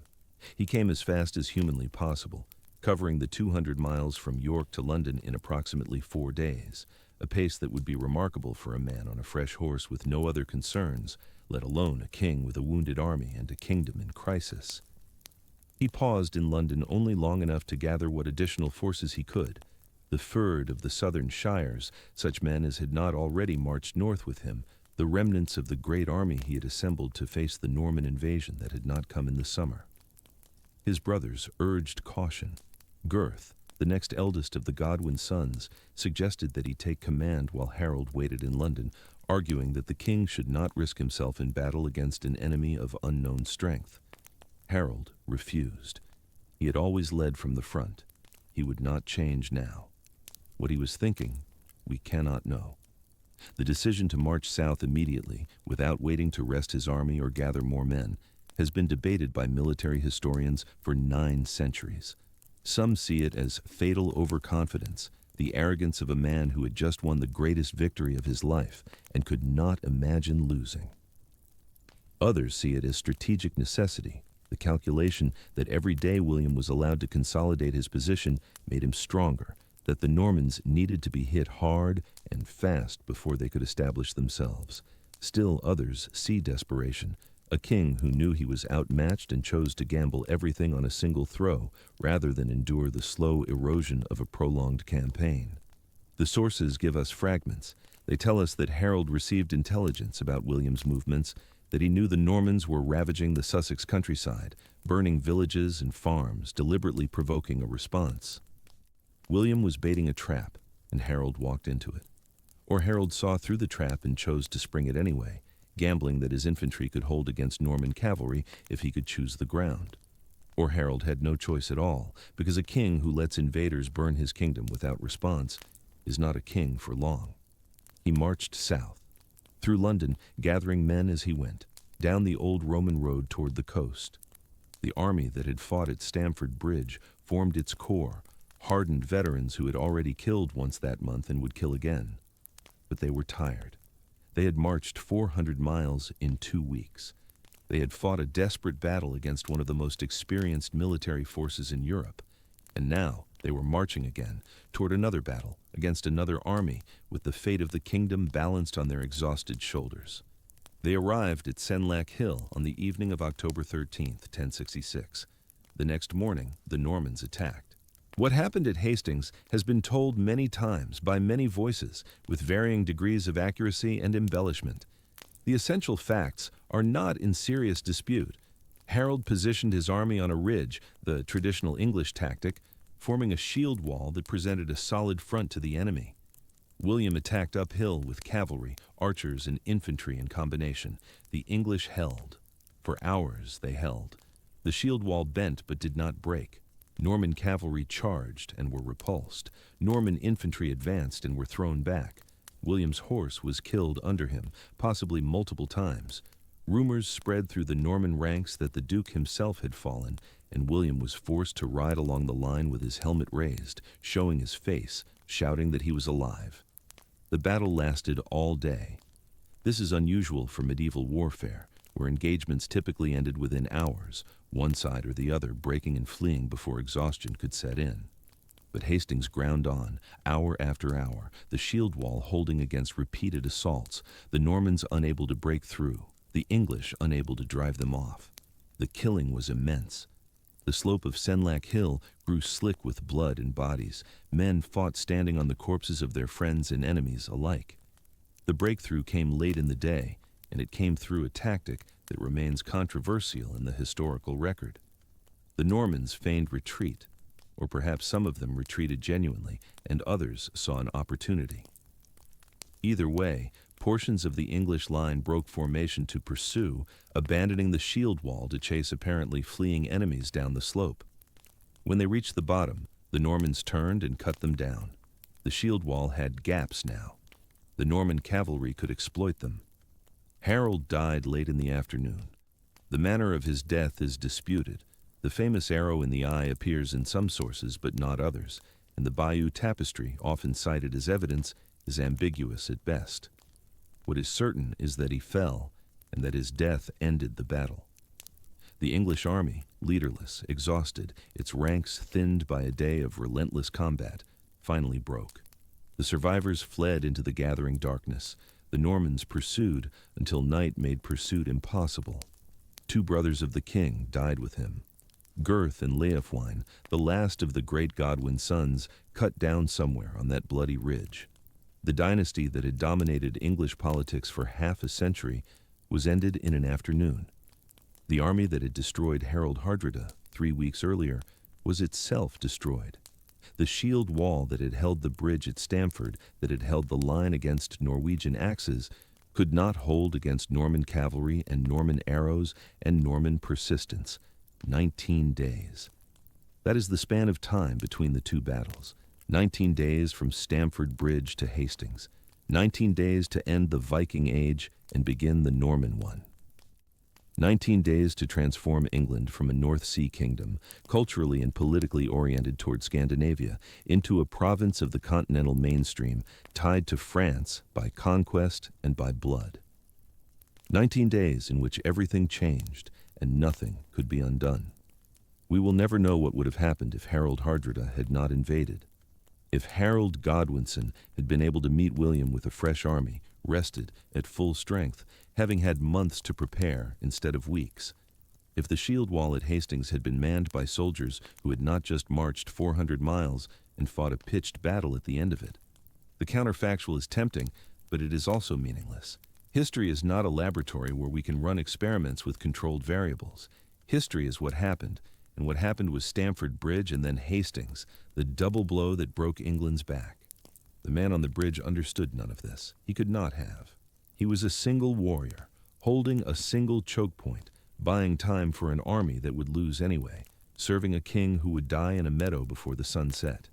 He came as fast as humanly possible, covering the 200 miles from York to London in approximately 4 days, a pace that would be remarkable for a man on a fresh horse with no other concerns, let alone a king with a wounded army and a kingdom in crisis. He paused in London only long enough to gather what additional forces he could, the fyrd of the southern shires, such men as had not already marched north with him, the remnants of the great army he had assembled to face the Norman invasion that had not come in the summer. His brothers urged caution. Gurth, the next eldest of the Godwin sons, suggested that he take command while Harold waited in London, arguing that the king should not risk himself in battle against an enemy of unknown strength. Harold refused. He had always led from the front. He would not change now. What he was thinking, we cannot know. The decision to march south immediately, without waiting to rest his army or gather more men, has been debated by military historians for 9 centuries. Some see it as fatal overconfidence, the arrogance of a man who had just won the greatest victory of his life and could not imagine losing. Others see it as strategic necessity, the calculation that every day William was allowed to consolidate his position made him stronger, that the Normans needed to be hit hard and fast before they could establish themselves. Still others see desperation, a king who knew he was outmatched and chose to gamble everything on a single throw rather than endure the slow erosion of a prolonged campaign. The sources give us fragments. They tell us that Harold received intelligence about William's movements, that he knew the Normans were ravaging the Sussex countryside, burning villages and farms, deliberately provoking a response. William was baiting a trap, and Harold walked into it. Or Harold saw through the trap and chose to spring it anyway, gambling that his infantry could hold against Norman cavalry if he could choose the ground. Or Harold had no choice at all, because a king who lets invaders burn his kingdom without response is not a king for long. He marched south, through London, gathering men as he went, down the old Roman road toward the coast. The army that had fought at Stamford Bridge formed its core, hardened veterans who had already killed once that month and would kill again. But they were tired. They had marched 400 miles in 2 weeks. They had fought a desperate battle against one of the most experienced military forces in Europe, and now they were marching again toward another battle against another army with the fate of the kingdom balanced on their exhausted shoulders. They arrived at Senlac Hill on the evening of October 13th, 1066. The next morning, the Normans attacked. What happened at Hastings has been told many times by many voices with varying degrees of accuracy and embellishment. The essential facts are not in serious dispute. Harold positioned his army on a ridge, the traditional English tactic, forming a shield wall that presented a solid front to the enemy. William attacked uphill with cavalry, archers, and infantry in combination. The English held. For hours they held. The shield wall bent but did not break. Norman cavalry charged and were repulsed. Norman infantry advanced and were thrown back. William's horse was killed under him, possibly multiple times. Rumors spread through the Norman ranks that the Duke himself had fallen, and William was forced to ride along the line with his helmet raised, showing his face, shouting that he was alive. The battle lasted all day. This is unusual for medieval warfare, where engagements typically ended within hours, one side or the other breaking and fleeing before exhaustion could set in. But Hastings ground on, hour after hour, the shield wall holding against repeated assaults, the Normans unable to break through, the English unable to drive them off. The killing was immense. The slope of Senlac Hill grew slick with blood and bodies. Men fought standing on the corpses of their friends and enemies alike. The breakthrough came late in the day, and it came through a tactic that remains controversial in the historical record. The Normans feigned retreat, or perhaps some of them retreated genuinely, and others saw an opportunity. Either way, portions of the English line broke formation to pursue, abandoning the shield wall to chase apparently fleeing enemies down the slope. When they reached the bottom, the Normans turned and cut them down. The shield wall had gaps now. The Norman cavalry could exploit them. Harold died late in the afternoon. The manner of his death is disputed. The famous arrow in the eye appears in some sources but not others, and the Bayeux tapestry, often cited as evidence, is ambiguous at best. What is certain is that he fell, and that his death ended the battle. The English army, leaderless, exhausted, its ranks thinned by a day of relentless combat, finally broke. The survivors fled into the gathering darkness. The Normans pursued until night made pursuit impossible. 2 brothers of the king died with him. Gurth and Leofwine, the last of the great Godwin's sons, cut down somewhere on that bloody ridge. The dynasty that had dominated English politics for half a century was ended in an afternoon. The army that had destroyed Harold Hardrada 3 weeks earlier was itself destroyed. The shield wall that had held the bridge at Stamford, that had held the line against Norwegian axes, could not hold against Norman cavalry and Norman arrows and Norman persistence. 19 days. That is the span of time between the 2 battles. 19 days from Stamford Bridge to Hastings. 19 days to end the Viking Age and begin the Norman one. 19 days to transform England from a North Sea kingdom, culturally and politically oriented toward Scandinavia, into a province of the continental mainstream, tied to France by conquest and by blood. 19 days in which everything changed and nothing could be undone. We will never know what would have happened if Harold Hardrada had not invaded. If Harold Godwinson had been able to meet William with a fresh army, rested at full strength, having had months to prepare instead of weeks. If the shield wall at Hastings had been manned by soldiers who had not just marched 400 miles and fought a pitched battle at the end of it. The counterfactual is tempting, but it is also meaningless. History is not a laboratory where we can run experiments with controlled variables. History is what happened, and what happened was Stamford Bridge and then Hastings, the double blow that broke England's back. The man on the bridge understood none of this. He could not have. He was a single warrior, holding a single choke point, buying time for an army that would lose anyway, serving a king who would die in a meadow before the sun set.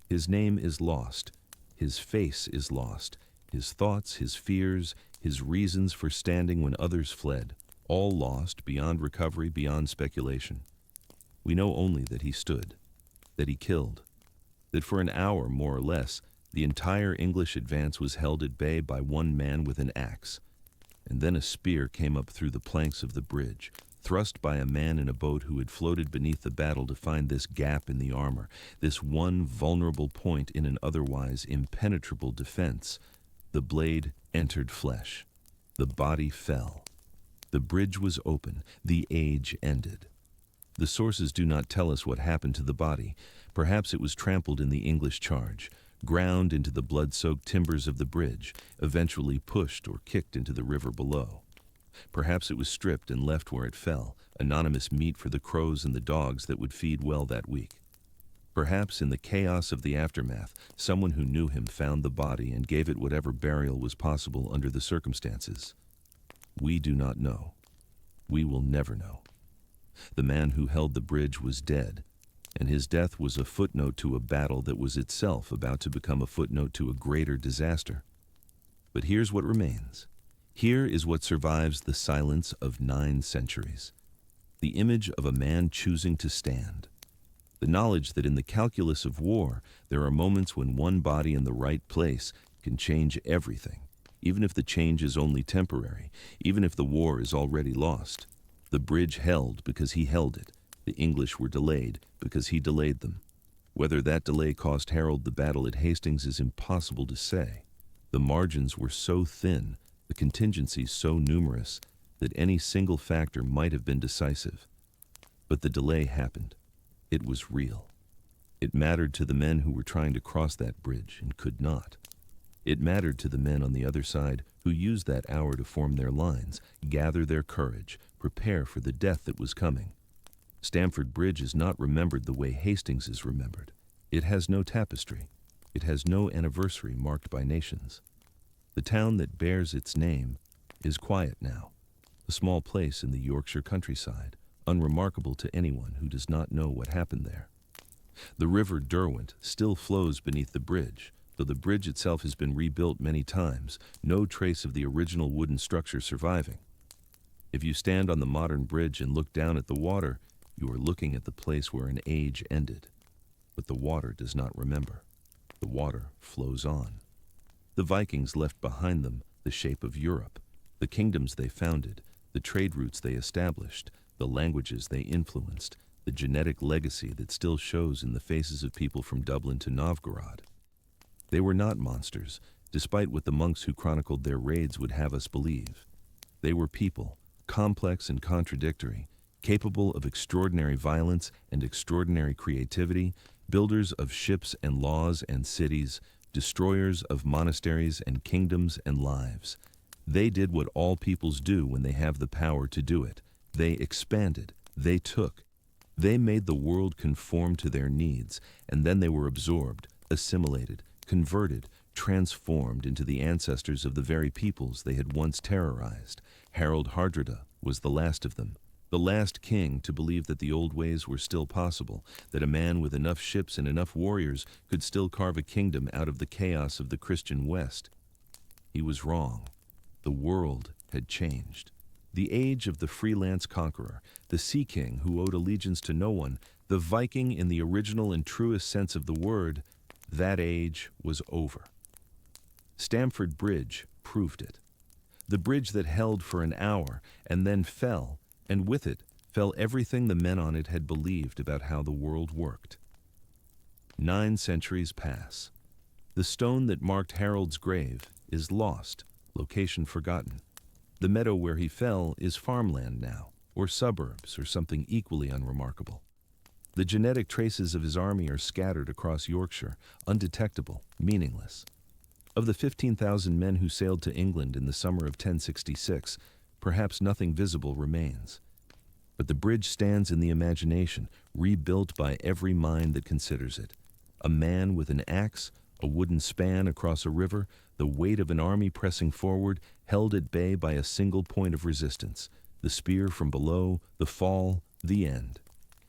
His name is lost. His face is lost. His thoughts, his fears, his reasons for standing when others fled, all lost beyond recovery, beyond speculation. We know only that he stood, that he killed, that for an hour more or less, the entire English advance was held at bay by one man with an axe, and then a spear came up through the planks of the bridge, thrust by a man in a boat who had floated beneath the battle to find this gap in the armor, this one vulnerable point in an otherwise impenetrable defense. The blade entered flesh. The body fell. The bridge was open. The age ended. The sources do not tell us what happened to the body. Perhaps it was trampled in the English charge, ground into the blood-soaked timbers of the bridge, eventually pushed or kicked into the river below. Perhaps it was stripped and left where it fell, anonymous meat for the crows and the dogs that would feed well that week. Perhaps in the chaos of the aftermath, someone who knew him found the body and gave it whatever burial was possible under the circumstances. We do not know. We will never know. The man who held the bridge was dead, and his death was a footnote to a battle that was itself about to become a footnote to a greater disaster. But here's what remains. Here is what survives the silence of 9 centuries. The image of a man choosing to stand. The knowledge that in the calculus of war, there are moments when one body in the right place can change everything, even if the change is only temporary, even if the war is already lost. The bridge held because he held it. The English were delayed because he delayed them. Whether that delay cost Harold the battle at Hastings is impossible to say. The margins were so thin, the contingencies so numerous, that any single factor might have been decisive. But the delay happened. It was real. It mattered to the men who were trying to cross that bridge and could not. It mattered to the men on the other side who used that hour to form their lines, gather their courage, prepare for the death that was coming. Stamford Bridge is not remembered the way Hastings is remembered. It has no tapestry. It has no anniversary marked by nations. The town that bears its name is quiet now, a small place in the Yorkshire countryside, unremarkable to anyone who does not know what happened there. The river Derwent still flows beneath the bridge, though the bridge itself has been rebuilt many times, no trace of the original wooden structure surviving. If you stand on the modern bridge and look down at the water, you are looking at the place where an age ended. But the water does not remember. The water flows on. The Vikings left behind them the shape of Europe, the kingdoms they founded, the trade routes they established, the languages they influenced, the genetic legacy that still shows in the faces of people from Dublin to Novgorod. They were not monsters, despite what the monks who chronicled their raids would have us believe. They were people, complex and contradictory, capable of extraordinary violence and extraordinary creativity, builders of ships and laws and cities, destroyers of monasteries and kingdoms and lives. They did what all peoples do when they have the power to do it. They expanded, they took. They made the world conform to their needs, and then they were absorbed, assimilated, converted, transformed into the ancestors of the very peoples they had once terrorized. Harald Hardrada was the last of them, the last king to believe that the old ways were still possible, that a man with enough ships and enough warriors could still carve a kingdom out of the chaos of the Christian West. He was wrong. The world had changed. The age of the freelance conqueror, the sea king who owed allegiance to no one, the Viking in the original and truest sense of the word, that age was over. Stamford Bridge proved it. The bridge that held for an hour and then fell, and with it fell everything the men on it had believed about how the world worked. 9 centuries pass. The stone that marked Harold's grave is lost, location forgotten. The meadow where he fell is farmland now, or suburbs, or something equally unremarkable. The genetic traces of his army are scattered across Yorkshire, undetectable, meaningless. Of the 15,000 men who sailed to England in the summer of 1066, perhaps nothing visible remains. But the bridge stands in the imagination, rebuilt by every mind that considers it. A man with an axe, a wooden span across a river, the weight of an army pressing forward, held at bay by a single point of resistance. The spear from below, the fall, the end.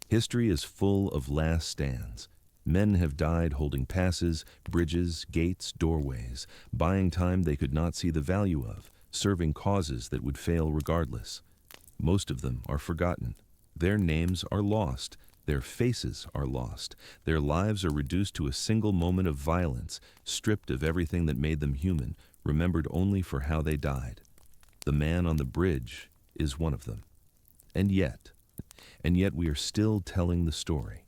History is full of last stands. Men have died holding passes, bridges, gates, doorways, buying time they could not see the value of, serving causes that would fail regardless. Most of them are forgotten. Their names are lost. Their faces are lost. Their lives are reduced to a single moment of violence, stripped of everything that made them human, remembered only for how they died. The man on the bridge is one of them. And yet we are still telling the story.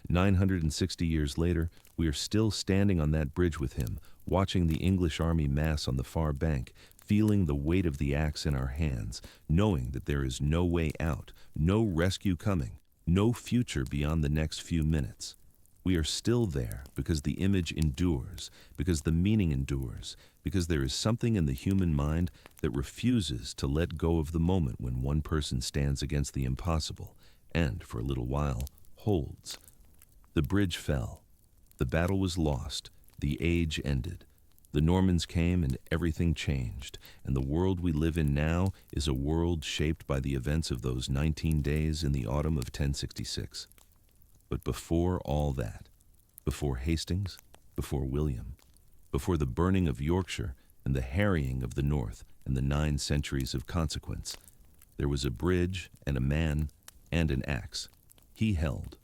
960 years later, we are still standing on that bridge with him, watching the English army mass on the far bank, feeling the weight of the axe in our hands, knowing that there is no way out, no rescue coming, no future beyond the next few minutes. We are still there because the image endures, because the meaning endures, because there is something in the human mind that refuses to let go of the moment when one person stands against the impossible and, for a little while, holds. The bridge fell. The battle was lost. The age ended. The Normans came and everything changed, and the world we live in now is a world shaped by the events of those 19 days in the autumn of 1066. But before all that, before Hastings, before William, before the burning of Yorkshire and the harrying of the North and the 9 centuries of consequence, there was a bridge and a man and an axe. He held.